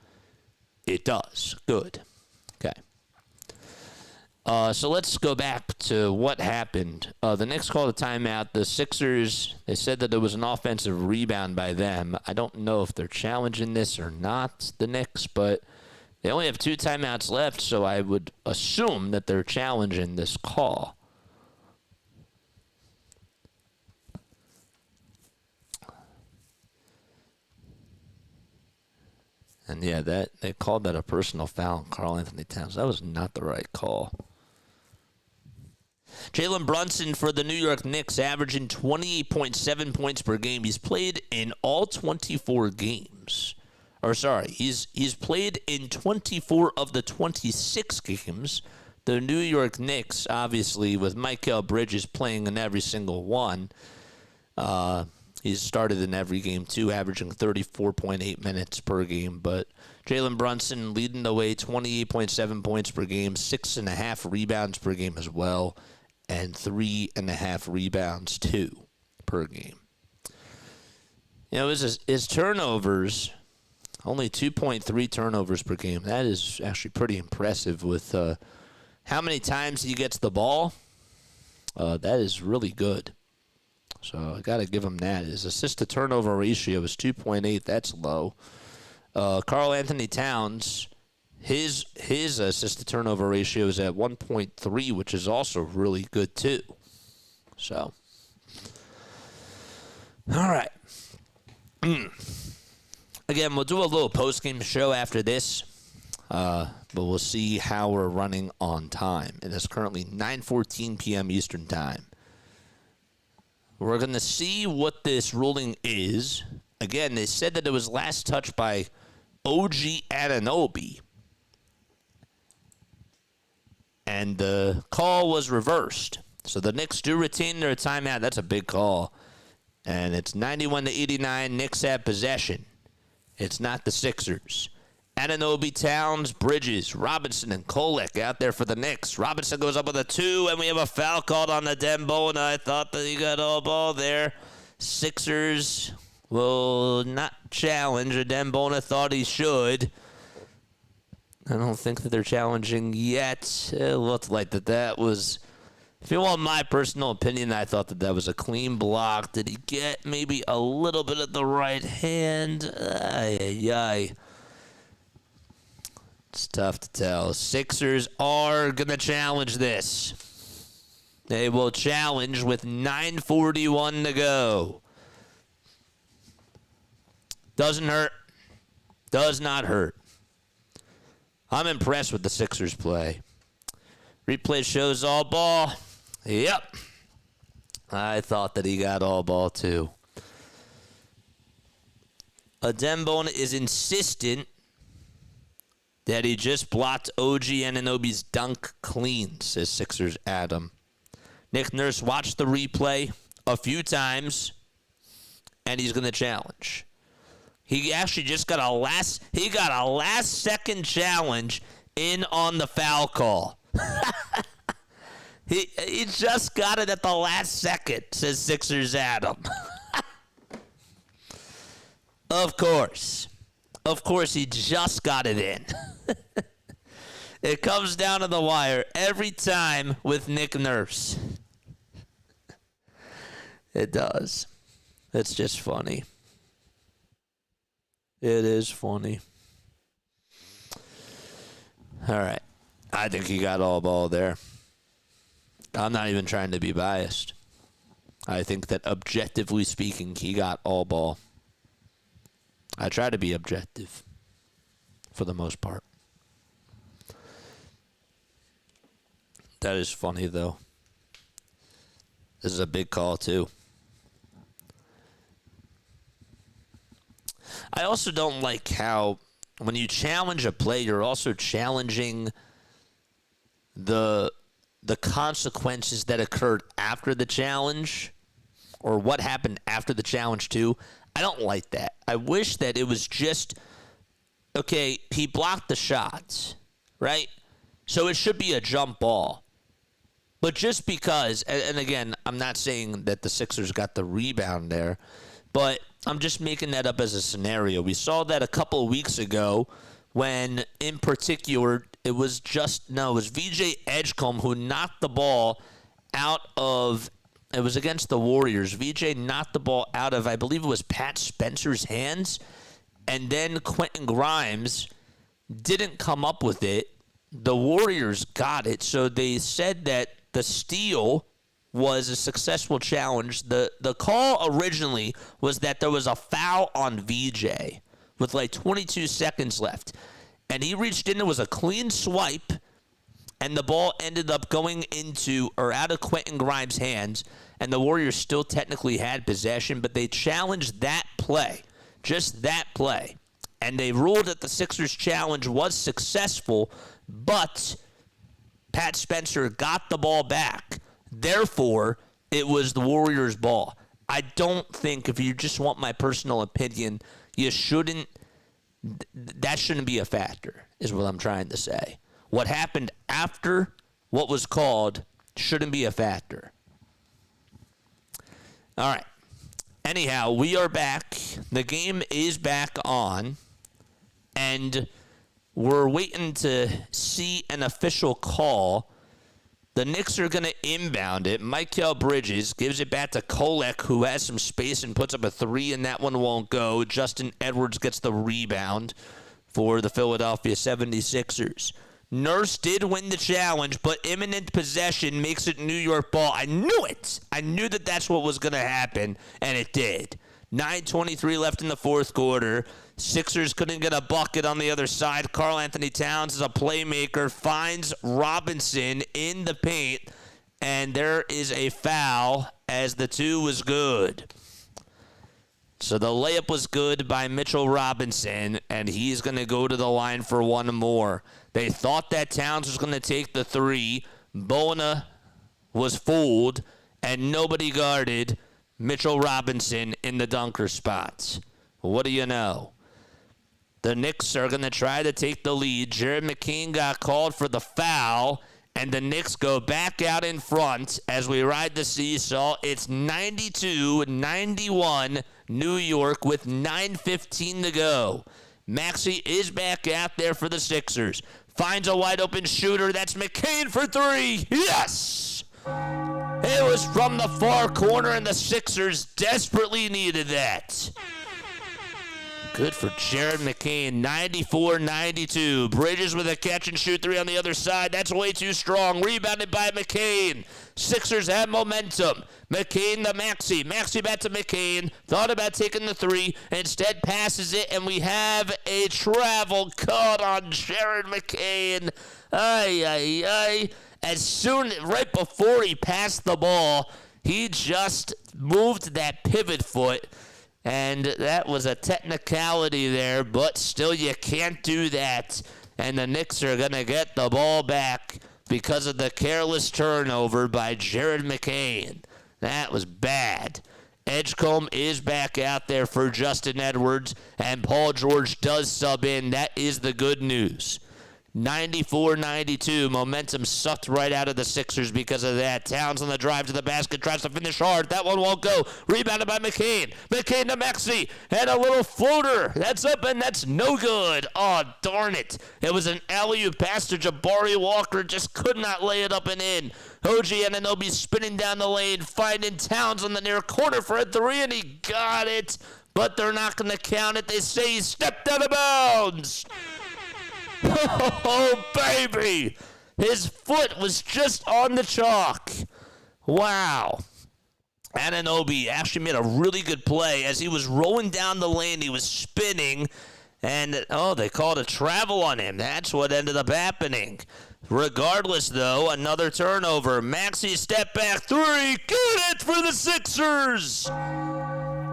It does. Good. Okay. So let's go back to what happened. The Knicks called a timeout. The Sixers, they said that it was an offensive rebound by them. I don't know if they're challenging this or not, the Knicks, but they only have 2 timeouts left, so I would assume that they're challenging this call. And yeah, they called that a personal foul on Karl-Anthony Towns. That was not the right call. Jalen Brunson for the New York Knicks, averaging 28.7 points per game. He's played in all 24 games. He's played in 24 of the 26 games. The New York Knicks, obviously, with Mikal Bridges playing in every single one, he's started in every game, too, averaging 34.8 minutes per game. But Jalen Brunson leading the way, 28.7 points per game, 6.5 rebounds per game as well, and 3.5 rebounds, too, per game. You know, his turnovers, only 2.3 turnovers per game. That is actually pretty impressive with how many times he gets the ball. That is really good. So I got to give him that. His assist-to-turnover ratio is 2.8. That's low. Karl-Anthony Towns, his assist-to-turnover ratio is at 1.3, which is also really good too. So, all right. Again, we'll do a little post-game show after this, but we'll see how we're running on time. It is currently 9:14 p.m. Eastern Time. We're going to see what this ruling is. Again, they said that it was last touched by OG Anunoby, and the call was reversed. So the Knicks do retain their timeout. That's a big call. And it's 91-89. Knicks have possession. It's not the Sixers. Anunoby, Towns, Bridges, Robinson, and Kolek out there for the Knicks. Robinson goes up with a 2, and we have a foul called on the Dembona. I thought that he got all ball there. Sixers will not challenge. Dembona thought he should. I don't think that they're challenging yet. It looked like that was, if you want my personal opinion, I thought that was a clean block. Did he get maybe a little bit of the right hand? Ay. It's tough to tell. Sixers are going to challenge this. They will challenge with 9:41 to go. Doesn't hurt. Does not hurt. I'm impressed with the Sixers play. Replay shows all ball. Yep. I thought that he got all ball too. Dembona is insistent that he just blocked OG Anunoby's dunk clean, says Sixers Adam. Nick Nurse watched the replay a few times, and he's going to challenge. He actually just got a last second challenge in on the foul call. He just got it at the last second, says Sixers Adam. Of course. Of course, he just got it in. It comes down to the wire every time with Nick Nurse. It does. It's just funny. It is funny. All right. I think he got all ball there. I'm not even trying to be biased. I think that objectively speaking, he got all ball. I try to be objective for the most part. That is funny, though. This is a big call, too. I also don't like how when you challenge a play, you're also challenging the consequences that occurred after the challenge or what happened after the challenge, too. I don't like that. I wish that it was just, okay, he blocked the shots, right? So it should be a jump ball. But just because, and again, I'm not saying that the Sixers got the rebound there, but I'm just making that up as a scenario. We saw that a couple of weeks ago when, in particular, it was VJ Edgecombe who knocked the ball out of, it was against the Warriors. VJ knocked the ball out of, I believe it was Pat Spencer's hands, and then Quentin Grimes didn't come up with it. The Warriors got it, so they said that the steal was a successful challenge. The call originally was that there was a foul on VJ with like 22 seconds left. And he reached in, it was a clean swipe, and the ball ended up going into or out of Quentin Grimes' hands, and the Warriors still technically had possession, but they challenged that play, just that play. And they ruled that the Sixers' challenge was successful, but Pat Spencer got the ball back. Therefore, it was the Warriors' ball. I don't think, if you just want my personal opinion, that shouldn't be a factor, is what I'm trying to say. What happened after what was called shouldn't be a factor. All right. Anyhow, we are back. The game is back on, and we're waiting to see an official call. The Knicks are going to inbound it. Mikal Bridges gives it back to Kolek, who has some space and puts up a three, and that one won't go. Justin Edwards gets the rebound for the Philadelphia 76ers. Nurse did win the challenge, but imminent possession makes it New York ball. I knew it. I knew that that's what was going to happen, and it did. 9:23 left in the fourth quarter. Sixers couldn't get a bucket on the other side. Karl-Anthony Towns is a playmaker, finds Robinson in the paint, and there is a foul as the two was good. So the layup was good by Mitchell Robinson, and he's going to go to the line for one more. They thought that Towns was going to take the three. Bona was fooled, and nobody guarded Mitchell Robinson in the dunker spots. What do you know? The Knicks are going to try to take the lead. Jared McCain got called for the foul, and the Knicks go back out in front as we ride the seesaw. It's 92-91 New York with 9:15 to go. Maxey is back out there for the Sixers. Finds a wide open shooter. That's McCain for three. Yes! It was from the far corner, and the Sixers desperately needed that. Good for Jared McCain, 94-92. Bridges with a catch-and-shoot three on the other side. That's way too strong. Rebounded by McCain. Sixers have momentum. McCain to Maxey. Maxey back to McCain. Thought about taking the three. Instead passes it, and we have a travel caught on Jared McCain. Right before he passed the ball, he just moved that pivot foot. And that was a technicality there, but still you can't do that. And the Knicks are going to get the ball back because of the careless turnover by Jared McCain. That was bad. Edgecombe is back out there for Justin Edwards, and Paul George does sub in. That is the good news. 94-92. Momentum sucked right out of the Sixers because of that. Towns on the drive to the basket, tries to finish hard. That one won't go. Rebounded by McCain. McCain to Maxey. And a little floater. That's up, and that's no good. Oh, darn it. It was an alley-oop pass to Jabari Walker. Just could not lay it up and in. OG Anunoby spinning down the lane, finding Towns on the near corner for a three, and he got it. but they're not going to count it. They say he stepped out of bounds. Oh, baby. His foot was just on the chalk. Wow. Anunoby actually made a really good play. As he was rolling down the lane, he was spinning, and, they called a travel on him. That's what ended up happening. Regardless, though, another turnover. Maxey step back three. Good it for the Sixers.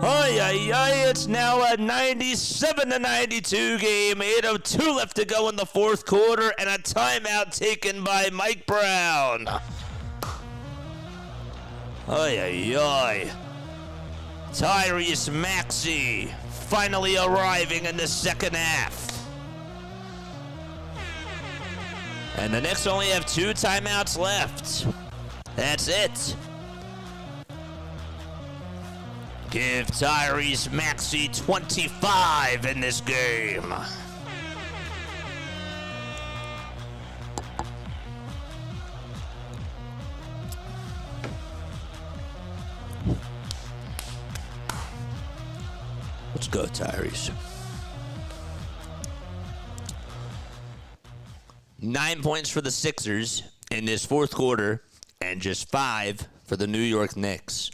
It's now a 97-92 game. 8:02 left to go in the fourth quarter, and a timeout taken by Mike Brown. Tyrese Maxey finally arriving in the second half. And the Knicks only have 2 timeouts left. That's it. Give Tyrese Maxey 25 in this game. Let's go, Tyrese. 9 points for the Sixers in this fourth quarter, and just 5 for the New York Knicks.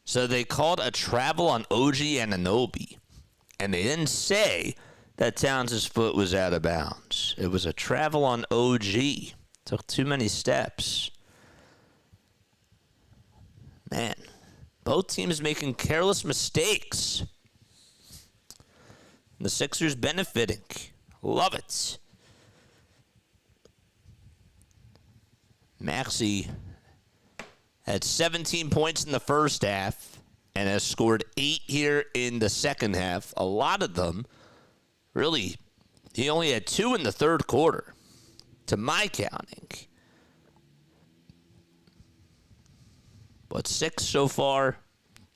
So they called a travel on OG Anunoby, and they didn't say that Towns' foot was out of bounds. It was a travel on OG. Took too many steps. Man, both teams making careless mistakes. And the Sixers benefiting. Love it. Maxey had 17 points in the first half and has scored 8 here in the second half. A lot of them, really, he only had 2 in the third quarter, to my counting. But 6 so far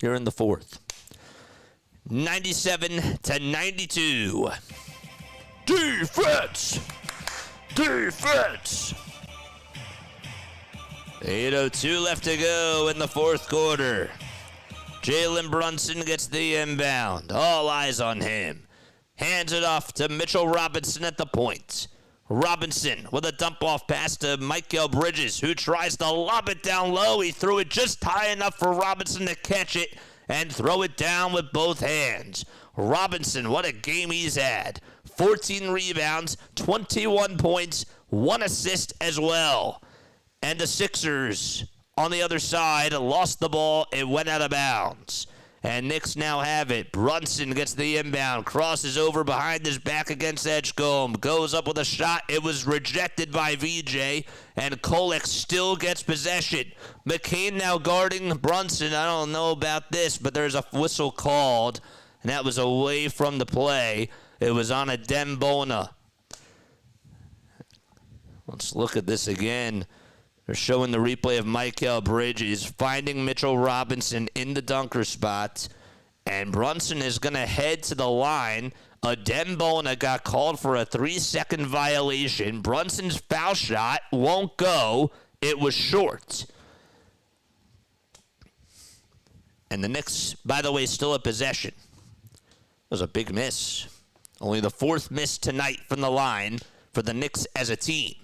here in the fourth. 97-92. Defense! Defense! 8:02 left to go in the fourth quarter. Jalen Brunson gets the inbound. All eyes on him. Hands it off to Mitchell Robinson at the point. Robinson with a dump-off pass to Michael Bridges, who tries to lob it down low. He threw it just high enough for Robinson to catch it and throw it down with both hands. Robinson, what a game he's had. 14 rebounds, 21 points, 1 assist as well. And the Sixers, on the other side, lost the ball. It went out of bounds. And Knicks now have it. Brunson gets the inbound, crosses over behind his back against Edgecombe, goes up with a shot. It was rejected by VJ, and Kolek still gets possession. McCain now guarding Brunson. I don't know about this, but there's a whistle called, and that was away from the play. It was on a Dembona. Let's look at this again. They're showing the replay of Michael Bridges finding Mitchell Robinson in the dunker spot. And Brunson is going to head to the line. Dembona got called for a 3-second violation. Brunson's foul shot won't go. It was short. And the Knicks, by the way, still in possession. It was a big miss. Only the 4th miss tonight from the line for the Knicks as a team.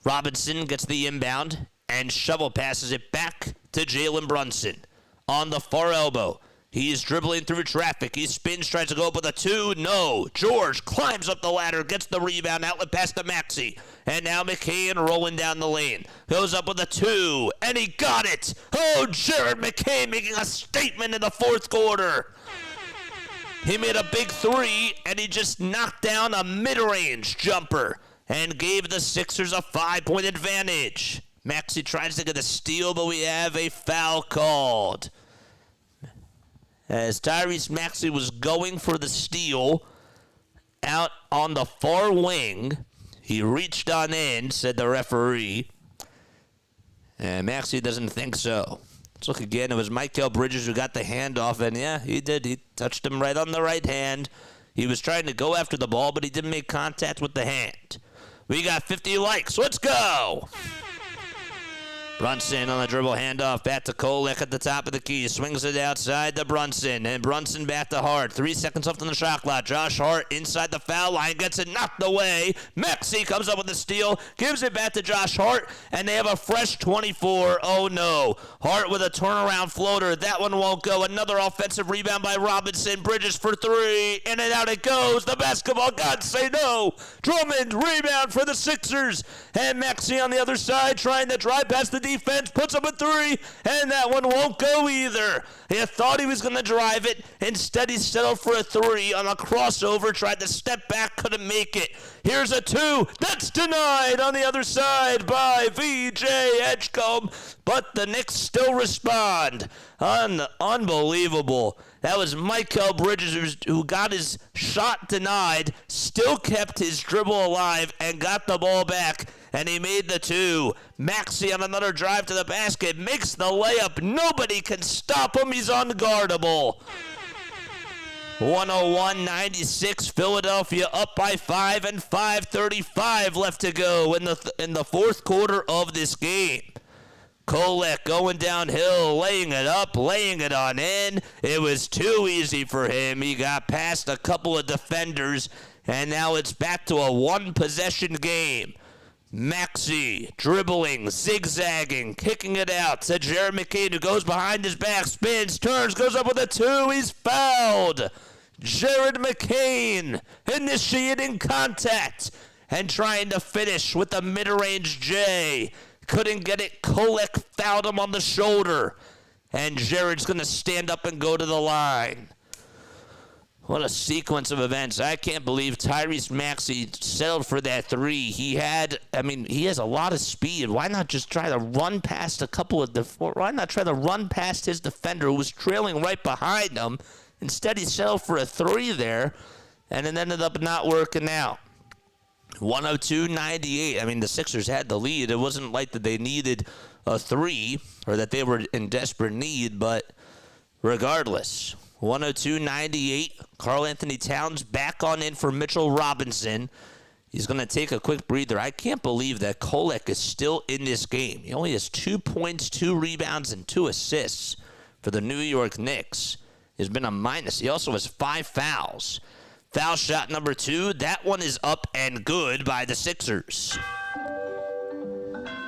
Robinson gets the inbound and shovel passes it back to Jalen Brunson. On the far elbow, he's dribbling through traffic. He spins, tries to go up with a 2. No. George climbs up the ladder, gets the rebound, outlet pass to Maxey. And now McCain rolling down the lane. Goes up with a 2, and he got it. Oh, Jared McCain making a statement in the fourth quarter. He made a big 3, and he just knocked down a mid-range jumper and gave the Sixers a 5-point advantage. Maxey tries to get a steal, but we have a foul called. As Tyrese Maxey was going for the steal, out on the far wing, he reached on in, said the referee, and Maxey doesn't think so. Let's look again. It was Michael Bridges who got the handoff, and yeah, he did. He touched him right on the right hand. He was trying to go after the ball, but he didn't make contact with the hand. We got 50 likes. Let's go. Brunson on the dribble, handoff, back to Kolek at the top of the key, swings it outside to Brunson, and Brunson back to Hart. 3 seconds left on the shot clock. Josh Hart inside the foul line, gets it knocked away. Maxey comes up with the steal, gives it back to Josh Hart, and they have a fresh 24. Oh no. Hart with a turnaround floater. That one won't go. Another offensive rebound by Robinson. Bridges for 3. In and out it goes. The basketball gods say no. Drummond, rebound for the Sixers. And Maxey on the other side trying to drive past the defense. Puts up a 3. And that one won't go either. He thought he was going to drive it. Instead, he settled for a 3 on a crossover. Tried to step back. Couldn't make it. Here's a 2. That's denied on the other side by VJ Edgecombe. But the Knicks still respond. Unbelievable. That was Mikal Bridges who got his shot denied, still kept his dribble alive, and got the ball back, and he made the 2. Maxey on another drive to the basket, makes the layup. Nobody can stop him. He's unguardable. 101-96, Philadelphia up by 5 and 5:35 left to go in the fourth quarter of this game. Kolek going downhill, laying it up, laying it on in. It was too easy for him. He got past a couple of defenders, and now it's back to a one-possession game. Maxey dribbling, zigzagging, kicking it out to Jared McCain, who goes behind his back, spins, turns, goes up with a 2. He's fouled. Jared McCain initiating contact and trying to finish with a mid-range J. Couldn't get it. Kolek fouled him on the shoulder. And Jared's going to stand up and go to the line. What a sequence of events. I can't believe Tyrese Maxey settled for that 3. He has a lot of speed. Why not just try to run past why not try to run past his defender who was trailing right behind him? Instead, he settled for a 3 there, and it ended up not working out. 102-98. The Sixers had the lead. It wasn't like that they needed a 3 or that they were in desperate need, but regardless, 102-98. Karl-Anthony Towns back on in for Mitchell Robinson. He's going to take a quick breather. I can't believe that Kolek is still in this game. He only has 2 points, 2 rebounds, and 2 assists for the New York Knicks. He's been a minus. He also has 5 fouls. Foul shot number 2. That one is up and good by the Sixers.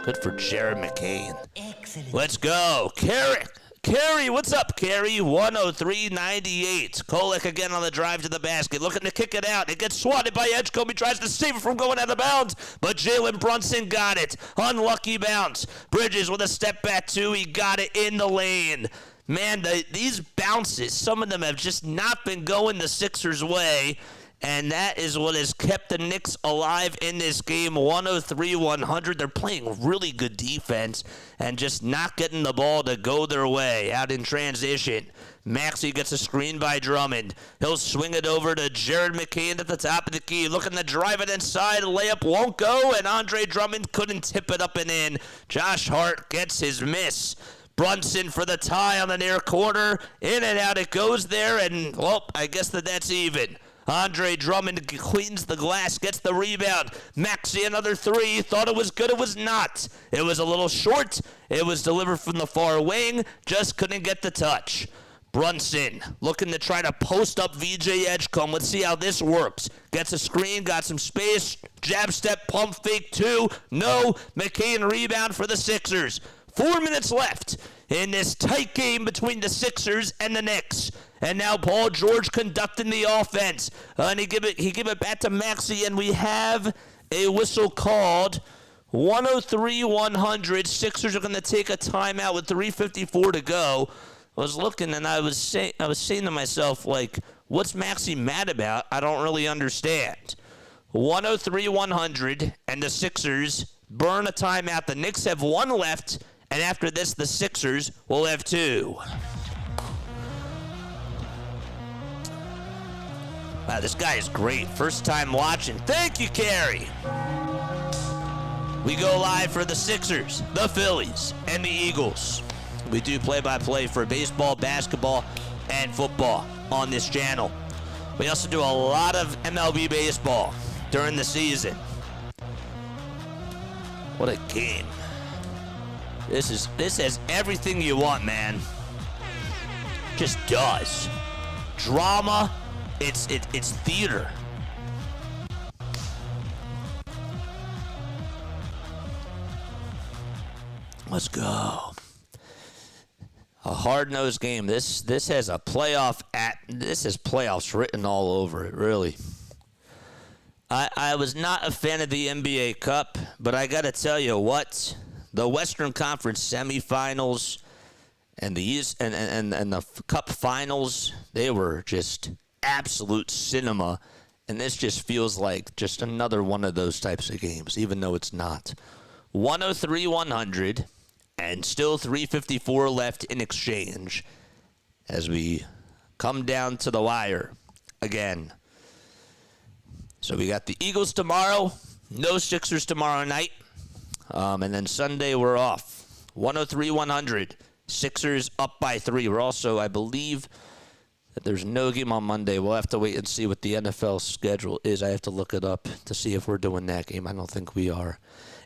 Good for Jared McCain. Excellent. Let's go. Carey, what's up, Carey? 103-98. Kolek again on the drive to the basket. Looking to kick it out. It gets swatted by Edgecombe. He tries to save it from going out of bounds, but Jalen Brunson got it. Unlucky bounce. Bridges with a step back 2. He got it in the lane. Man, these bounces, some of them have just not been going the Sixers' way, and that is what has kept the Knicks alive in this game. 103-100. They're playing really good defense and just not getting the ball to go their way out in transition. Maxey gets a screen by Drummond. He'll swing it over to Jared McCain at the top of the key. Looking to drive it inside. Layup won't go, and Andre Drummond couldn't tip it up and in. Josh Hart gets his miss. Brunson for the tie on the near corner. In and out it goes there, and, I guess that's even. Andre Drummond cleans the glass, gets the rebound. Maxey another 3. Thought it was good. It was not. It was a little short. It was delivered from the far wing. Just couldn't get the touch. Brunson looking to try to post up VJ Edgecombe. Let's see how this works. Gets a screen, got some space. Jab step, pump fake 2. No. McCain rebound for the Sixers. 4 minutes left in this tight game between the Sixers and the Knicks. And now Paul George conducting the offense. And he give it back to Maxey, and we have a whistle called. 103-100. Sixers are going to take a timeout with 3:54 to go. I was looking, and I was saying to myself, what's Maxey mad about? I don't really understand. 103-100, and the Sixers burn a timeout. The Knicks have 1 left. And after this, the Sixers will have 2. Wow, this guy is great. First time watching. Thank you, Carey. We go live for the Sixers, the Phillies, and the Eagles. We do play-by-play for baseball, basketball, and football on this channel. We also do a lot of MLB baseball during the season. What a game. This has everything you want, man. Just does. Drama. It's theater. Let's go. A hard-nosed game. This has a playoff this has playoffs written all over it, really. I was not a fan of the NBA Cup, but I got to tell you what, the Western Conference semifinals and the East and the Cup finals, they were just absolute cinema, and this just feels like just another one of those types of games, even though it's not. 103-100, and still 3:54 left in exchange as we come down to the wire again. So we got the Eagles tomorrow, no Sixers tomorrow night, and then Sunday we're off. 103-100, Sixers up by 3. We're also, I believe, that there's no game on Monday. We'll have to wait and see what the NFL schedule is. I have to look it up to see if we're doing that game. I don't think we are.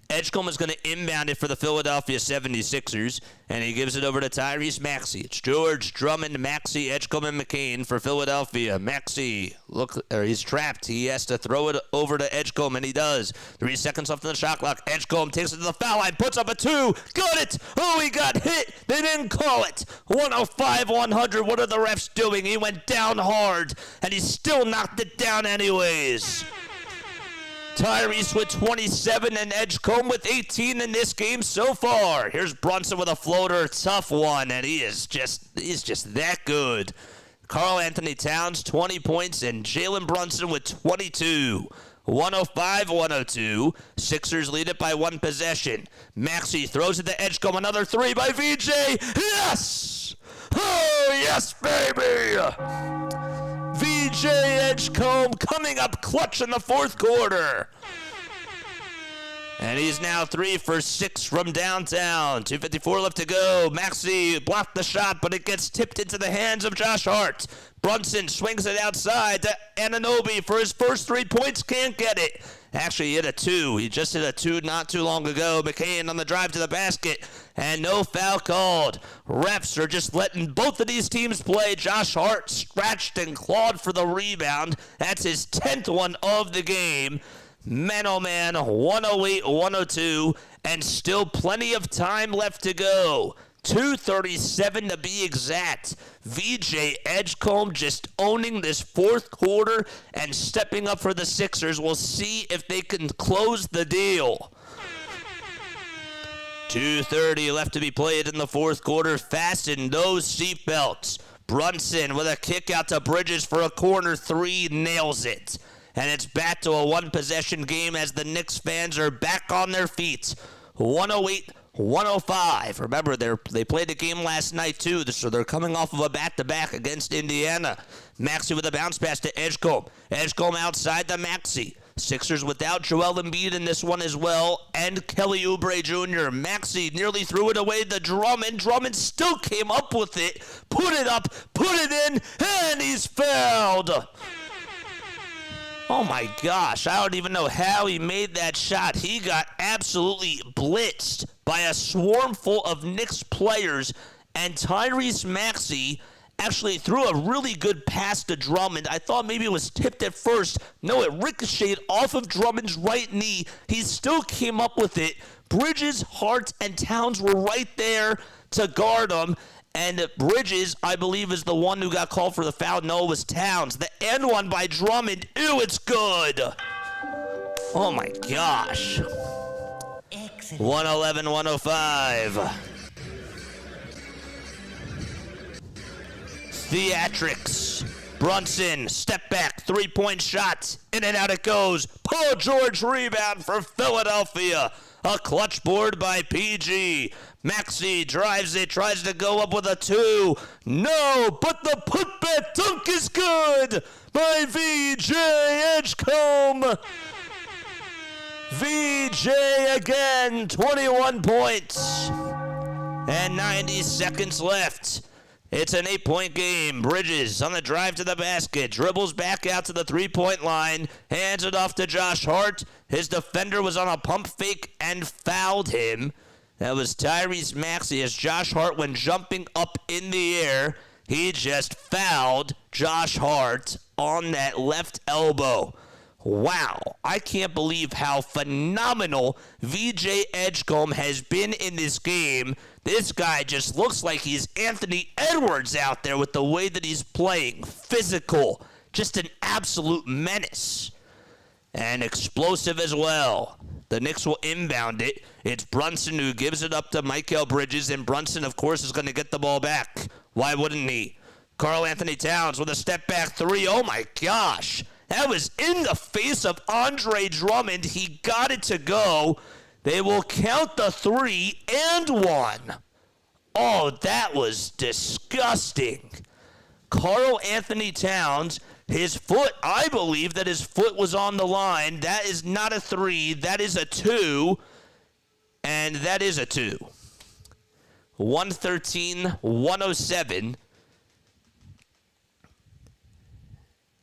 Edgecombe is going to inbound it for the Philadelphia 76ers, and he gives it over to Tyrese Maxey. It's George, Drummond, Maxey, Edgecombe, and McCain for Philadelphia. Maxey, he's trapped. He has to throw it over to Edgecombe, and he does. 3 seconds left on the shot clock. Edgecombe takes it to the foul line, puts up a 2. Got it! Oh, he got hit. They didn't call it. 105-100. What are the refs doing? He went down hard, and he still knocked it down anyways. Tyrese with 27 and Edgecombe with 18 in this game so far. Here's Brunson with a floater, tough one, and he's just that good. Karl-Anthony Towns, 20 points, and Jalen Brunson with 22. 105-102. Sixers lead it by 1 possession. Maxey throws it to Edgecombe, another 3 by VJ. Yes! Oh, yes, baby! VJ Edgecombe coming up clutch in the 4th quarter. And he's now 3 for 6 from downtown. 2:54 left to go. Maxey blocked the shot, but it gets tipped into the hands of Josh Hart. Brunson swings it outside to Anunoby for his first 3 points. Can't get it. Actually, he hit a 2. He just hit a 2 not too long ago. McCain on the drive to the basket. And no foul called. Refs are just letting both of these teams play. Josh Hart scratched and clawed for the rebound. That's his 10th one of the game. Man, oh man, 108-102, and still plenty of time left to go. 2:37 to be exact. VJ Edgecombe just owning this 4th quarter and stepping up for the Sixers. We'll see if they can close the deal. 2:30 left to be played in the 4th quarter. Fasten those seatbelts. Brunson with a kick out to Bridges for a corner 3, nails it. And it's back to a 1-possession game as the Knicks fans are back on their feet. 108-105. Remember, they played a game last night, too, so they're coming off of a back-to-back against Indiana. Maxey with a bounce pass to Edgecombe. Edgecombe outside to Maxey. Sixers without Joel Embiid in this one as well, and Kelly Oubre Jr. Maxey nearly threw it away to Drummond. Drummond still came up with it, put it up, put it in, and he's fouled. Oh my gosh, I don't even know how he made that shot. He got absolutely blitzed by a swarm full of Knicks players, and Tyrese Maxey actually threw a really good pass to Drummond. I thought maybe it was tipped at first. No, it ricocheted off of Drummond's right knee. He still came up with it. Bridges, Hart, and Towns were right there to guard him. And Bridges, I believe, is the one who got called for the foul. No, it was Towns. The end one by Drummond. Ew, it's good. Oh, my gosh. 111-105. Theatrics. Brunson, step back, 3-point shot. In and out it goes. Paul George rebound for Philadelphia. A clutch board by PG. Maxey drives it, tries to go up with a 2. No, but the putback dunk is good by VJ Edgecombe. VJ again, 21 points. And 90 seconds left. It's an 8-point game. Bridges on the drive to the basket. Dribbles back out to the 3-point line. Hands it off to Josh Hart. His defender was on a pump fake and fouled him. That was Tyrese Maxey as Josh Hart, when jumping up in the air, he just fouled Josh Hart on that left elbow. Wow, I can't believe how phenomenal VJ Edgecombe has been in this game. This guy just looks like he's Anthony Edwards out there with the way that he's playing. Physical, just an absolute menace. And explosive as well. The Knicks will inbound it. It's Brunson who gives it up to Mikal Bridges, and Brunson, of course, is going to get the ball back. Why wouldn't he? Karl-Anthony Towns with a step-back three. Oh, my gosh. That was in the face of Andre Drummond. He got it to go. They will count the 3 and 1. Oh, that was disgusting. Karl-Anthony Towns, his foot, I believe that his foot was on the line. That is not a 3. That is a 2. And that is a 2. 113-107.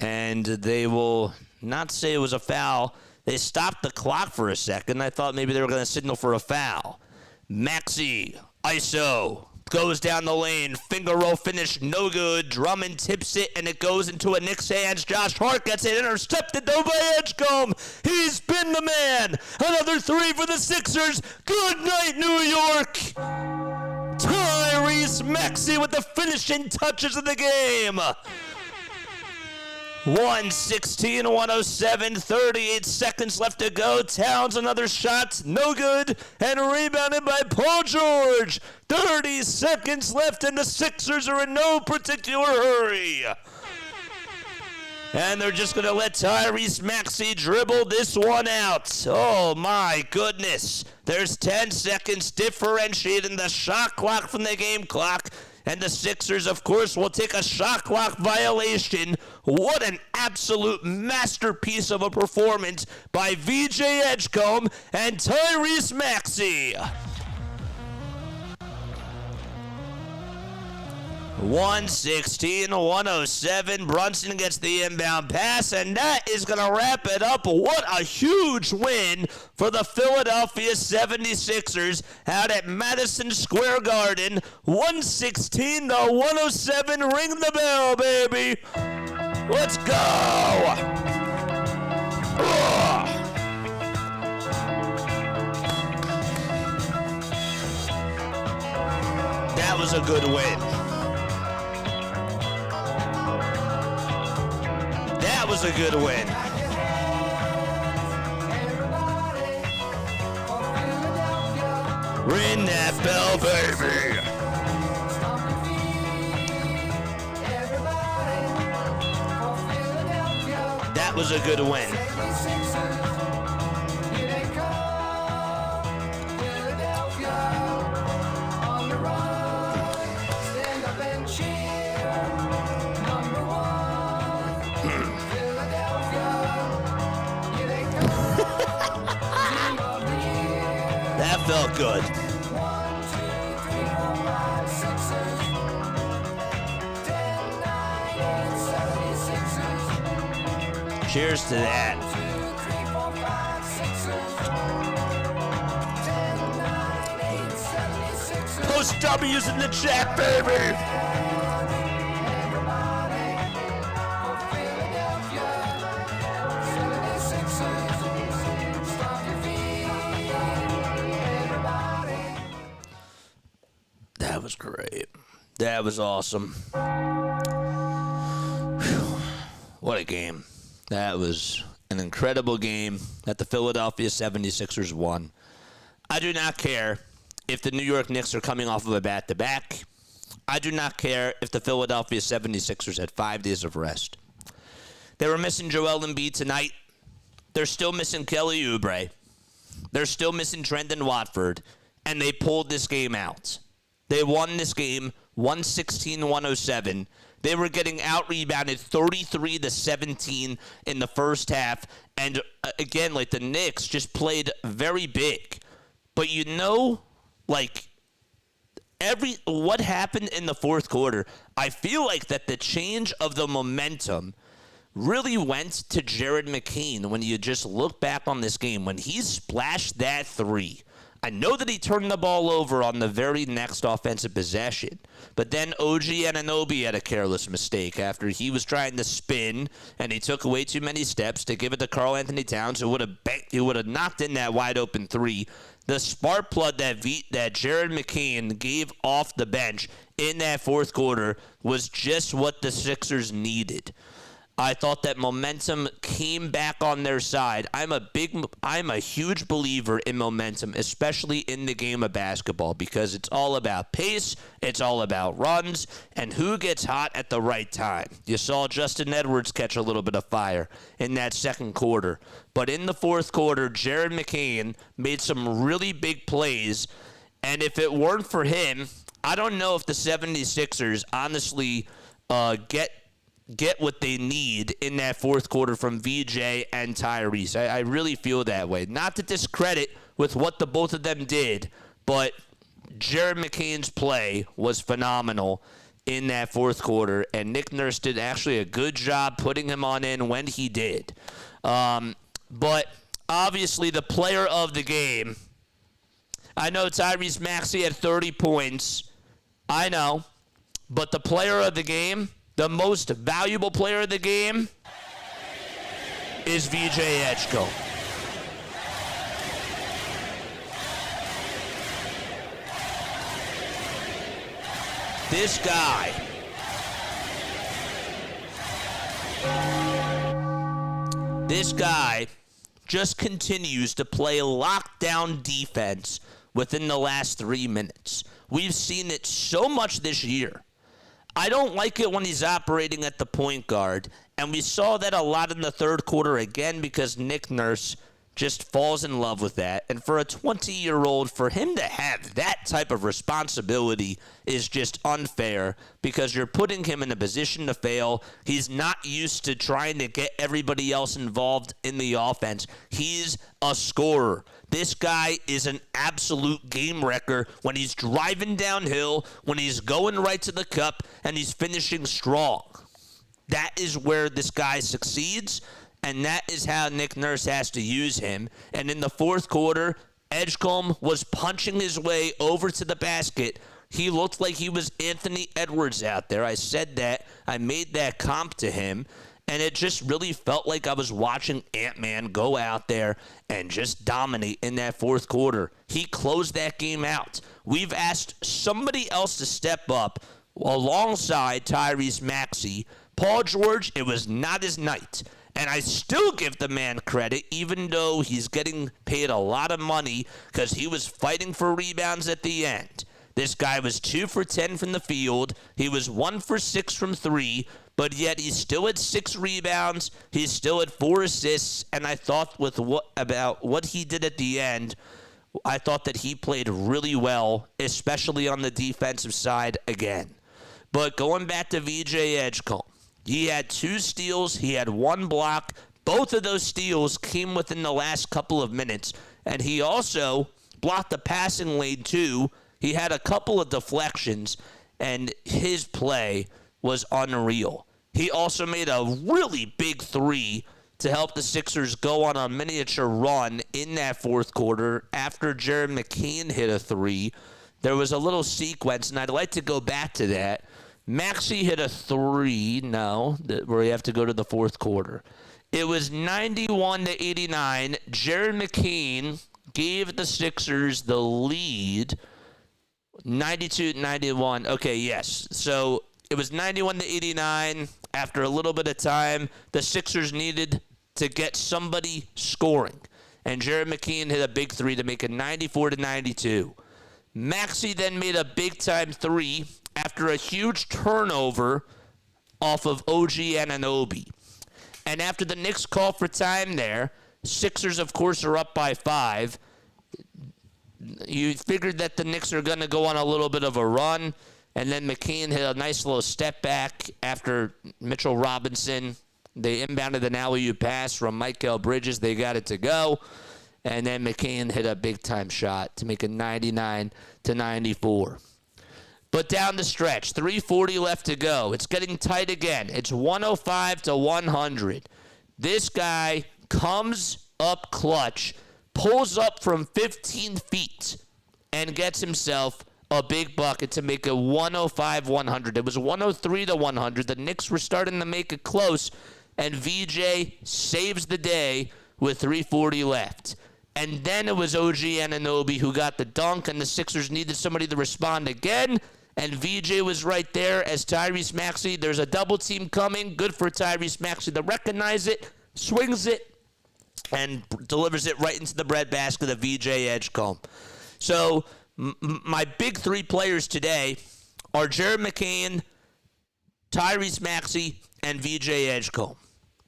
And they will not say it was a foul. They stopped the clock for a second. I thought maybe they were going to signal for a foul. Maxey, ISO, goes down the lane. Finger roll finish, no good. Drummond tips it, and it goes into a Knicks hands. Josh Hart gets it intercepted, though, by Edgecombe. He's been the man. Another 3 for the Sixers. Good night, New York. Tyrese Maxey with the finishing touches of the game. 116-107, 38 seconds left to go. Towns, another shot, no good, and rebounded by Paul George. 30 seconds left, and the Sixers are in no particular hurry. And they're just going to let Tyrese Maxey dribble this one out. Oh, my goodness. There's 10 seconds differentiating the shot clock from the game clock. And the Sixers, of course, will take a shot clock violation. What an absolute masterpiece of a performance by VJ Edgecombe and Tyrese Maxey. 116-107. Brunson gets the inbound pass, and that is going to wrap it up. What a huge win for the Philadelphia 76ers out at Madison Square Garden. 116-107. Ring the bell, baby. Let's go. That was a good win. That was a good win. Ring that bell, baby. That was a good win. That felt good. Cheers to that. Post W's in the chat, baby. That was great. That was awesome. Whew. What a game. That was an incredible game that the Philadelphia 76ers won. I do not care if the New York Knicks are coming off of a back-to-back. I do not care if the Philadelphia 76ers had 5 days of rest. They were missing Joel Embiid tonight. They're still missing Kelly Oubre. They're still missing Trendon Watford. And they pulled this game out. They won this game 116-107. They were getting out-rebounded 33-17 in the first half. And again, like, the Knicks just played very big. But you know, like, what happened in the fourth quarter, I feel like that the change of the momentum really went to Jared McCain when you just look back on this game. When he splashed that 3, I know that he turned the ball over on the very next offensive possession, but then OG Anunoby had a careless mistake after he was trying to spin, and he took way too many steps to give it to Karl-Anthony Towns, who would have knocked in that wide open three. The spark plug that Jared McCain gave off the bench in that fourth quarter was just what the Sixers needed. I thought that momentum came back on their side. I'm a huge believer in momentum, especially in the game of basketball, because it's all about pace, it's all about runs, and who gets hot at the right time. You saw Justin Edwards catch a little bit of fire in that second quarter. But in the fourth quarter, Jared McCain made some really big plays, and if it weren't for him, I don't know if the 76ers honestly get what they need in that fourth quarter from VJ and Tyrese. I really feel that way. Not to discredit with what the both of them did, but Jared McCain's play was phenomenal in that fourth quarter, and Nick Nurse did actually a good job putting him on in when he did. But obviously the player of the game, I know Tyrese Maxey had 30 points. I know. But the player of the game, the most valuable player of the game, is VJ Edgecombe. This guy just continues to play lockdown defense within the last 3 minutes. We've seen it so much this year. I don't like it when he's operating at the point guard, and we saw that a lot in the third quarter again because Nick Nurse just falls in love with that. And for a 20-year-old, for him to have that type of responsibility is just unfair because you're putting him in a position to fail. He's not used to trying to get everybody else involved in the offense. He's a scorer. This guy is an absolute game wrecker when he's driving downhill, when he's going right to the cup, and he's finishing strong. That is where this guy succeeds. And that is how Nick Nurse has to use him. And in the fourth quarter, Edgecombe was punching his way over to the basket. He looked like he was Anthony Edwards out there. I said that. I made that comp to him. And it just really felt like I was watching Ant-Man go out there and just dominate in that fourth quarter. He closed that game out. We've asked somebody else to step up alongside Tyrese Maxey. Paul George, it was not his night. And I still give the man credit, even though he's getting paid a lot of money because he was fighting for rebounds at the end. This guy was 2 for 10 from the field. He was 1 for 6 from 3, but yet he still had 6 rebounds. He still had 4 assists. And I thought about what he did at the end, I thought that he played really well, especially on the defensive side again. But going back to VJ Edgecombe, he had 2 steals. He had 1 block. Both of those steals came within the last couple of minutes. And he also blocked the passing lane, too. He had a couple of deflections, and his play was unreal. He also made a really big 3 to help the Sixers go on a miniature run in that fourth quarter. After Jared McCain hit a 3, there was a little sequence, and I'd like to go back to that. Maxey hit a 3, where you have to go to the fourth quarter. It was 91-89. Jared McCain gave the Sixers the lead. 92-91. Okay, yes. So it was 91-89. After a little bit of time, the Sixers needed to get somebody scoring. And Jared McCain hit a big 3 to make it 94-92. Maxey then made a big-time 3 after a huge turnover off of OG Anunoby. And after the Knicks call for time there, Sixers, of course, are up by 5. You figured that the Knicks are going to go on a little bit of a run, and then McCain hit a nice little step back after Mitchell Robinson. They inbounded an alley-oop pass from Mikal Bridges. They got it to go. And then McCain hit a big-time shot to make it 99-94. But down the stretch, 3:40 left to go. It's getting tight again. It's 105-100. This guy comes up clutch, pulls up from 15 feet and gets himself a big bucket to make it 105-100. It was 103-100. The Knicks were starting to make it close, and VJ saves the day with 3:40 left. And then it was OG Anunoby who got the dunk, and the Sixers needed somebody to respond again. And VJ was right there as Tyrese Maxey. There's a double team coming. Good for Tyrese Maxey to recognize it, swings it, and delivers it right into the breadbasket of VJ Edgecombe. So my big three players today are Jared McCain, Tyrese Maxey, and VJ Edgecombe.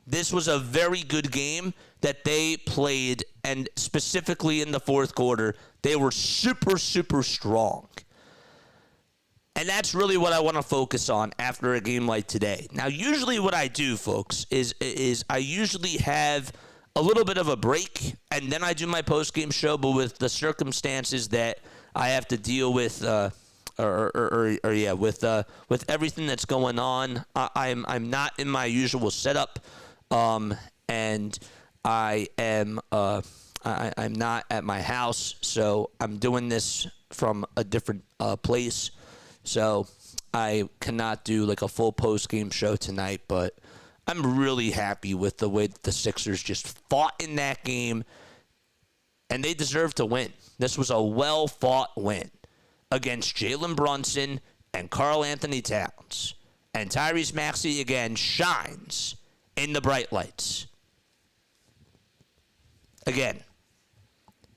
This was a very good game that they played, and specifically in the fourth quarter, they were super, super strong. And that's really what I want to focus on after a game like today. Now, usually what I do, folks, is I usually have a little bit of a break, and then I do my post-game show, but with the circumstances that I have to deal with, with everything that's going on, I'm not in my usual setup, and I'm not at my house, so I'm doing this from a different place. So I cannot do like a full post-game show tonight, but I'm really happy with the way that the Sixers just fought in that game, and they deserve to win. This was a well-fought win against Jalen Brunson and Karl-Anthony Towns. And Tyrese Maxey, again, shines in the bright lights. Again,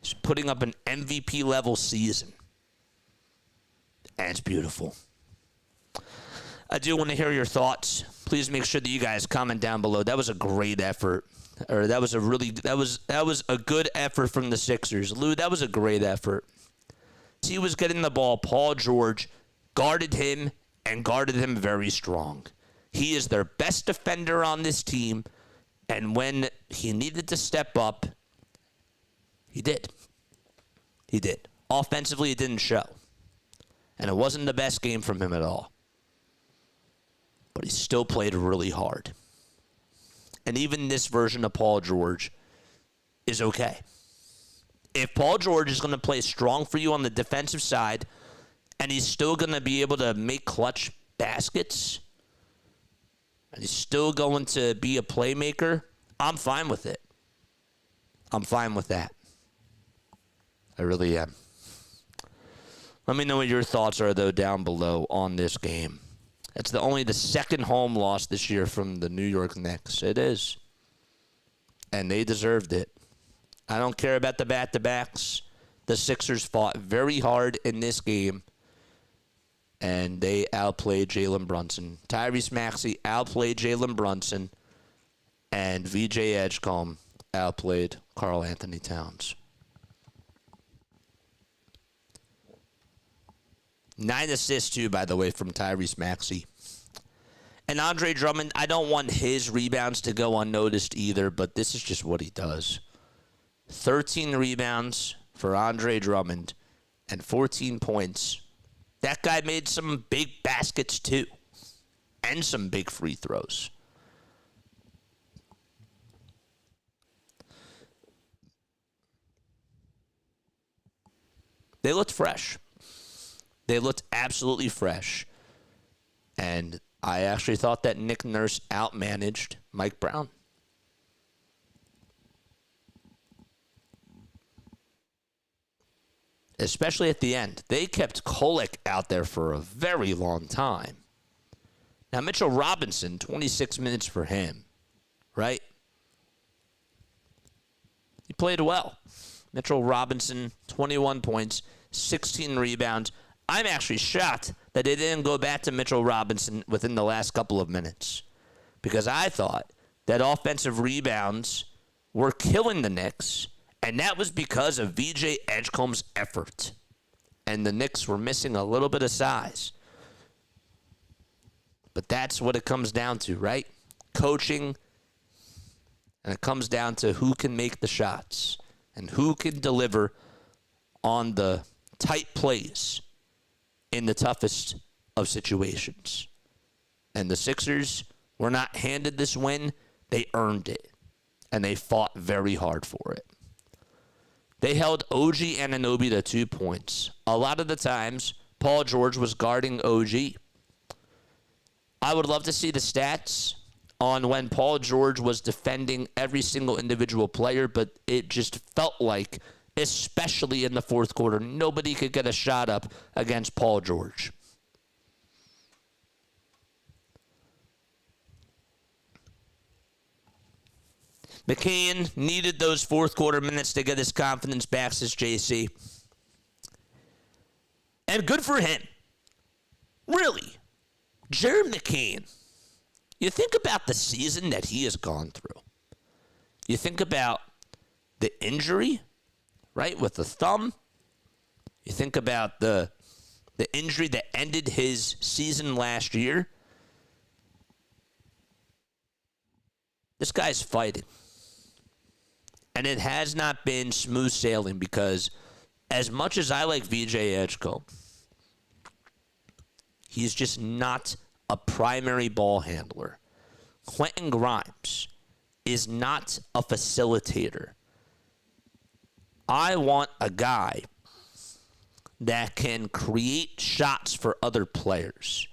he's putting up an MVP-level season. And it's beautiful. I do want to hear your thoughts. Please make sure that you guys comment down below. That was a great effort. Or that was a good effort from the Sixers. Lou, that was a great effort. He was getting the ball. Paul George guarded him and guarded him very strong. He is their best defender on this team, and when he needed to step up, he did. He did. Offensively, it didn't show. And it wasn't the best game from him at all. But he still played really hard. And even this version of Paul George is okay. If Paul George is going to play strong for you on the defensive side, and he's still going to be able to make clutch baskets, and he's still going to be a playmaker, I'm fine with it. I'm fine with that. I really am. Let me know what your thoughts are, though, down below on this game. It's only the second home loss this year from the New York Knicks. It is. And they deserved it. I don't care about the back-to-backs. The Sixers fought very hard in this game, and they outplayed Jalen Brunson. Tyrese Maxey outplayed Jalen Brunson, and VJ Edgecombe outplayed Karl-Anthony Towns. 9 assists, too, by the way, from Tyrese Maxey. And Andre Drummond, I don't want his rebounds to go unnoticed either, but this is just what he does. 13 rebounds for Andre Drummond and 14 points. That guy made some big baskets, too, and some big free throws. They looked fresh. They looked absolutely fresh. And I actually thought that Nick Nurse outmanaged Mike Brown. Especially at the end. They kept Kolek out there for a very long time. Now, Mitchell Robinson, 26 minutes for him, right? He played well. Mitchell Robinson, 21 points, 16 rebounds. I'm actually shocked that they didn't go back to Mitchell Robinson within the last couple of minutes, because I thought that offensive rebounds were killing the Knicks, and that was because of VJ Edgecombe's effort. And the Knicks were missing a little bit of size. But that's what it comes down to, right? Coaching, and it comes down to who can make the shots and who can deliver on the tight plays in the toughest of situations. And the Sixers were not handed this win. They earned it. And they fought very hard for it. They held OG Anunoby to 2 points. A lot of the times, Paul George was guarding OG. I would love to see the stats on when Paul George was defending every single individual player, but it just felt like, especially in the fourth quarter, nobody could get a shot up against Paul George. McCain needed those fourth quarter minutes to get his confidence back, says JC. And good for him. Really. Jared McCain, you think about the season that he has gone through. You think about the injury, right, with the thumb. You think about the injury that ended his season last year. This guy's fighting. And it has not been smooth sailing because as much as I like VJ Edgecombe, he's just not a primary ball handler. Quentin Grimes is not a facilitator. I want a guy that can create shots for other players.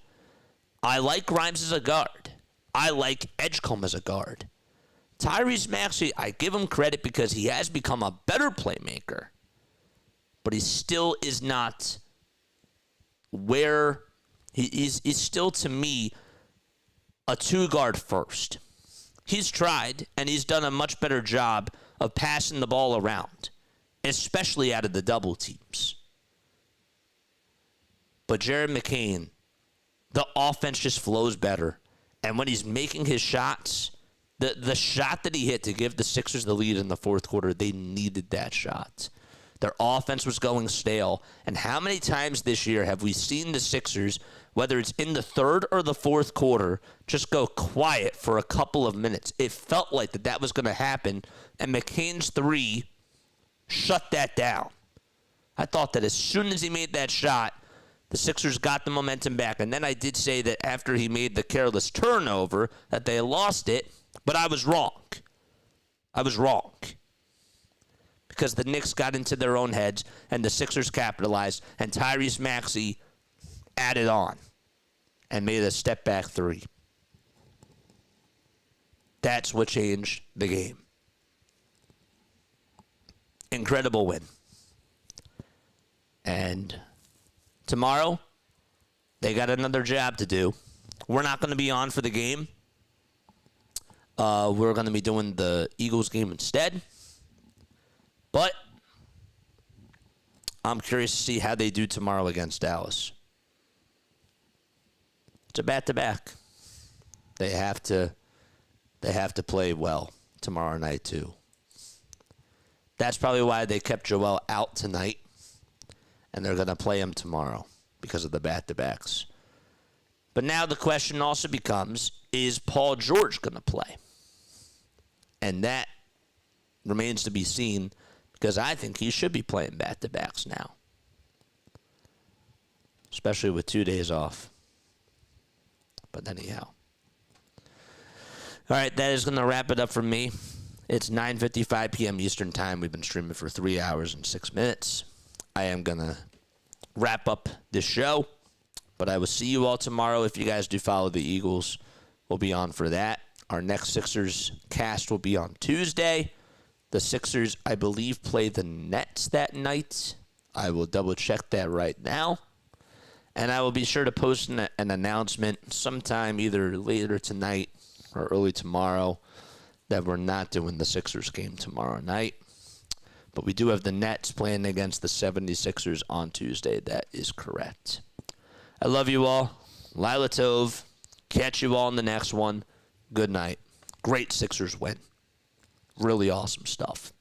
I like Grimes as a guard. I like Edgecombe as a guard. Tyrese Maxey, I give him credit because he has become a better playmaker, but he still is not where he's still, to me, a two-guard first. He's tried, and he's done a much better job of passing the ball around, especially out of the double teams. But Jared McCain, the offense just flows better, and when he's making his shots, the shot that he hit to give the Sixers the lead in the fourth quarter, they needed that shot. Their offense was going stale. And how many times this year have we seen the Sixers, whether it's in the third or the fourth quarter, just go quiet for a couple of minutes? It felt like that was going to happen, and McCain's three shut that down. I thought that as soon as he made that shot, the Sixers got the momentum back. And then I did say that after he made the careless turnover that they lost it, but I was wrong. I was wrong. Because the Knicks got into their own heads, and the Sixers capitalized, and Tyrese Maxey added on and made a step-back three. That's what changed the game. Incredible win. And tomorrow, they got another job to do. We're not going to be on for the game. We're going to be doing the Eagles game instead. But I'm curious to see how they do tomorrow against Dallas. It's a back-to-back. They have to play well tomorrow night too. That's probably why they kept Joel out tonight, and they're going to play him tomorrow because of the back-to-backs. But now the question also becomes, is Paul George going to play? And that remains to be seen because I think he should be playing back-to-backs now, especially with 2 days off. But anyhow. All right, that is going to wrap it up for me. It's 9:55 p.m. Eastern Time. We've been streaming for 3 hours and 6 minutes. I am going to wrap up this show, but I will see you all tomorrow. If you guys do follow the Eagles, we'll be on for that. Our next Sixers cast will be on Tuesday. The Sixers, I believe, play the Nets that night. I will double-check that right now. And I will be sure to post an announcement sometime either later tonight or early tomorrow that we're not doing the Sixers game tomorrow night. But we do have the Nets playing against the 76ers on Tuesday. That is correct. I love you all. Lila Tov. Catch you all in the next one. Good night. Great Sixers win. Really awesome stuff.